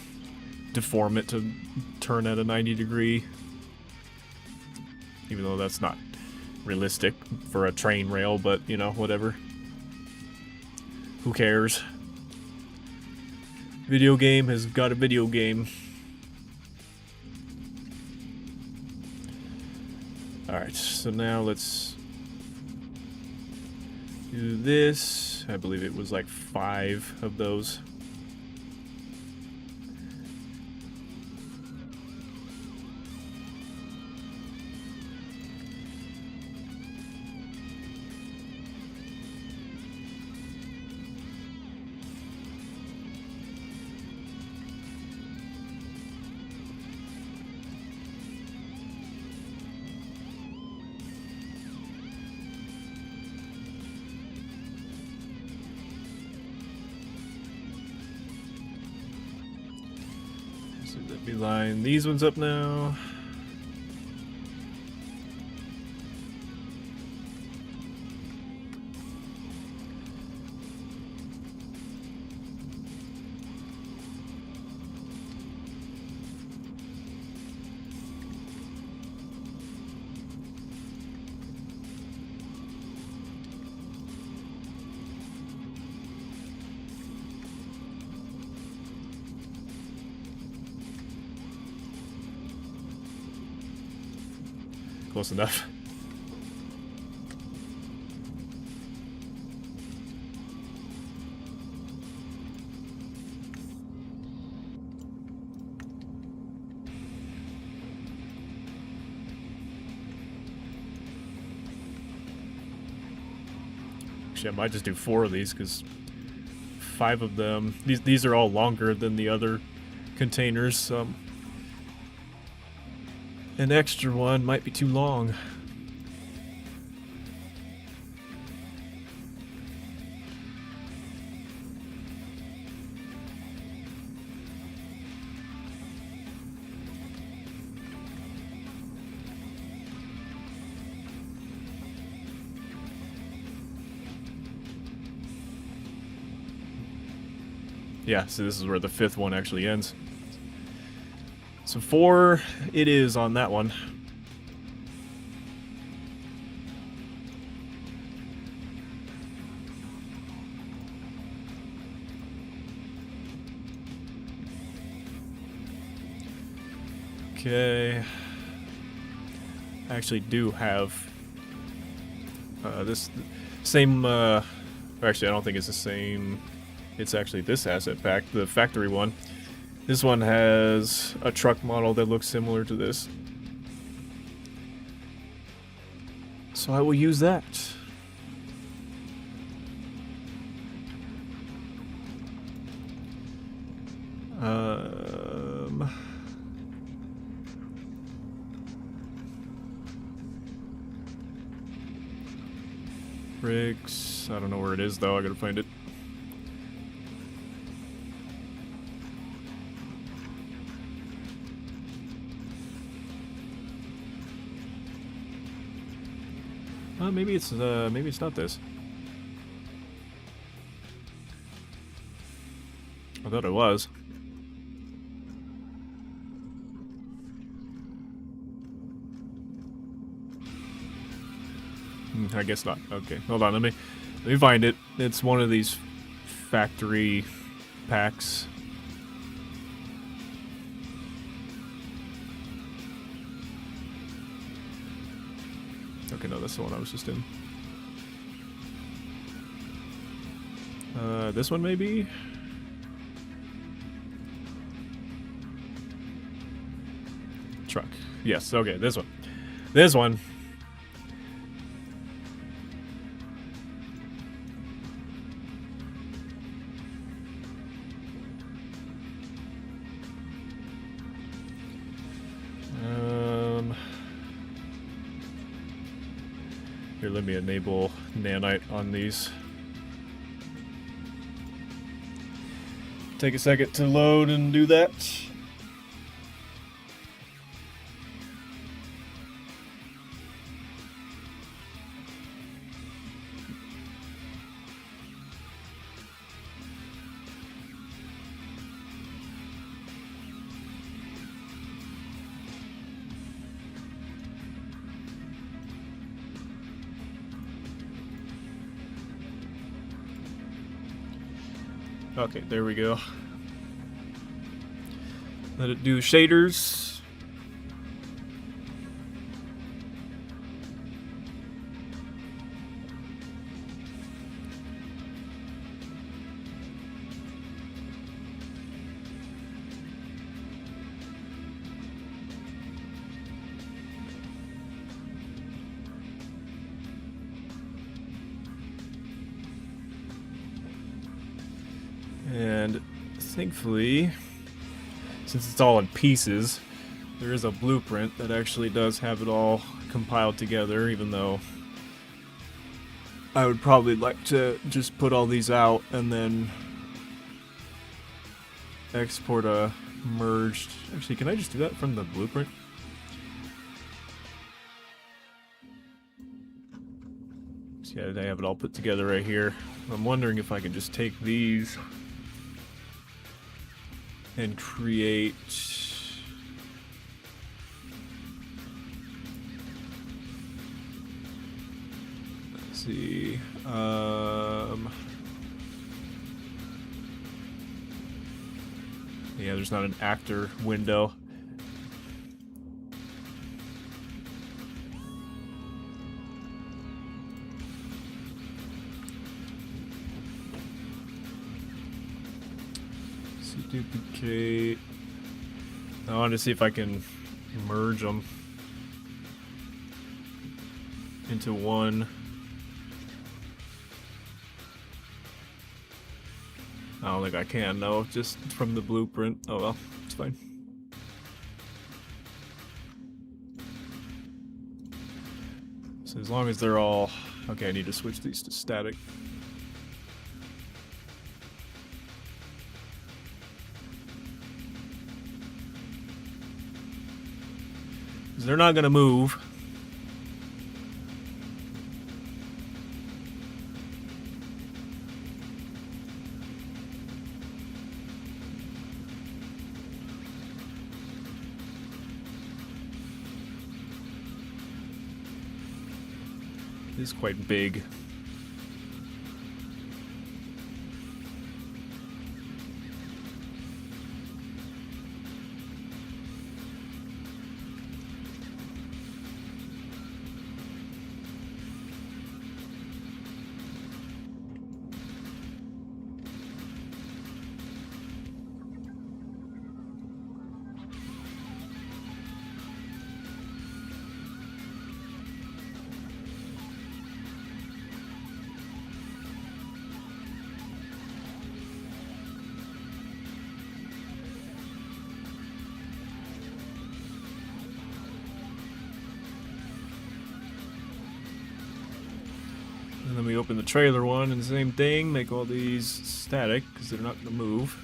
S1: deform it to turn at a 90-degree. Even though that's not realistic for a train rail, but you know, whatever. Who cares? Video game has got a video game. Alright, so now let's do this. I believe it was like 5 of those. Let me line these ones up now. Close enough. Actually, I might just do 4 of these because 5 of them. These are all longer than the other containers. An extra one might be too long. Yeah, so this is where the 5th one actually ends. So 4 it is on that one. Okay. I actually do have this same, actually I don't think it's the same. It's actually this asset pack, the factory one. This one has a truck model that looks similar to this. So I will use that. Bricks. I don't know where it is though, I gotta find it. Maybe it's not this. I thought it was. I guess not. Okay, hold on. Let me find it. It's one of these factory packs. Okay, no, that's the one I was just in. This one maybe? Truck. Yes, okay, this one. This one. Here, let me enable nanite on these. Take a second to load and do that. Okay, there we go. Let it do shaders. And thankfully, since it's all in pieces, there is a blueprint that actually does have it all compiled together, even though I would probably like to just put all these out and then export a merged... Actually, can I just do that from the blueprint? So yeah, I have it all put together right here. I'm wondering if I can just take these and create... Let's see... Yeah, there's not an actor window. Duplicate. I want to see if I can merge them into one. I don't think I can, though, just from the blueprint. Oh well, it's fine. So as long as they're all... Okay, I need to switch these to static. They're not gonna move. It is quite big. And then we open the trailer one and the same thing, make all these static because they're not going to move.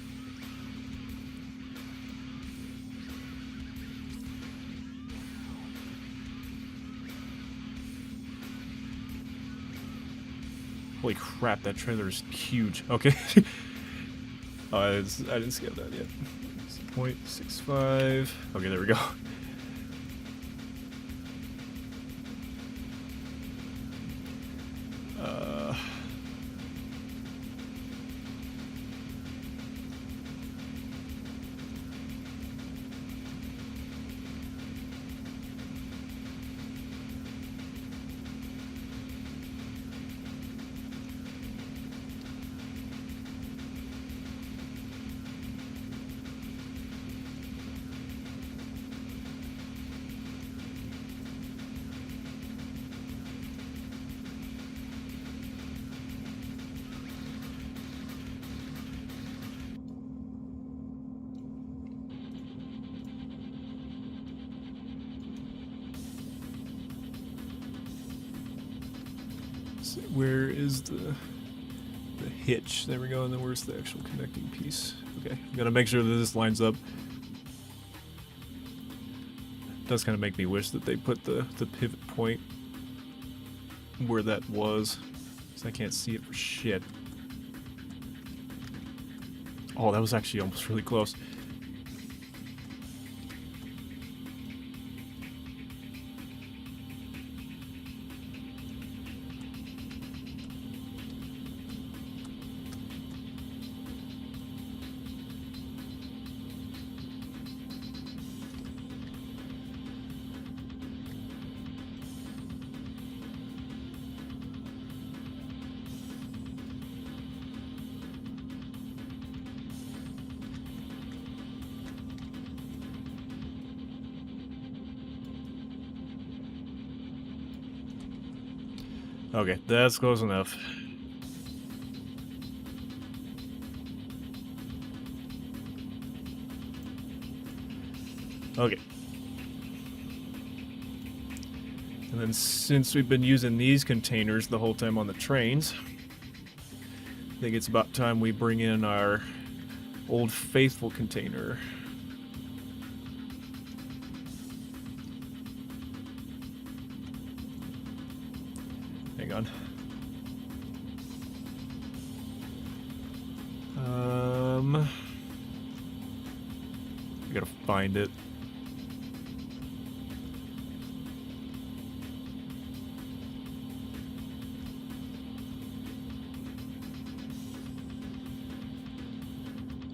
S1: Holy crap, that trailer is huge. Okay. Oh, I didn't scale that yet. 0.65. Okay, there we go. Where is the hitch? There we go. And then where's the actual connecting piece? Okay, I'm gonna make sure that this lines up. It does kind of make me wish that they put the pivot point where that was, because I can't see it for shit. Oh, that was actually almost really close. Okay, that's close enough. Okay. And then since we've been using these containers the whole time on the trains, I think it's about time we bring in our Old Faithful container. Hang on. I gotta find it.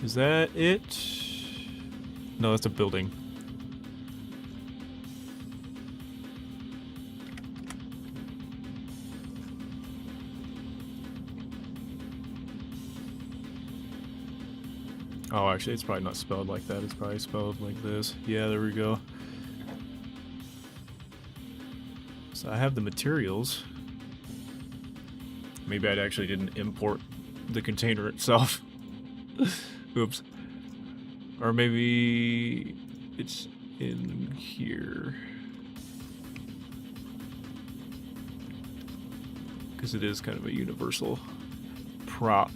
S1: Is that it? No, that's a building. Oh, actually, it's probably not spelled like that. It's probably spelled like this. Yeah, there we go. So I have the materials. Maybe I actually didn't import the container itself. Oops. Or maybe it's in here. Because it is kind of a universal prop.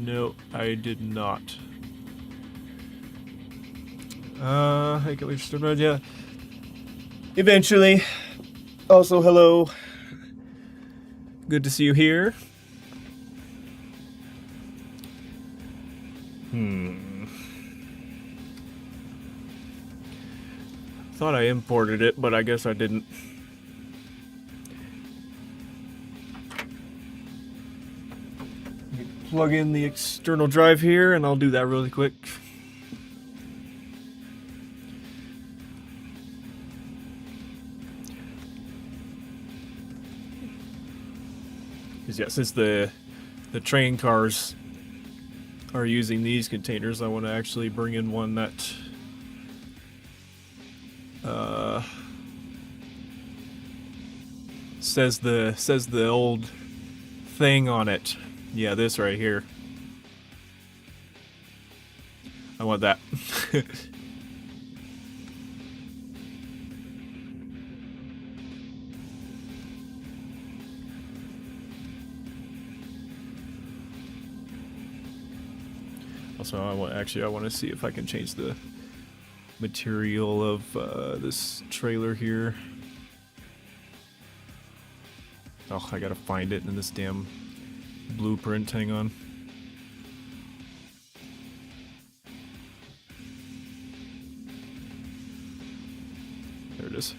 S1: No, I did not. I can leave started, yeah. Eventually. Also, hello. Good to see you here. Thought I imported it, but I guess I didn't. Plug in the external drive here, and I'll do that really quick. Because yeah, since the train cars are using these containers, I want to actually bring in one that says the old thing on it. Yeah, this right here. I want that. Also, I want to see if I can change the material of this trailer here. Oh, I gotta find it in this damn blueprint. Hang on. There it is.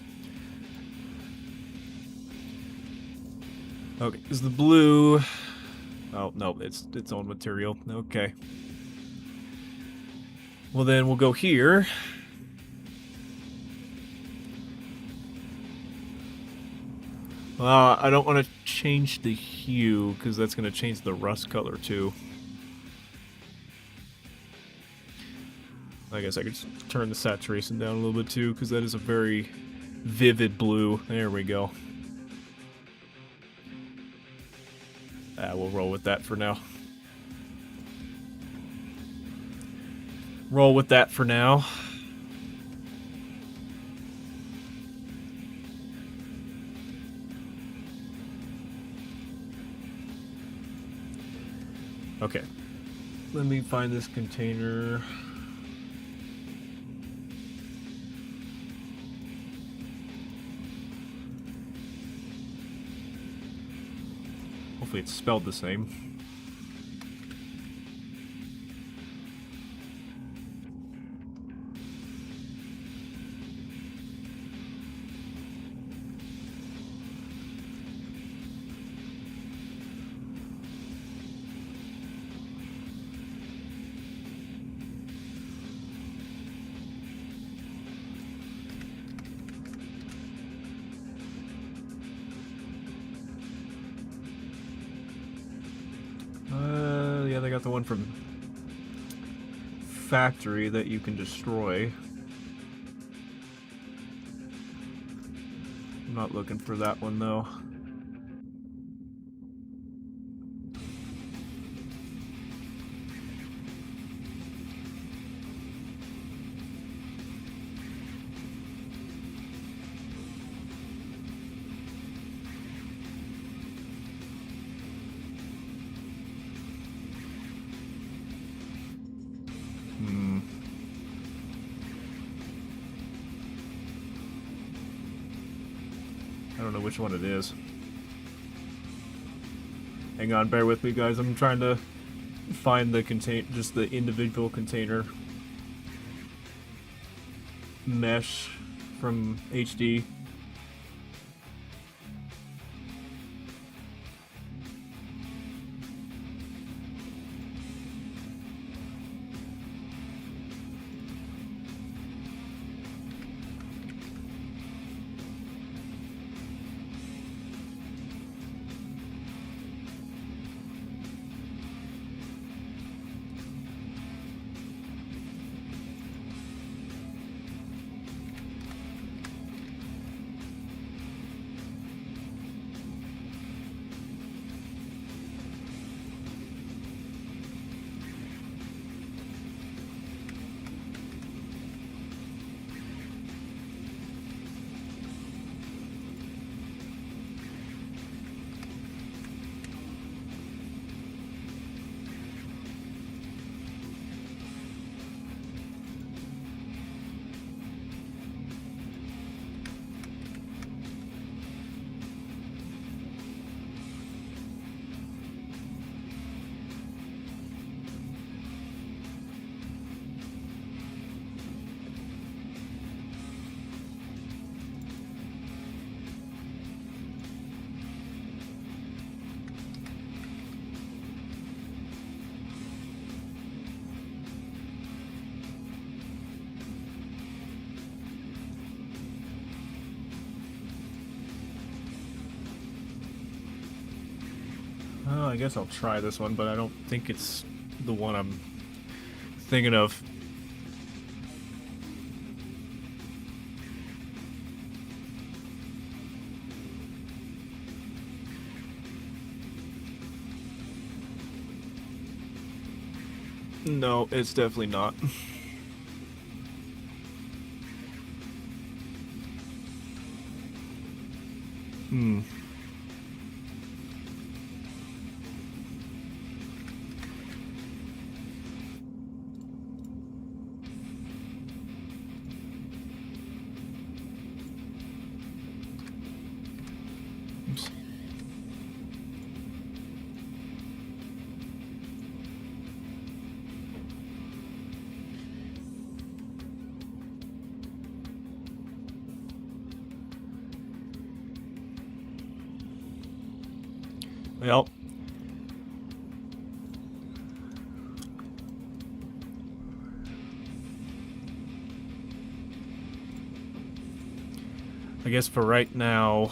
S1: Okay, is the blue... Oh, no, it's its own material. Okay. Well, then we'll go here. I don't want to change the hue, because that's going to change the rust color, too. I guess I could just turn the saturation down a little bit, too, because that is a very vivid blue. There we go. We'll roll with that for now. roll with that for now. Okay. Let me find this container. Hopefully it's spelled the same. Yeah, they got the one from factory that you can destroy. I'm not looking for that one though. I don't know which one it is. Hang on, bear with me, guys. I'm trying to find the just the individual container mesh from HD. Oh, I guess I'll try this one, but I don't think it's the one I'm thinking of. No, it's definitely not. Oops. Well, I guess for right now,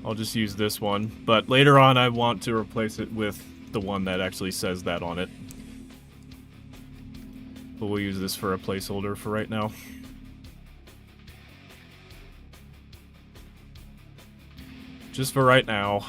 S1: I'll just use this one. But later on, I want to replace it with the one that actually says that on it. But we'll use this for a placeholder for right now. Just for right now.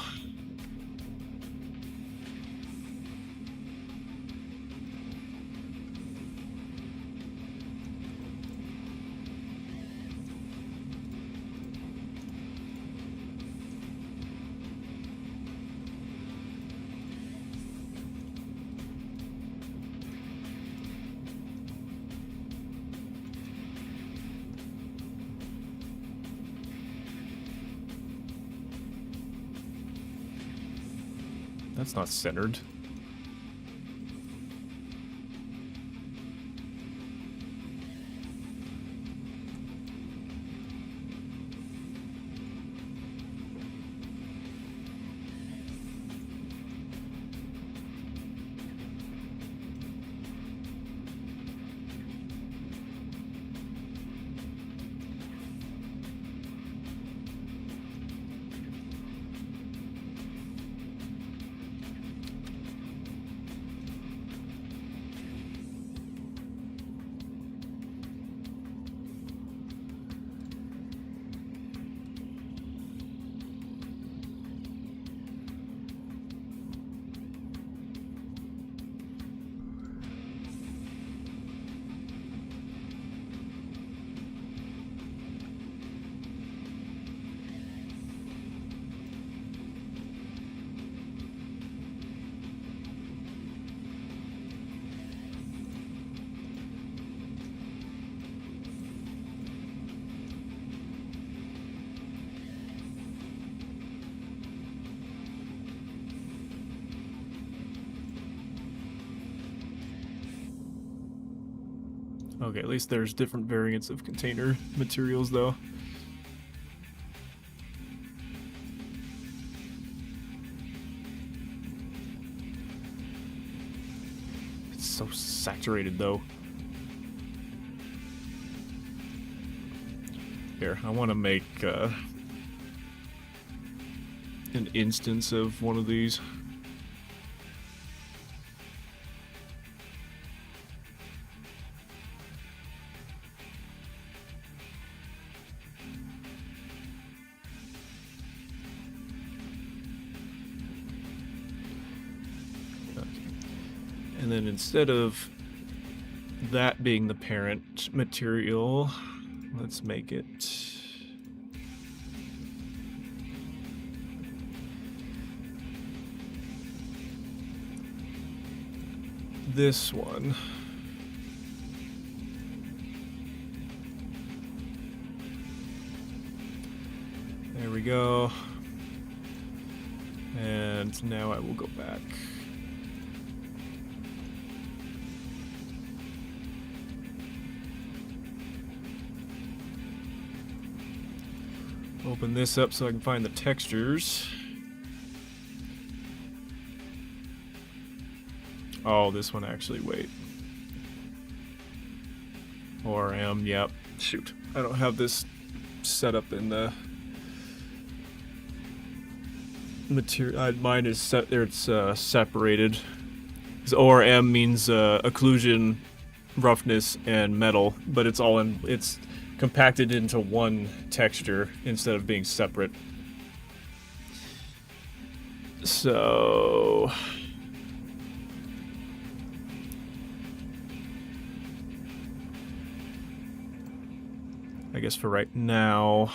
S1: That's not centered. Okay, at least there's different variants of container materials, though. It's so saturated, though. Here, I want to make an instance of one of these. And then instead of that being the parent material, let's make it this one. There we go. And now I will go back. Open this up so I can find the textures. Oh, this one actually, wait. ORM, yep. Shoot. I don't have this set up in the material. Mine is set there, it's separated. Because ORM means occlusion, roughness, and metal, but it's all in, it's compacted into one texture instead of being separate. So I guess for right now,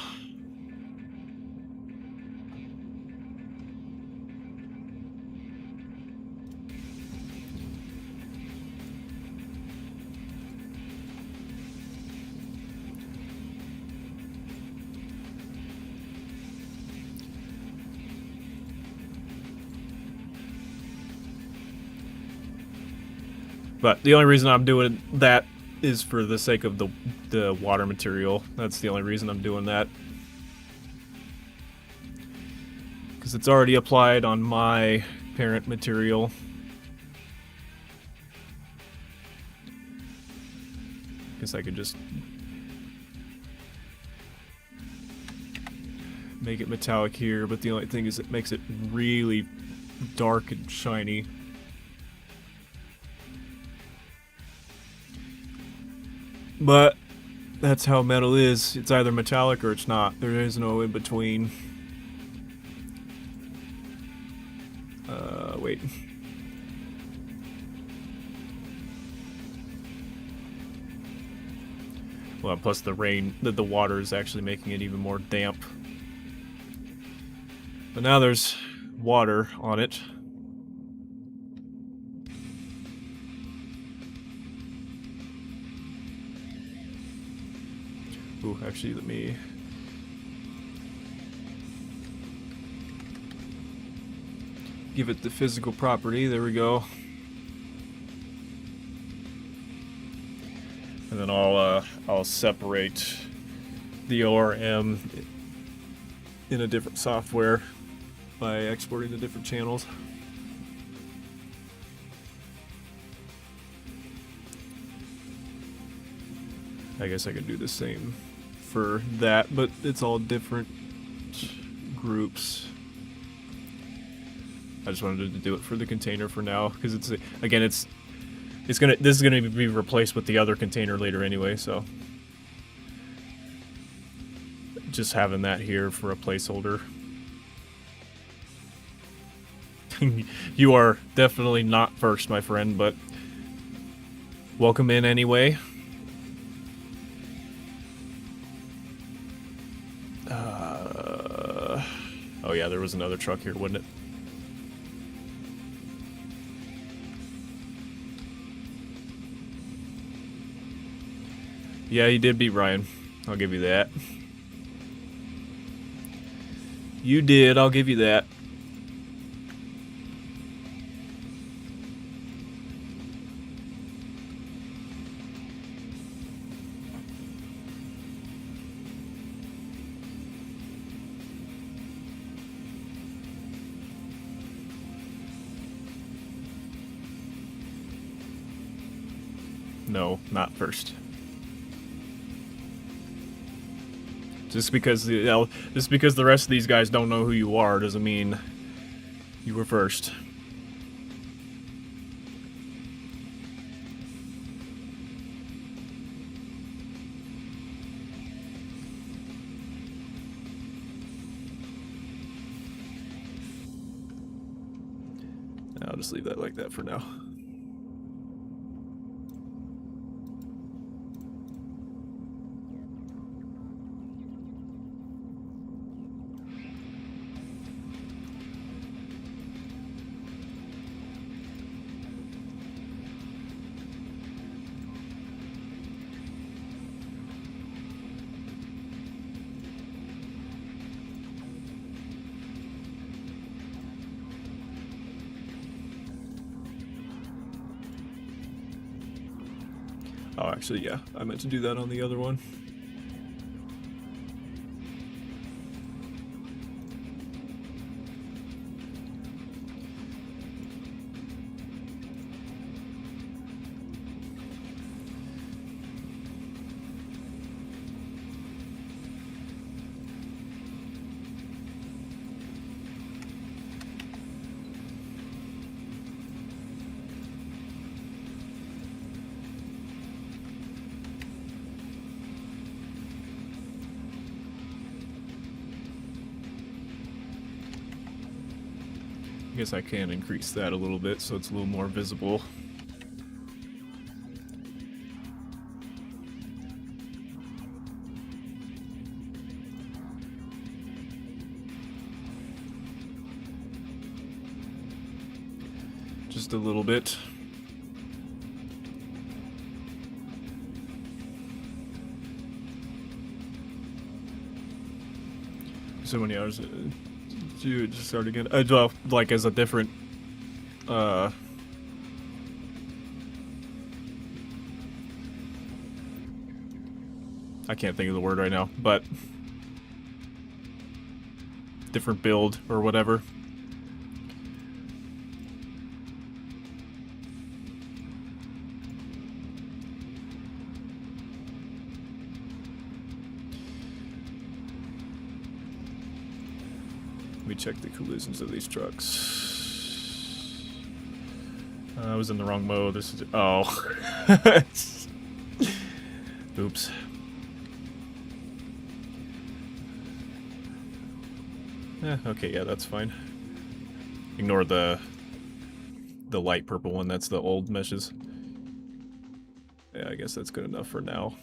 S1: but the only reason I'm doing that is for the sake of the water material. That's the only reason I'm doing that. Because it's already applied on my parent material. Guess I could just make it metallic here, but the only thing is it makes it really dark and shiny. But that's how metal is. It's either metallic or it's not. There is no in between. Wait. Well, plus the rain, the water is actually making it even more damp. But now there's water on it. Ooh, actually, let me... give it the physical property. There we go. And then I'll separate the ORM in a different software by exporting the different channels. I guess I could do the same for that, but it's all different groups. I just wanted to do it for the container for now, because it's again this is gonna be replaced with the other container later anyway, so just having that here for a placeholder. You are definitely not first, my friend, but welcome in anyway. Oh yeah, there was another truck here, wasn't it? Yeah, you did beat Ryan. I'll give you that. You did, I'll give you that. No, not first. Just because the rest of these guys don't know who you are doesn't mean you were first. I'll just leave that like that for now. Oh, actually, yeah, I meant to do that on the other one. I guess I can increase that a little bit so it's a little more visible. Just a little bit. So many hours. You just start again. Well, like as a different. I can't think of the word right now, but different build or whatever. Let me check the collisions of these trucks. I was in the wrong mode. This is... Oh. Oops. Okay, yeah, that's fine. Ignore the light purple one. That's the old meshes. Yeah, I guess that's good enough for now.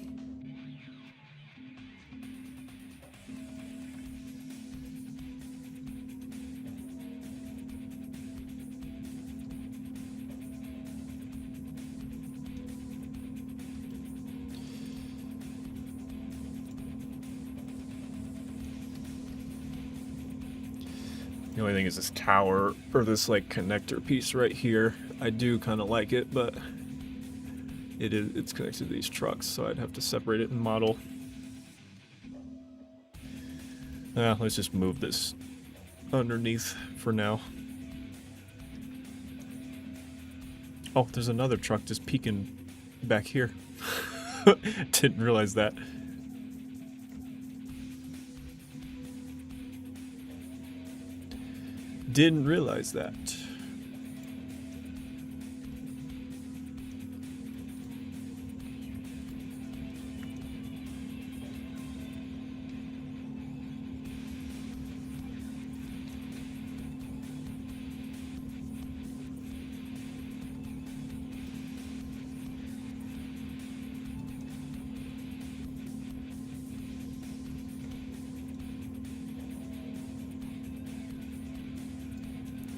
S1: The The only thing is this tower, or this like connector piece right here. I do kind of like it, but it's connected to these trucks, so I'd have to separate it and model. Let's just move this underneath for now. Oh, there's another truck just peeking back here. Didn't realize that. Didn't realize that.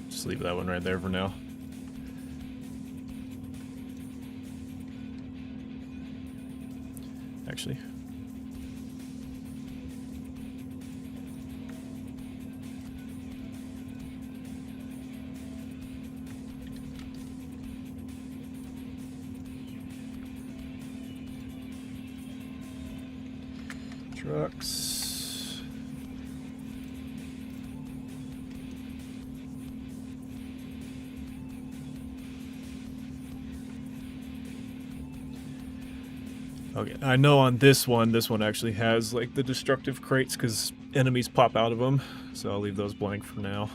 S1: Just leave that one right there for now. Actually. Trucks. Okay, I know on this one actually has like the destructive crates because enemies pop out of them, so I'll leave those blank for now.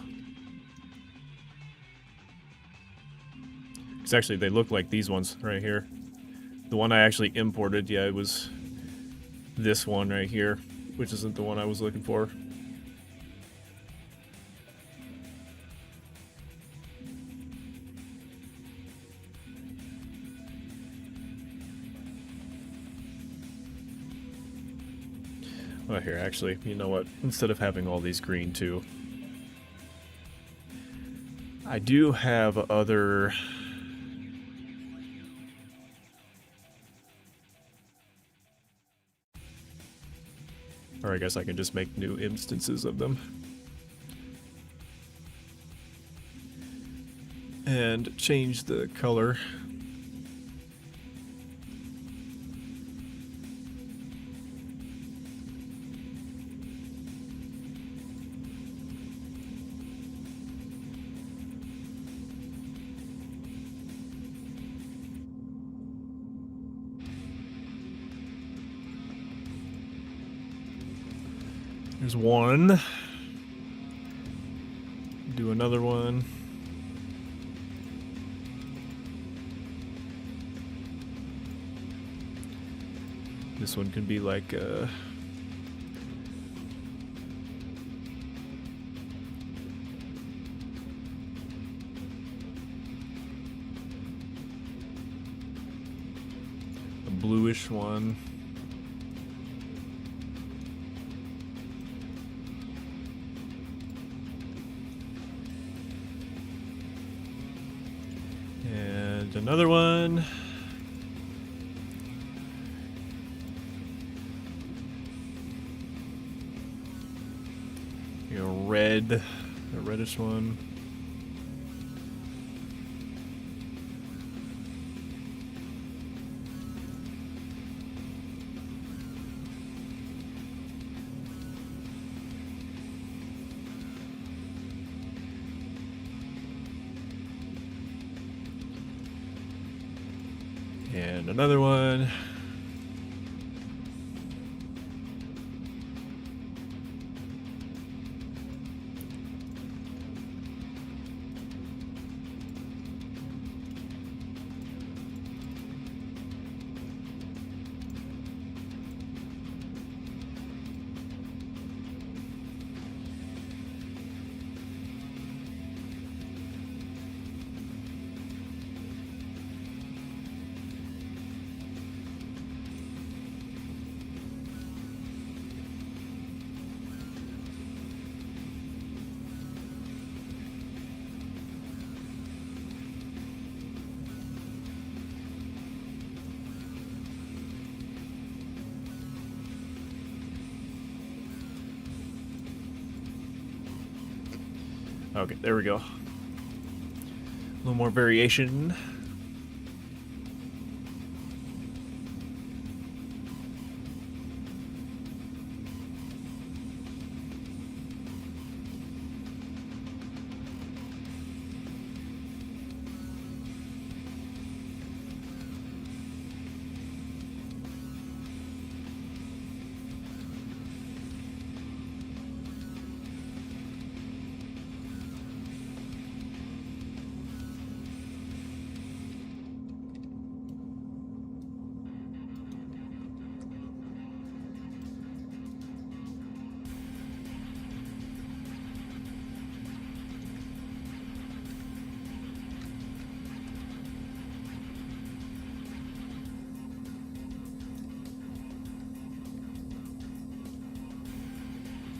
S1: Because actually they look like these ones right here. The one I actually imported, yeah, it was this one right here, which isn't the one I was looking for. Well, here, actually, you know what? Instead of having all these green, too, I do have other... Or I guess I can just make new instances of them. And change the color. There's one. Do another one. This one can be like a bluish one. And another one. Red, a reddish one. And another one. Okay, there we go. A little more variation.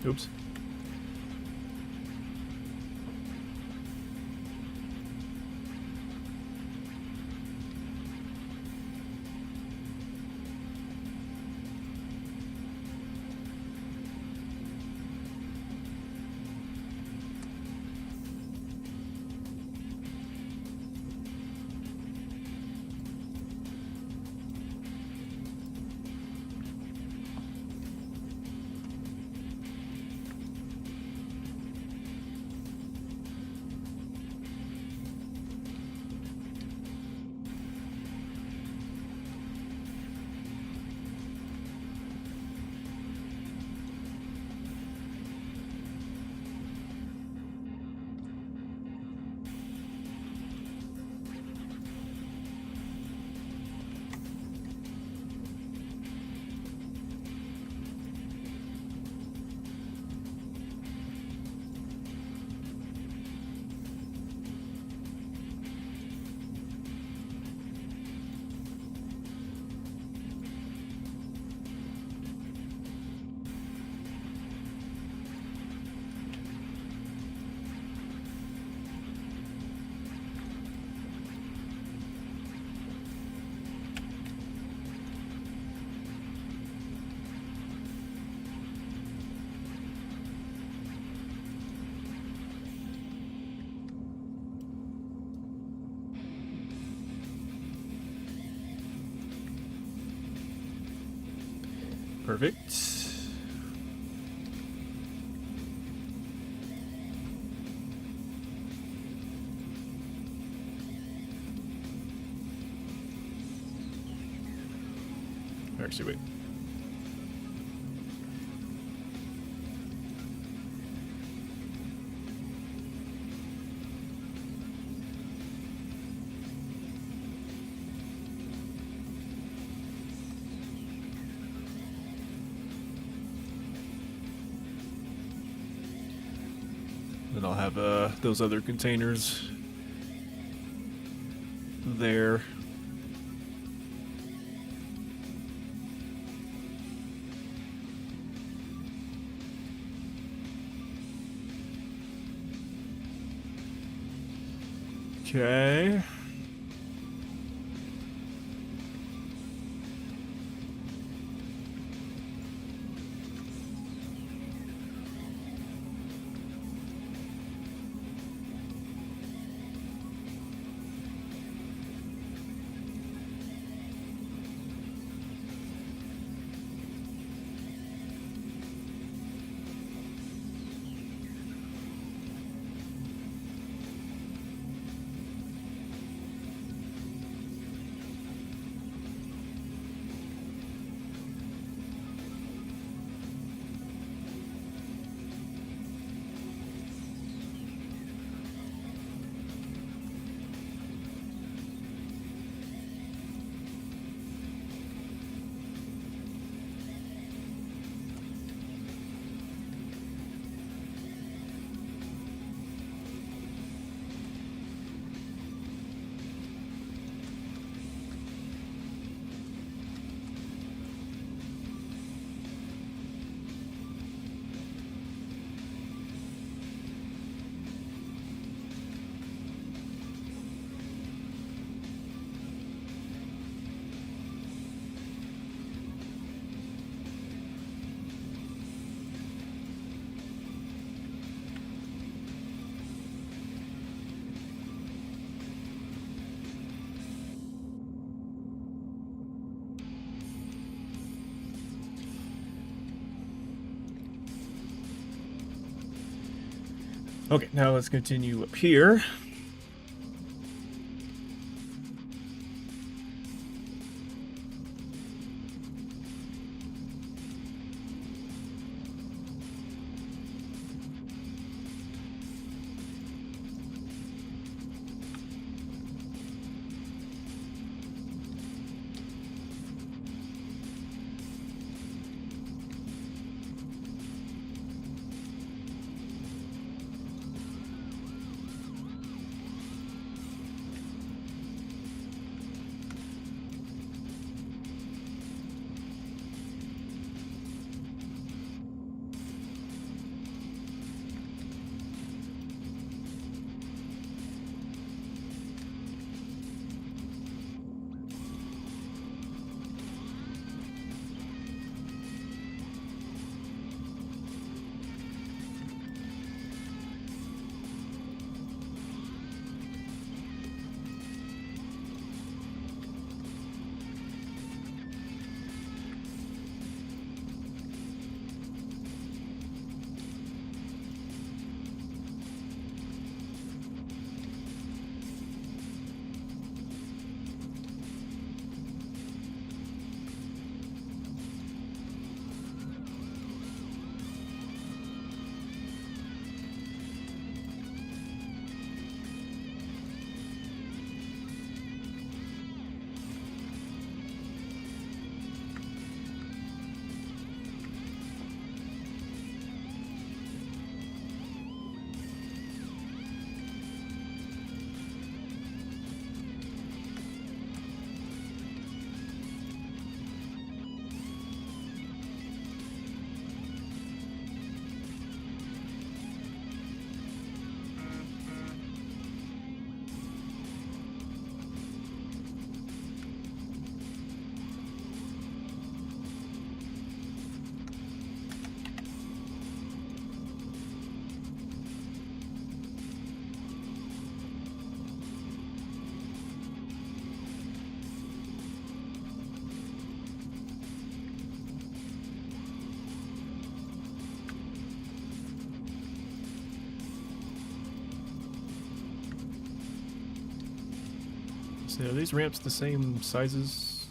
S1: Oops. Perfect. Actually, wait. Then I'll have those other containers there. Okay. Okay, now let's continue up here. So are these ramps the same sizes?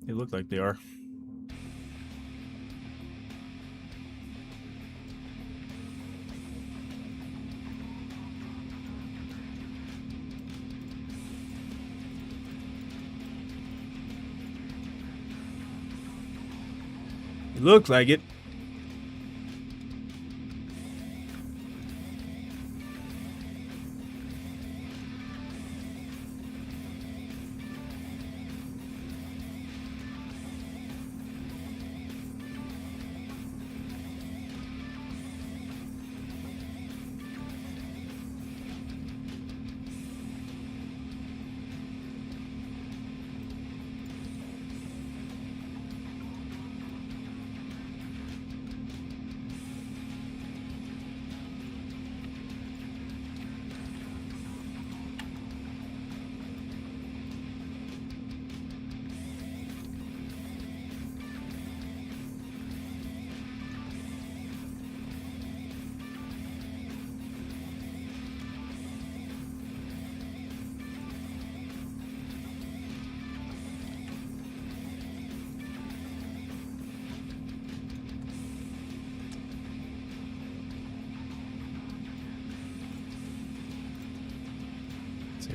S1: They look like they are. It looked like it.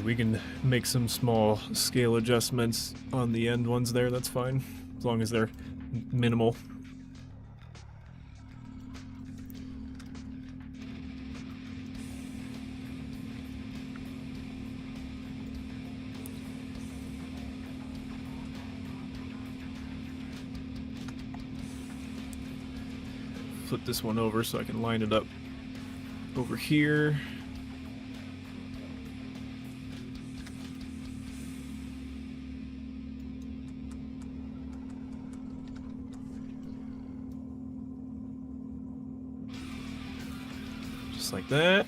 S1: We can make some small scale adjustments on the end ones there, that's fine, as long as they're minimal. Flip this one over so I can line it up over here. Just like that.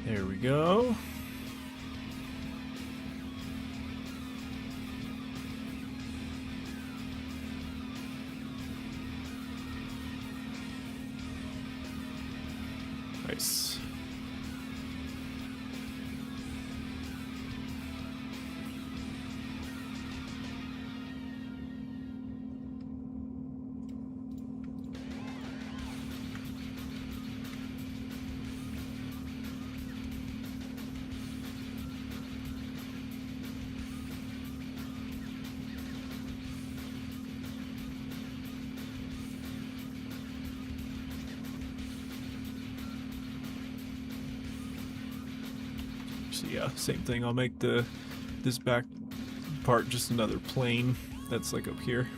S1: There we go. Nice. So yeah, same thing. I'll make this back part just another plane that's like up here.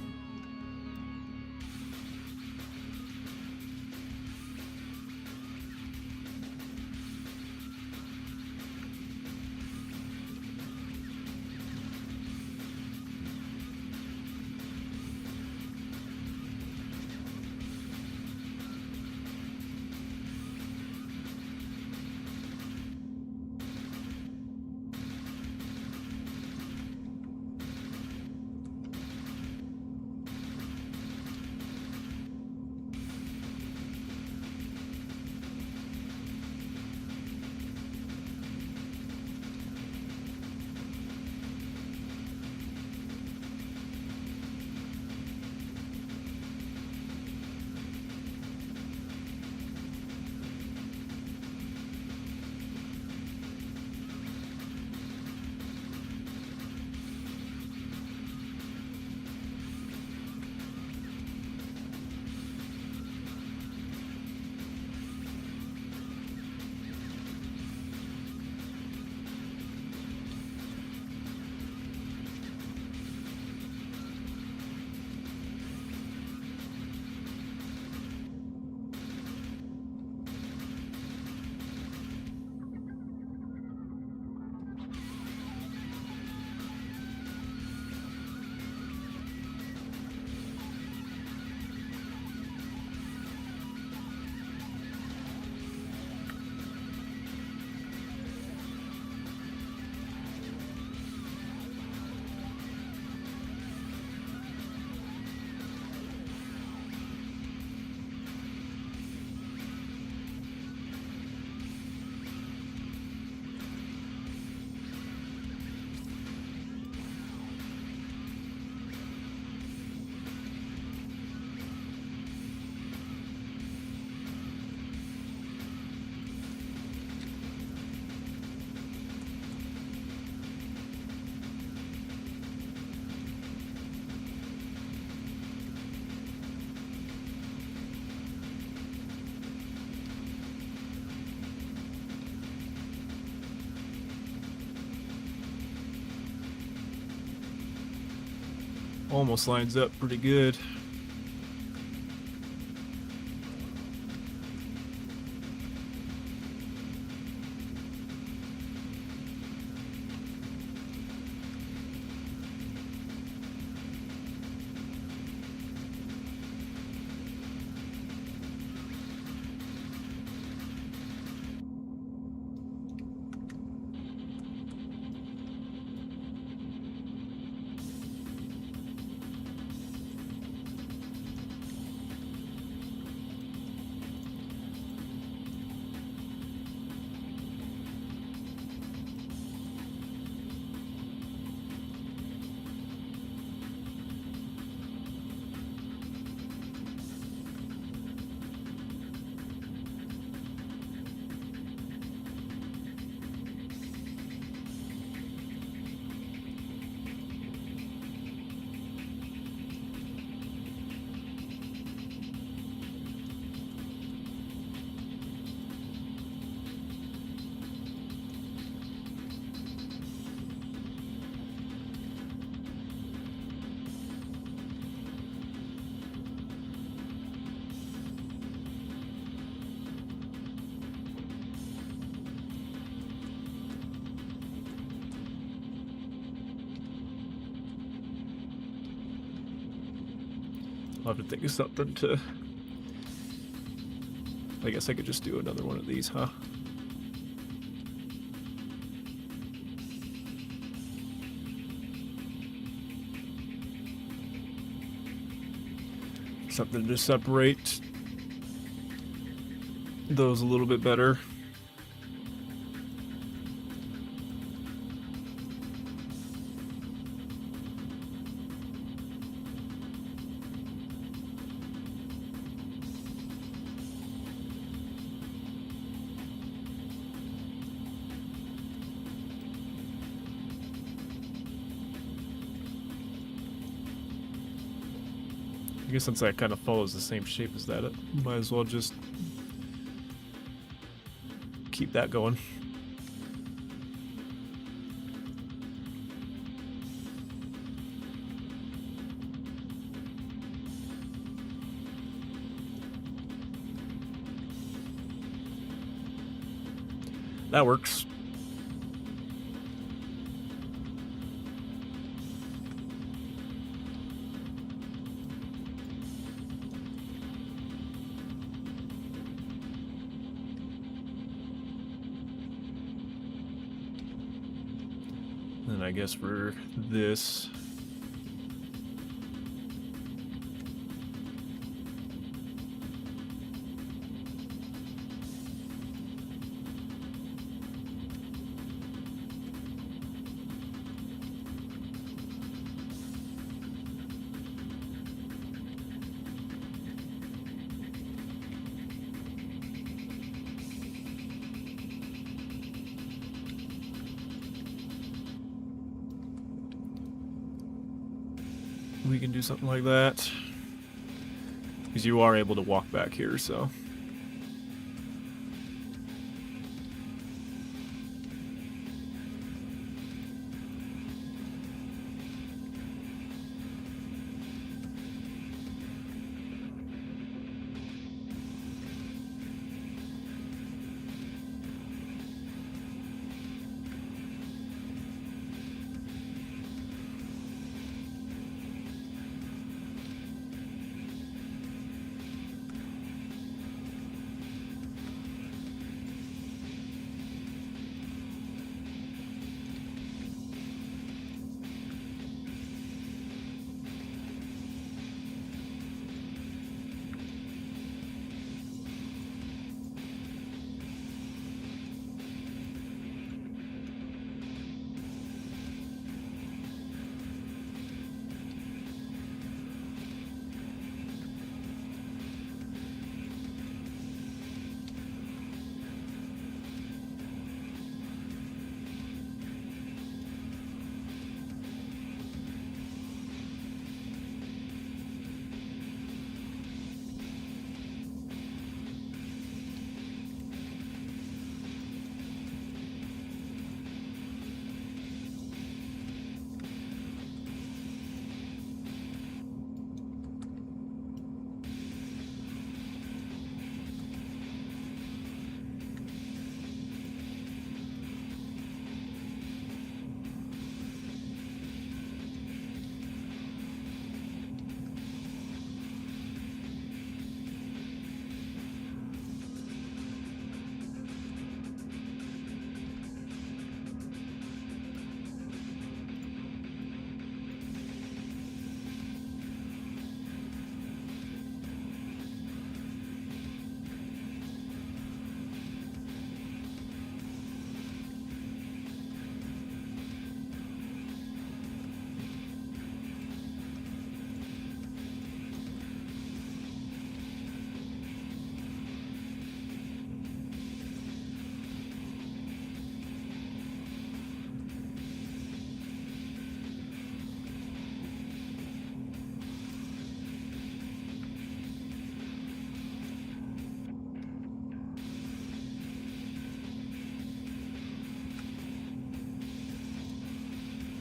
S1: Almost lines up pretty good. I'll have to think of something to... I guess I could just do another one of these, huh? something to separate those a little bit better. I guess since that kind of follows the same shape as that, might as well just keep that going. That works. And I guess for this, we can do something like that. Because you are able to walk back here, so.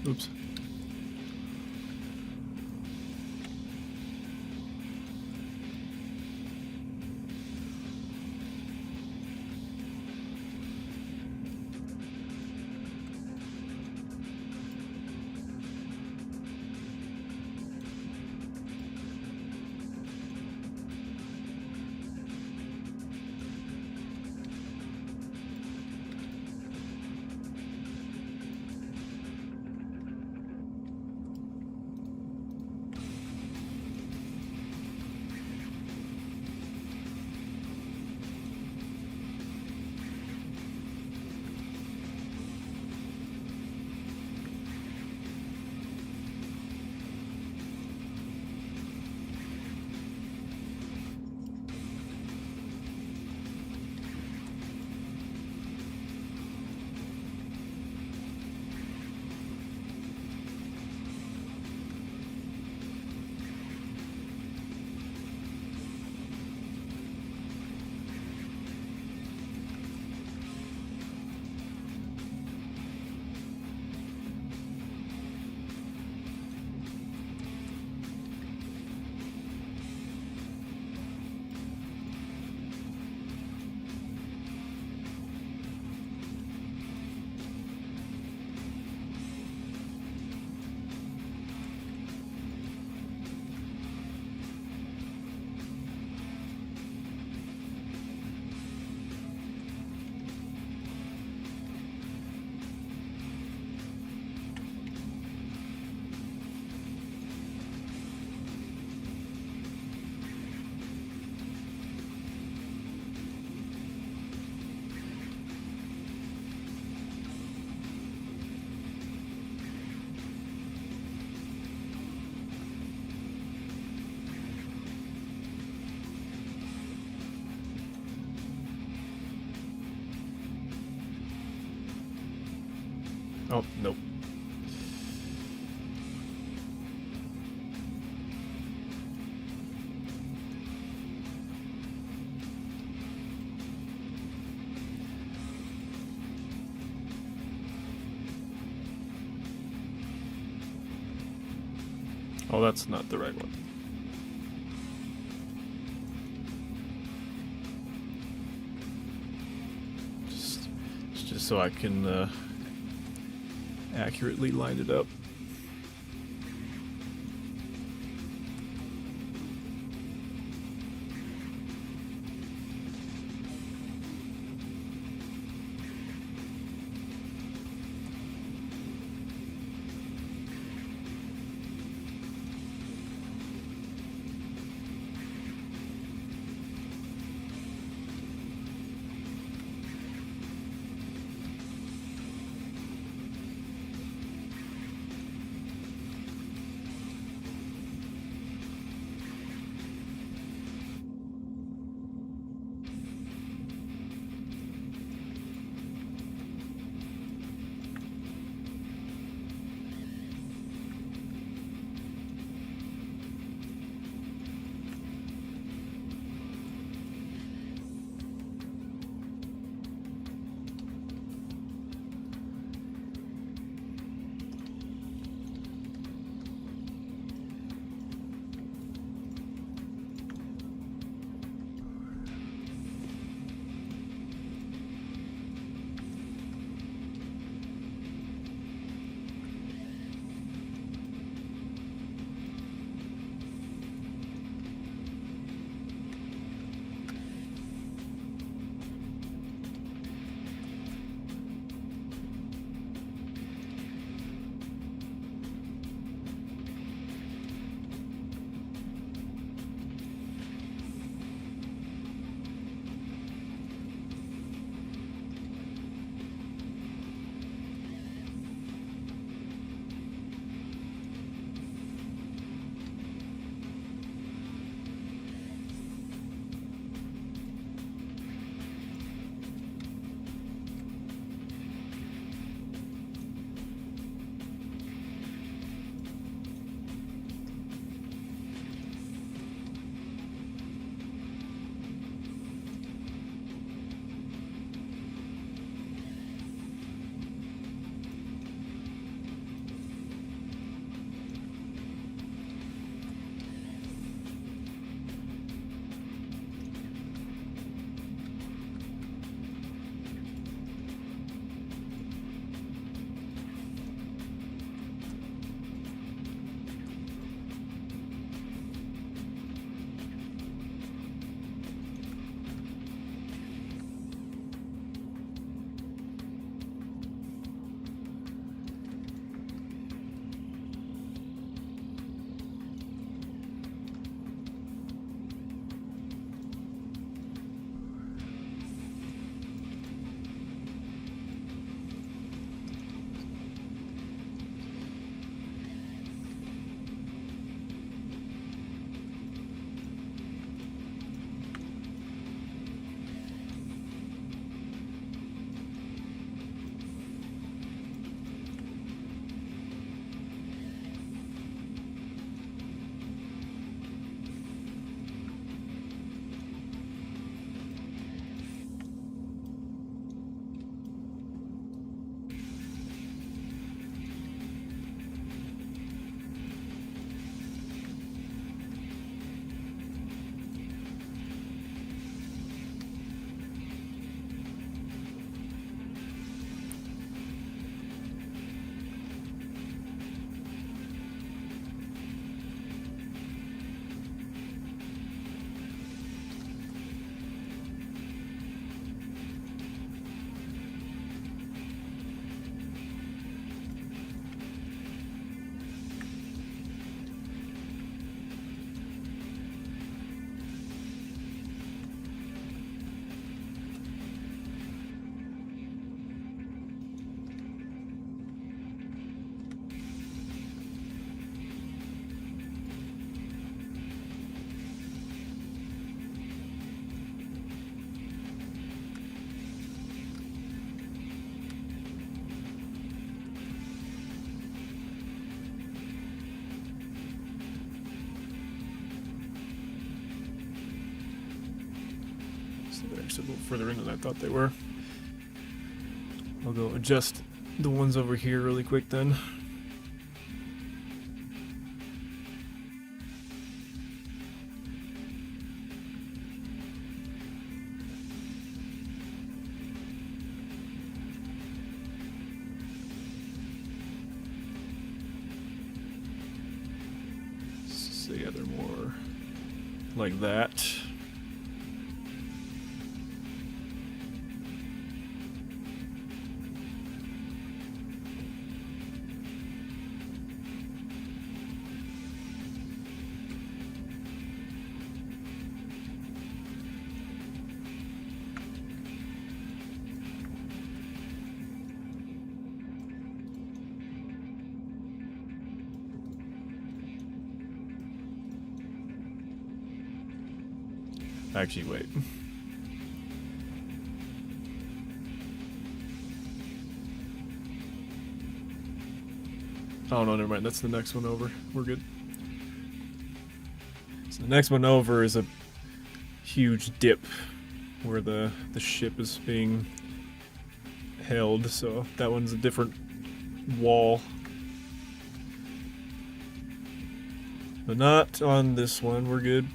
S1: Oops. Oh, nope. Oh, that's not the right one. Just so I can accurately line it up. actually a little further in than I thought they were. I'll go adjust the ones over here really quick then. So yeah, they're more like that. Actually, wait. Oh no, never mind. That's the next one over. We're good. So the next one over is a huge dip where the ship is being held. So that one's a different wall. But not on this one. We're good.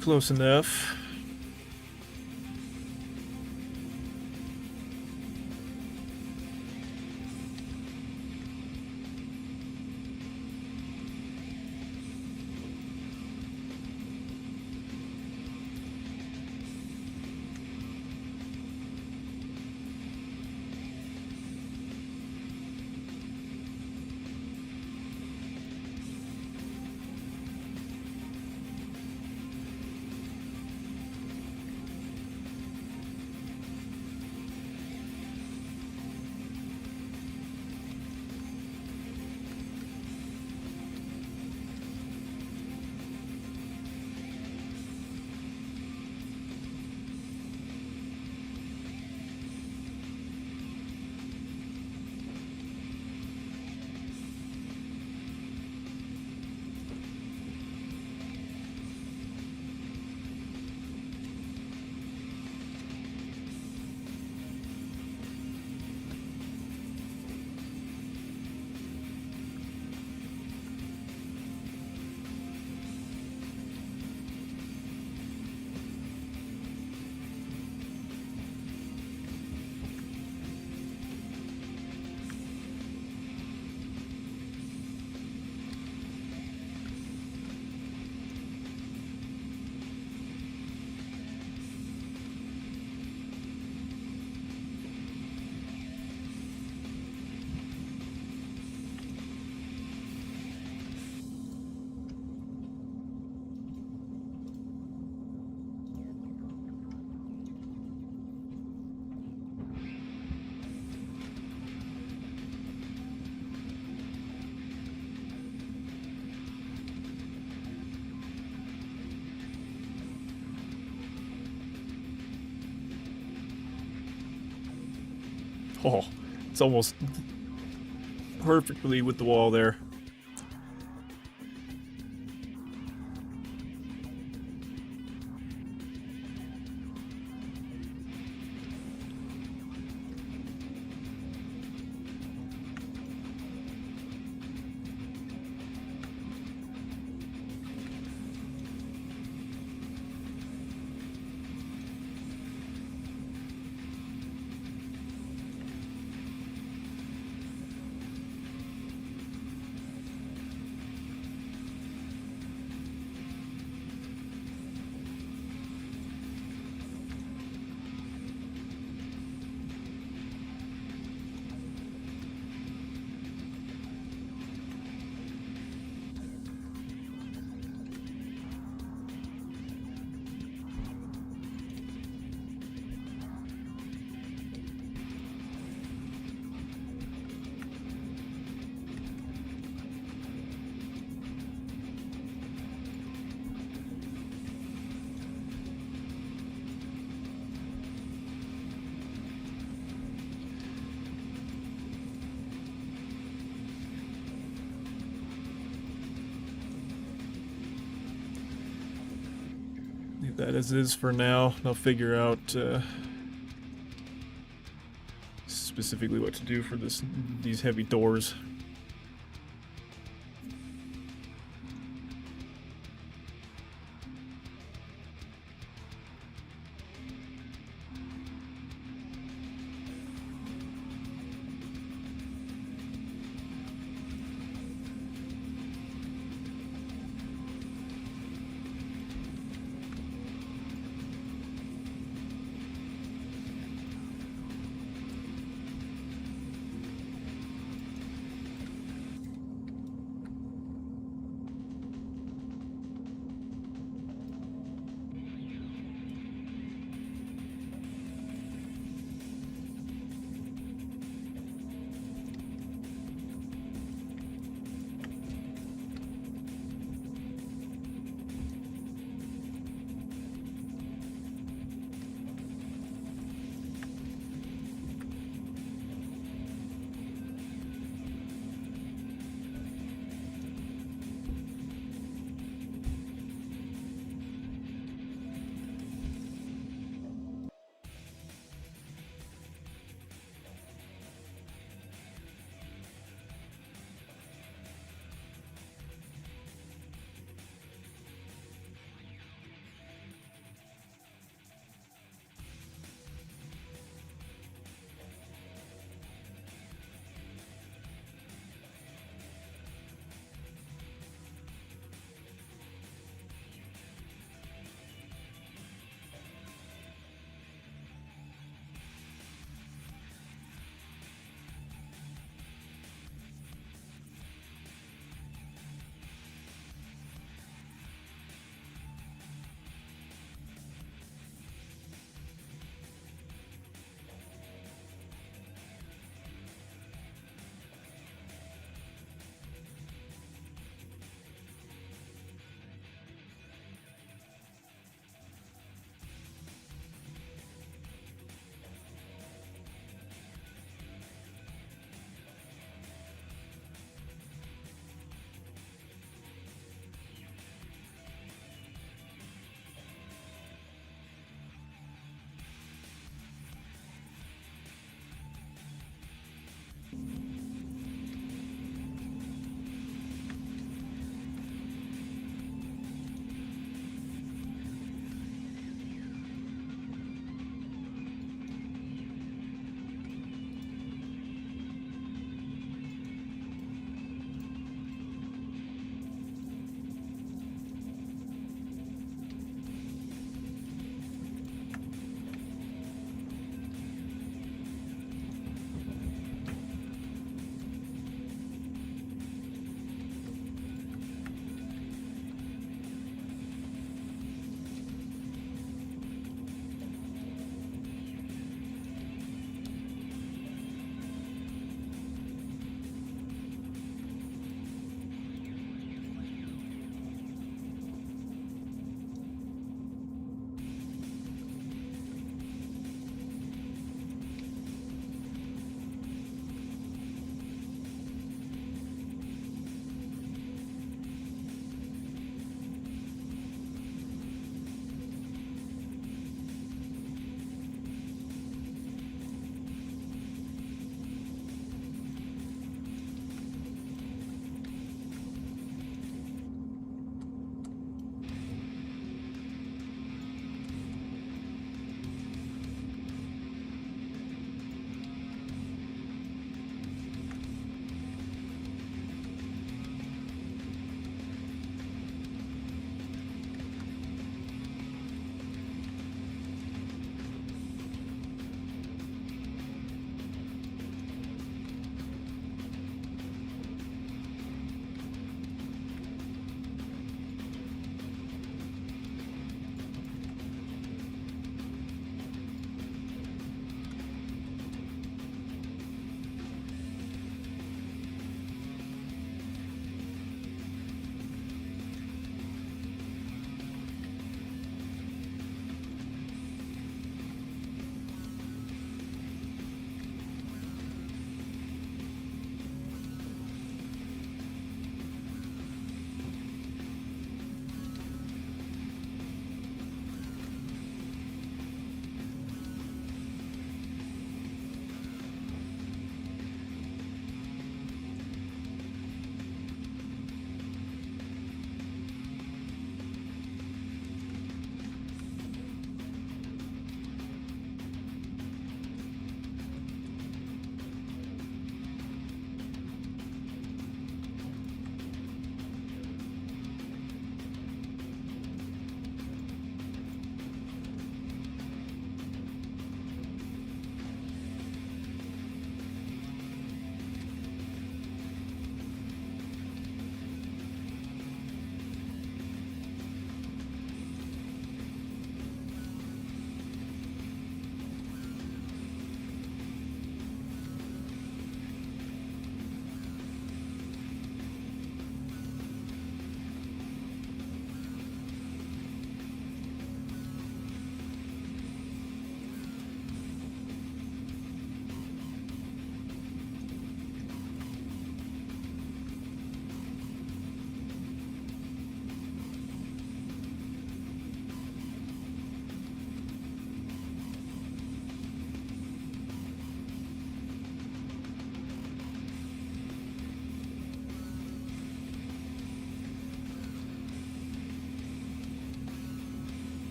S1: Close enough. Oh, it's almost perfectly with the wall there. that as is for now. I'll figure out specifically what to do for these heavy doors.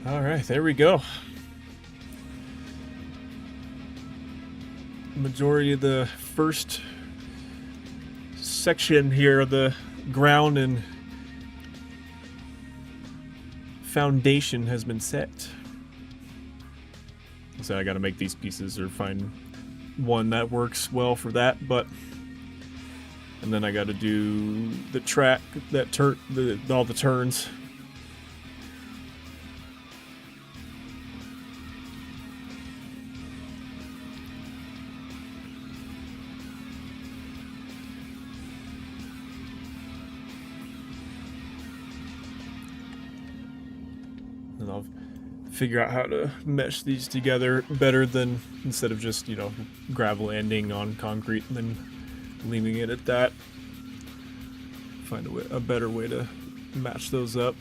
S1: Alright, there we go. Majority of the first section here of the ground and foundation has been set. So I gotta make these pieces or find one that works well for that, and then I gotta do the track that all the turns. And I'll figure out how to mesh these together better than instead of just, gravel ending on concrete and then leaving it at that. Find a better way to match those up.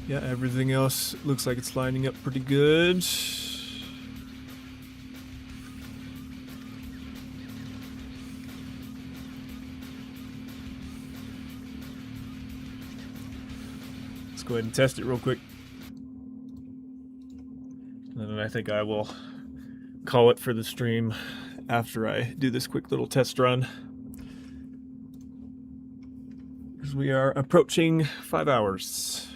S1: Yeah, everything else looks like it's lining up pretty good. Let's go ahead and test it real quick. And then I think I will call it for the stream after I do this quick little test run. Because we are approaching 5 hours.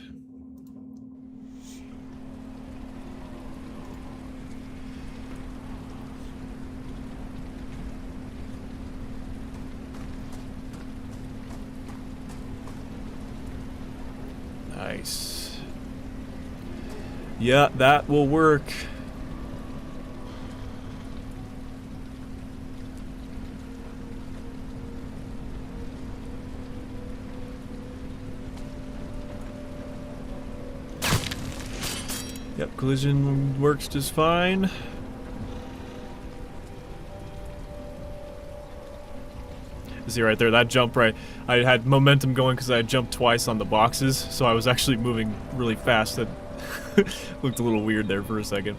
S1: Nice. Yeah, that will work. Yep, collision works just fine. See right there, that jump right, I had momentum going because I jumped twice on the boxes, so I was actually moving really fast. That looked a little weird there for a second.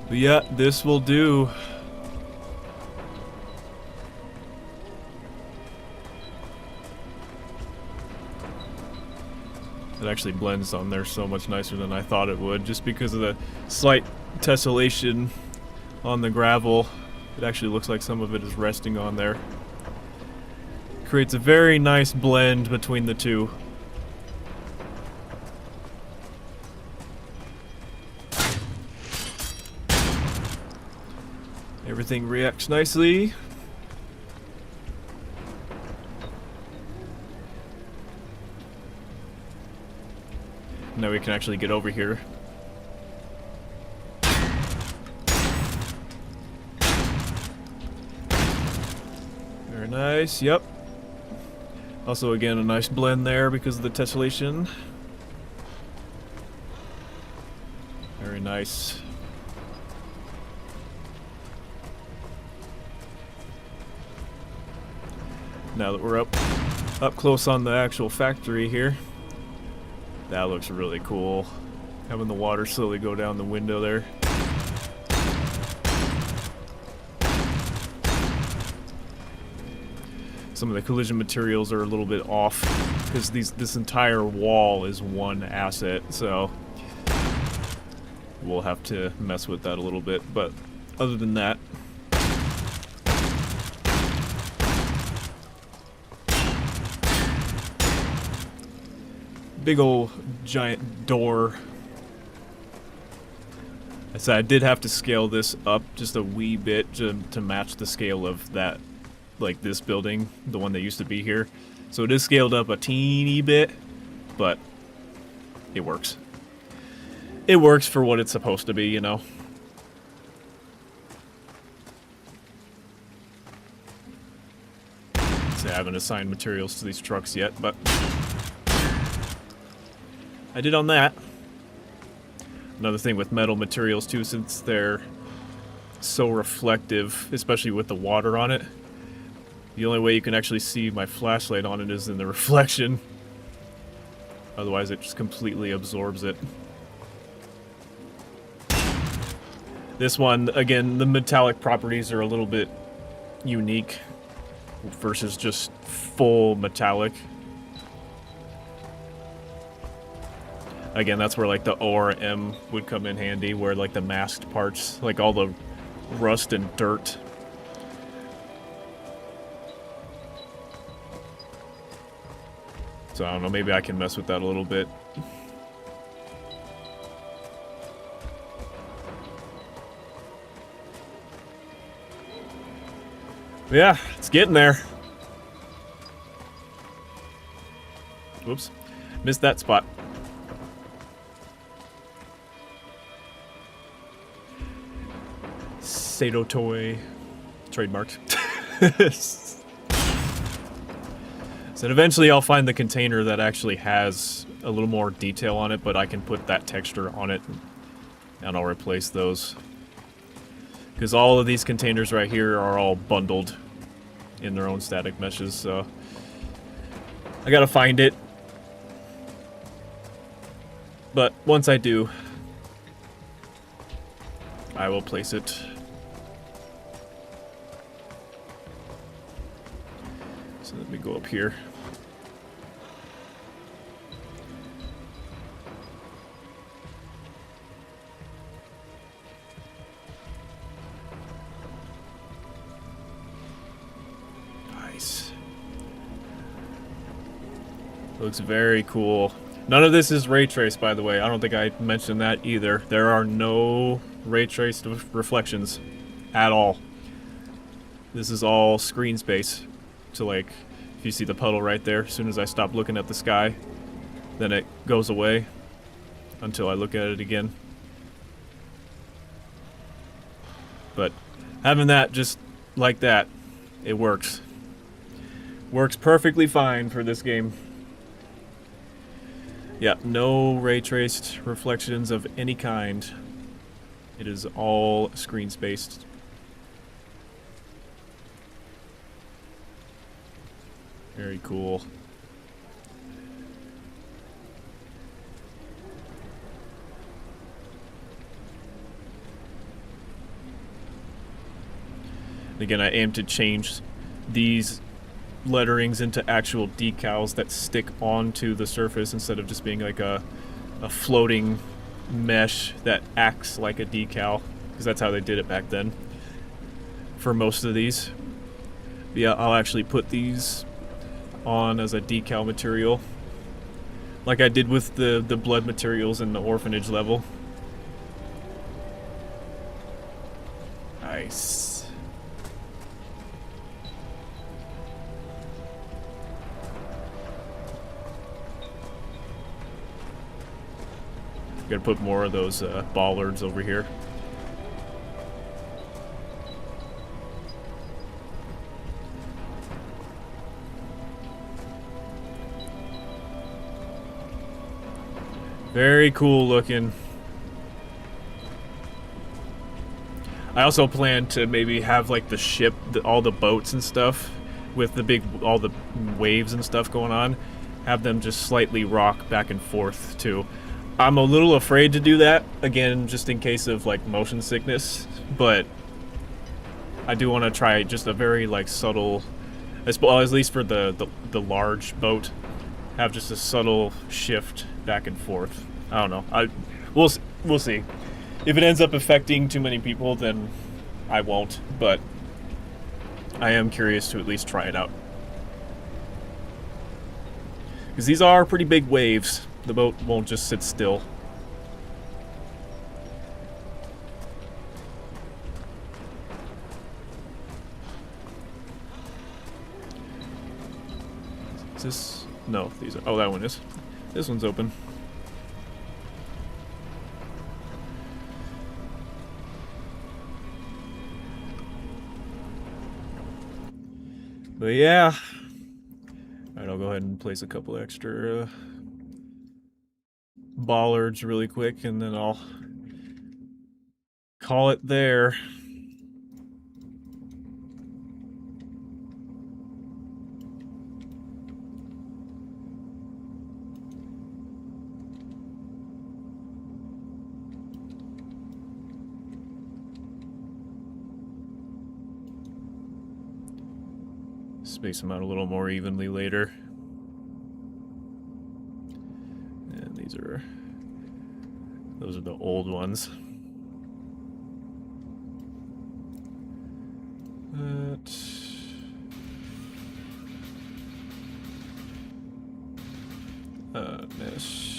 S1: But yeah, this will do. It actually blends on there so much nicer than I thought it would, just because of the slight tessellation on the gravel. It actually looks like some of it is resting on there. Creates a very nice blend between the two. Everything reacts nicely. Now we can actually get over here. Very nice, yep. Also, again, a nice blend there because of the tessellation. Very nice. Now that we're up close on the actual factory here. That looks really cool. Having the water slowly go down the window there. Some of the collision materials are a little bit off because this entire wall is one asset, so we'll have to mess with that a little bit. But other than that, big old giant door. I said I did have to scale this up just a wee bit to match the scale of that, like this building, the one that used to be here. So it is scaled up a teeny bit, but it works. It works for what it's supposed to be, you know. So I haven't assigned materials to these trucks yet, but I did on that. Another thing with metal materials too, since they're so reflective, especially with the water on it, the only way you can actually see my flashlight on it is in the reflection. Otherwise it just completely absorbs it. This one, again, the metallic properties are a little bit unique versus just full metallic. Again, that's where like the ORM would come in handy, where like the masked parts, like all the rust and dirt. So I don't know, maybe I can mess with that a little bit. But yeah, it's getting there. Whoops, missed that spot. Sato Toy, trademarked. So eventually I'll find the container that actually has a little more detail on it, but I can put that texture on it, and I'll replace those. Because all of these containers right here are all bundled in their own static meshes, so I gotta find it. But once I do, I will place it. So let me go up here. Nice. Looks very cool. None of this is ray traced, by the way. I don't think I mentioned that either. There are no ray traced reflections at all. This is all screen space. So like, if you see the puddle right there, as soon as I stop looking at the sky, then it goes away until I look at it again. But having that just like that, it works. Works perfectly fine for this game. Yeah, no ray traced reflections of any kind. It is all screen spaced. Very cool. Again, I aim to change these letterings into actual decals that stick onto the surface instead of just being like a floating mesh that acts like a decal, because that's how they did it back then for most of these. But yeah, I'll actually put these on as a decal material, like I did with the blood materials in the orphanage level. Nice. Gotta put more of those bollards over here. Very cool looking. I also plan to maybe have like the ship, all the boats and stuff with the all the waves and stuff going on, have them just slightly rock back and forth too. I'm a little afraid to do that, again, just in case of like motion sickness, but I do want to try just a very like subtle, well, at least for the large boat, have just a subtle shift back and forth. I don't know. We'll see. If it ends up affecting too many people, then I won't, but I am curious to at least try it out. Because these are pretty big waves. The boat won't just sit still. Is this... No, these are... Oh, that one is. This one's open. But yeah. Alright, I'll go ahead and place a couple extra bollards really quick, and then I'll call it there. Space them out a little more evenly later. And those are the old ones. Mesh.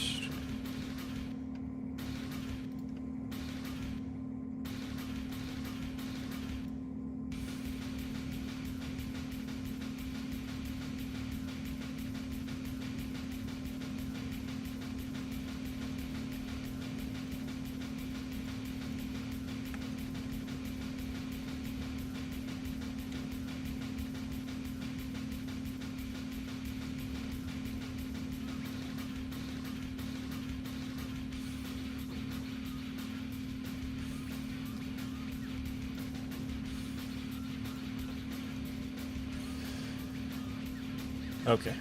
S1: Okay.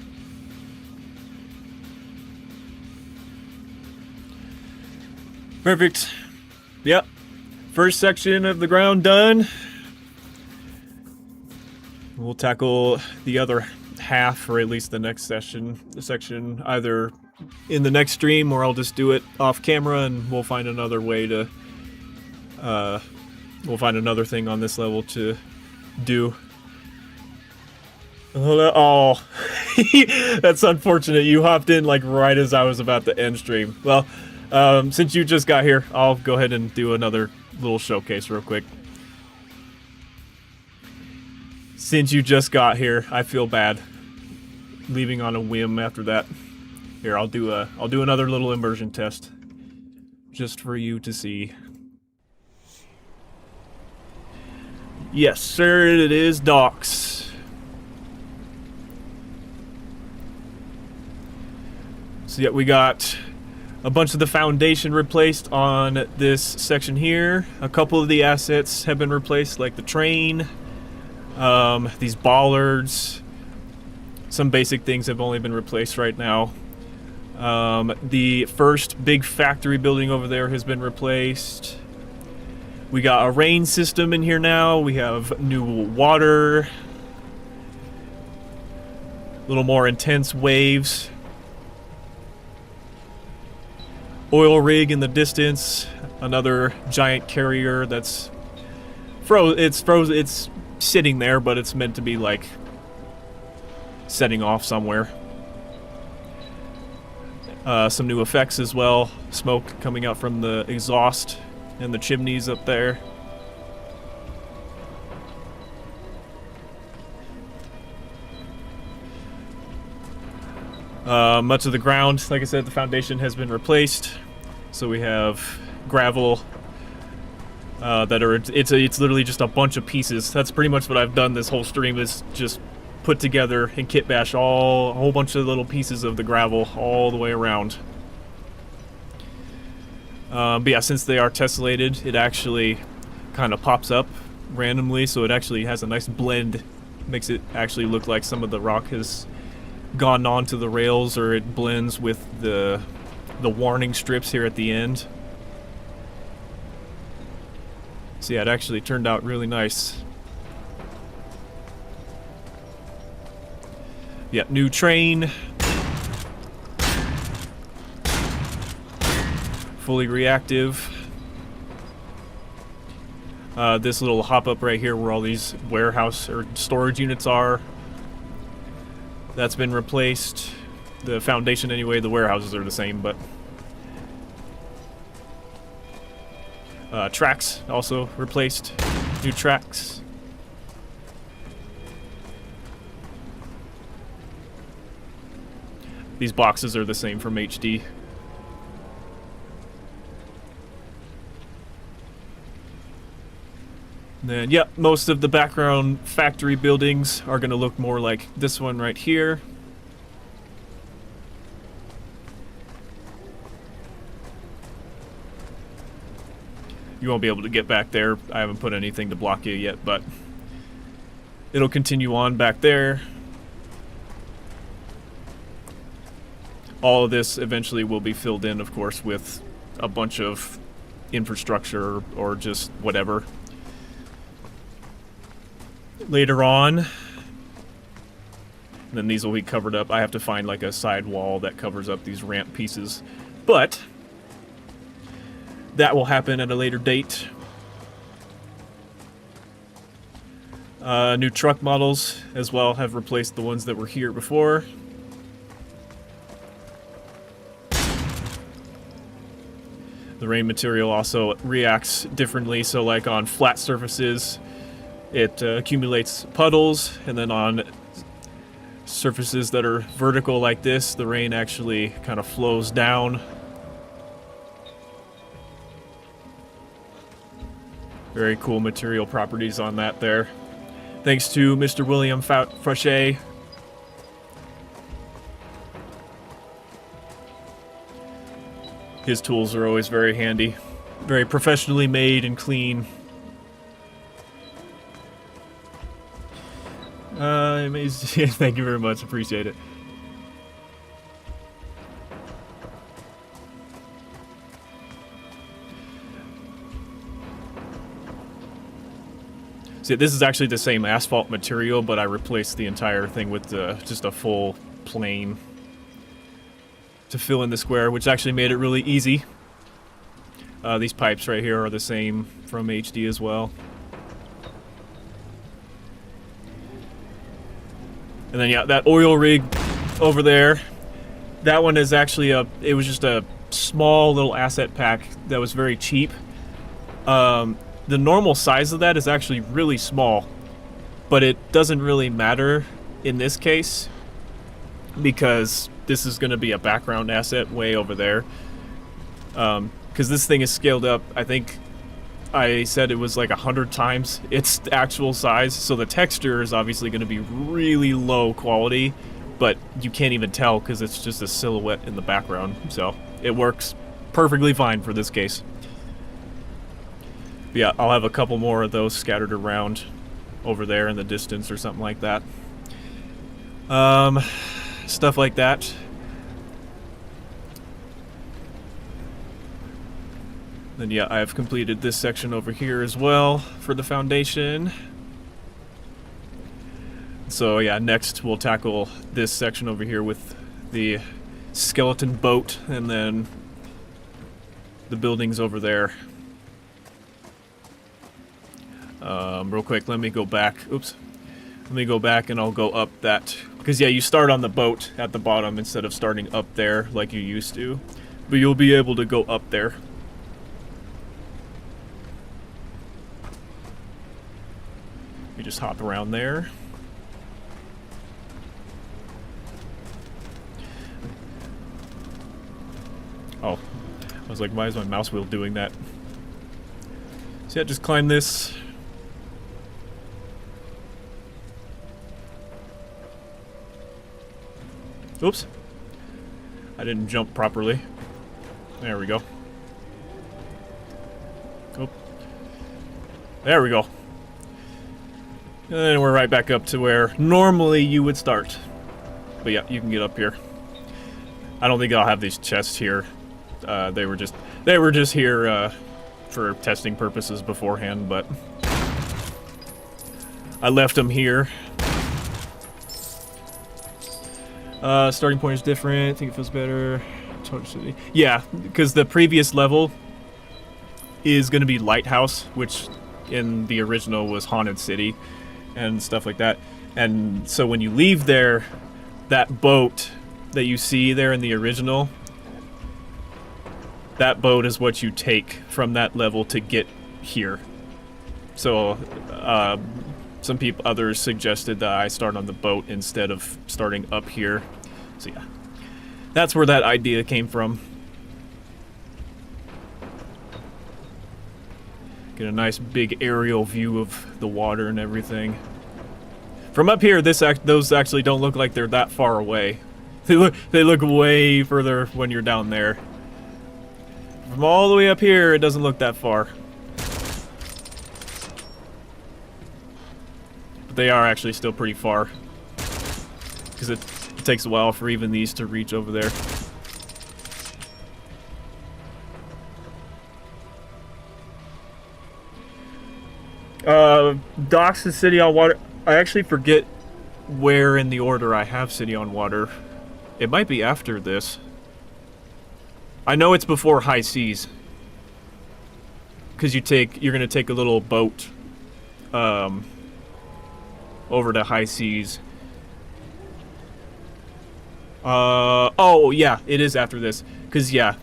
S1: Perfect. Yep. First section of the ground done. We'll tackle the other half, or at least the next section, either in the next stream, or I'll just do it off camera, and we'll find another way to, we'll find another thing on this level to do. Oh, that's unfortunate. You hopped in like right as I was about to end stream. Well, since you just got here, I'll go ahead and do another little showcase real quick. Since you just got here, I feel bad leaving on a whim after that. Here, I'll do another little immersion test just for you to see. Yes, sir, it is docks. So yeah, we got a bunch of the foundation replaced on this section here. A couple of the assets have been replaced, like the train, these bollards. Some basic things have only been replaced right now. The first big factory building over there has been replaced. We got a rain system in here now. We have new water. A little more intense waves. Oil rig in the distance. Another giant carrier that's it's sitting there, but it's meant to be like setting off somewhere. Some new effects as well. Smoke coming out from the exhaust and the chimneys up there. Much of the ground, like I said, the foundation has been replaced. So we have gravel that are, it's literally just a bunch of pieces. That's pretty much what I've done this whole stream, is just put together and kit bash a whole bunch of little pieces of the gravel all the way around. But yeah, since they are tessellated, it actually kind of pops up randomly, so it actually has a nice blend. Makes it actually look like some of the rock has gone onto the rails, or it blends with the warning strips here at the end. So yeah, it actually turned out really nice. Yeah, new train. Fully reactive. This little hop-up right here where all these warehouse or storage units are, that's been replaced. The foundation anyway, the warehouses are the same, but... tracks also replaced. New tracks. These boxes are the same from HD. Then, yep, most of the background factory buildings are going to look more like this one right here. You won't be able to get back there. I haven't put anything to block you yet, but it'll continue on back there. All of this eventually will be filled in, of course, with a bunch of infrastructure or just whatever. Later on, and then these will be covered up. I have to find like a side wall that covers up these ramp pieces, but that will happen at a later date. New truck models as well have replaced the ones that were here before. The rain material also reacts differently, so like on flat surfaces, it accumulates puddles, and then on surfaces that are vertical like this, the rain actually kind of flows down. Very cool material properties on that there. Thanks to Mr. William Frachet. His tools are always very handy. Very professionally made and clean. Amazing. Thank you very much. Appreciate it. See, this is actually the same asphalt material, but I replaced the entire thing with just a full plane to fill in the square, which actually made it really easy. These pipes right here are the same from HD as well. And then yeah, that oil rig over there, that one is actually it was just a small little asset pack that was very cheap. The normal size of that is actually really small, but it doesn't really matter in this case because this is going to be a background asset way over there. Because this thing is scaled up, I think I said it was like 100 times its actual size, so the texture is obviously going to be really low quality, but you can't even tell because it's just a silhouette in the background, so it works perfectly fine for this case. But yeah, I'll have a couple more of those scattered around over there in the distance or something like that. Stuff like that. Then yeah, I've completed this section over here as well for the foundation. So yeah, next we'll tackle this section over here with the skeleton boat and then the buildings over there. Real quick, let me go back. Oops. Let me go back and I'll go up that. Because yeah, you start on the boat at the bottom instead of starting up there like you used to. But you'll be able to go up there. You just hop around there. Oh, I was like, why is my mouse wheel doing that? So yeah, just climb this. Oops. I didn't jump properly. There we go. Oh. There we go. And then we're right back up to where normally you would start. But yeah, you can get up here. I don't think I'll have these chests here. They were just here for testing purposes beforehand, but I left them here. Starting point is different. I think it feels better. Yeah, because the previous level is going to be Lighthouse, which in the original was Haunted City and stuff like that. And so when you leave there, that boat that you see there in the original, that boat is what you take from that level to get here. So others suggested that I start on the boat instead of starting up here. So yeah, that's where that idea came from. Get a nice big aerial view of the water and everything. From up here, those actually don't look like they're that far away. They look way further when you're down there. From all the way up here, it doesn't look that far. they are actually still pretty far. Because it takes a while for even these to reach over there. Docks and City on Water. I actually forget where in the order I have City on Water. It might be after this. I know it's before High Seas. Because you're gonna take a little boat over to High Seas. Oh yeah, it is after this. Because yeah,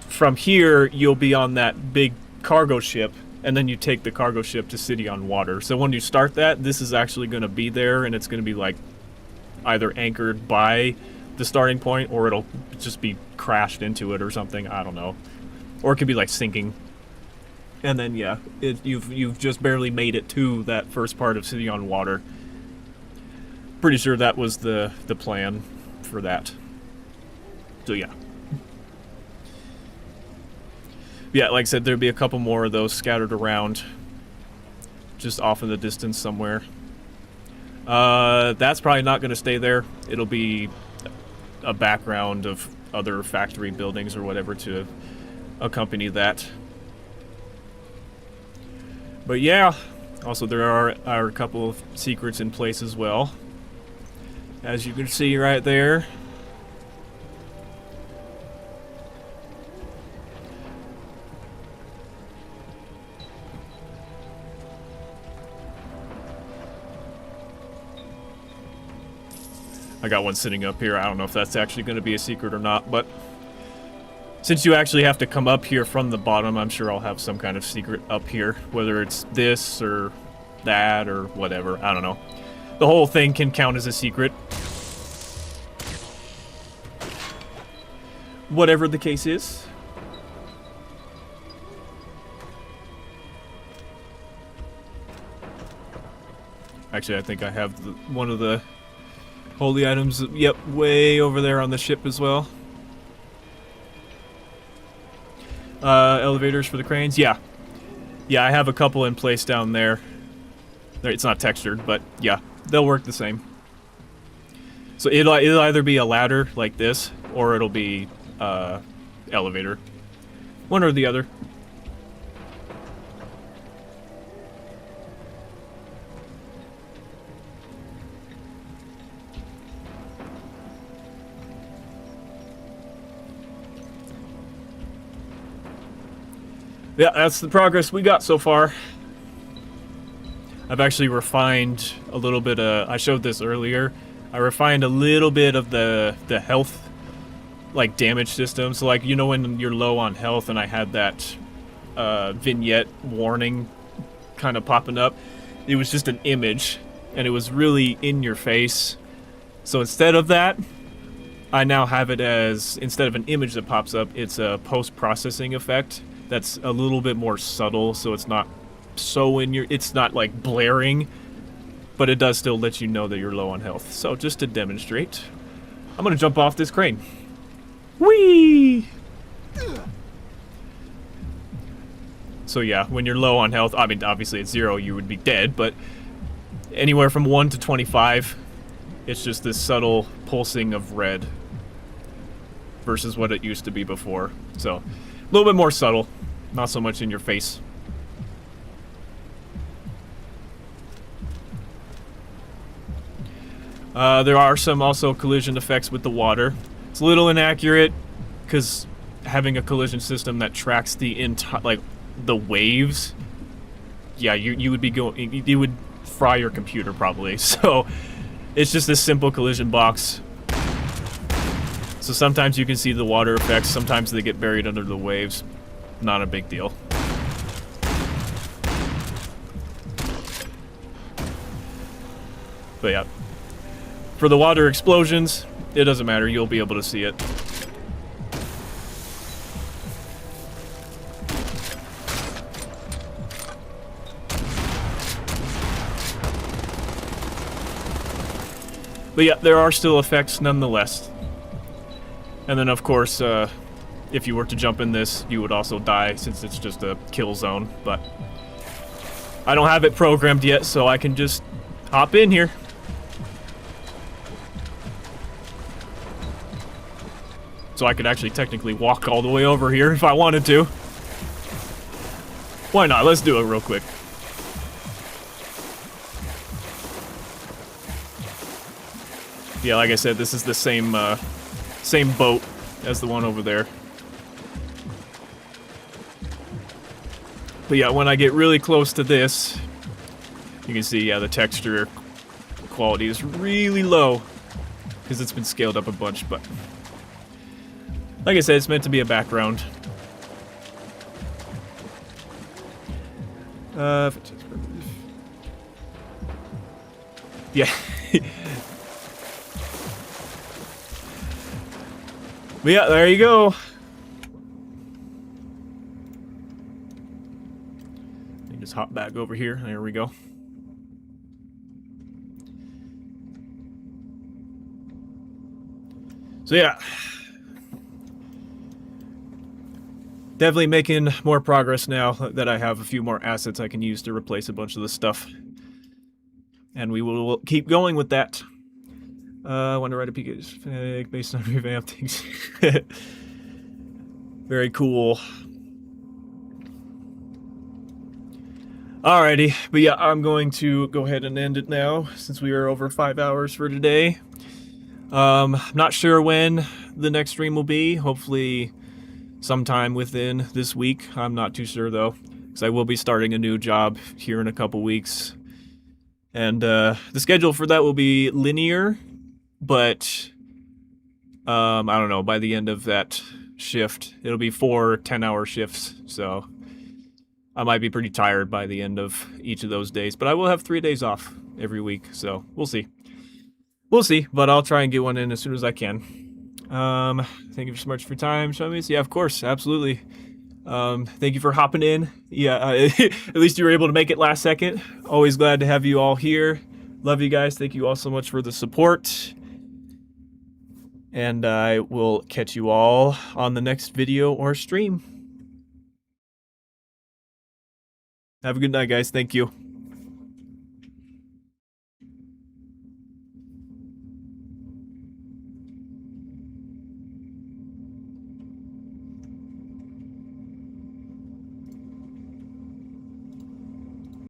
S1: from here you'll be on that big cargo ship, and then you take the cargo ship to City on Water. So when you start that, this is actually gonna be there, and it's gonna be like either anchored by the starting point, or it'll just be crashed into it or something. I don't know, or it could be like sinking. And then yeah, you've just barely made it to that first part of City on Water. Pretty sure that was the plan for that. So yeah. Yeah, like I said, there'd be a couple more of those scattered around, just off in the distance somewhere. That's probably not going to stay there. It'll be a background of other factory buildings or whatever to accompany that. But yeah, also there are a couple of secrets in place as well, as you can see right there. I got one sitting up here. I don't know if that's actually going to be a secret or not, but since you actually have to come up here from the bottom, I'm sure I'll have some kind of secret up here, whether it's this or that or whatever. I don't know. The whole thing can count as a secret. Whatever the case is. Actually, I think I have one of the holy items, yep, way over there on the ship as well. Elevators for the cranes, yeah. Yeah, I have a couple in place down there. It's not textured, but yeah, they'll work the same. So it'll either be a ladder like this, or it'll be elevator. One or the other. Yeah, that's the progress we got so far. I've actually refined a little bit I showed this earlier. I refined a little bit of the health, like, damage system. So, like, you know when you're low on health, and I had that vignette warning kind of popping up? It was just an image, and it was really in your face. So instead of that, I now have it as, instead of an image that pops up, it's a post-processing effect. That's a little bit more subtle, so it's not so it's not like blaring, but it does still let you know that you're low on health. So just to demonstrate, I'm gonna jump off this crane. Whee! So yeah, when you're low on health, I mean, obviously at 0 you would be dead, but anywhere from 1 to 25, it's just this subtle pulsing of red versus what it used to be before. So a little bit more subtle, not so much in your face. There are some also collision effects with the water. It's a little inaccurate because having a collision system that tracks the entire, like, the waves, yeah, you would be going, you would fry your computer probably. So it's just this simple collision box. So sometimes you can see the water effects, sometimes they get buried under the waves. Not a big deal. But yeah, for the water explosions, it doesn't matter, you'll be able to see it. But yeah, there are still effects nonetheless. And then of course, if you were to jump in this, you would also die since it's just a kill zone, but I don't have it programmed yet, so I can just Hop in here. So I could actually technically walk all the way over here if I wanted to. Why not? Let's do it real quick. Yeah, like I said, this is the same boat as the one over there. But yeah, when I get really close to this, you can see, yeah, the texture quality is really low because it's been scaled up a bunch, but like I said, it's meant to be a background. Yeah. But yeah, there you go. Just hop back over here. There we go. So yeah, definitely making more progress now that I have a few more assets I can use to replace a bunch of the stuff. And we will keep going with that. I want to write a PK based on Revamped things. Very cool. Alrighty, but yeah, I'm going to go ahead and end it now since we are over 5 hours for today. I'm not sure when the next stream will be. Hopefully sometime within this week. I'm not too sure though, because I will be starting a new job here in a couple weeks. And the schedule for that will be linear, but I don't know, by the end of that shift, it'll be 4 10-hour shifts, so I might be pretty tired by the end of each of those days, but I will have 3 days off every week, so we'll see. We'll see, but I'll try and get one in as soon as I can. Thank you so much for your time, Showmies. Yeah, of course, absolutely. Thank you for hopping in. Yeah, at least you were able to make it last second. Always glad to have you all here. Love you guys. Thank you all so much for the support. And I will catch you all on the next video or stream. Have a good night, guys. Thank you.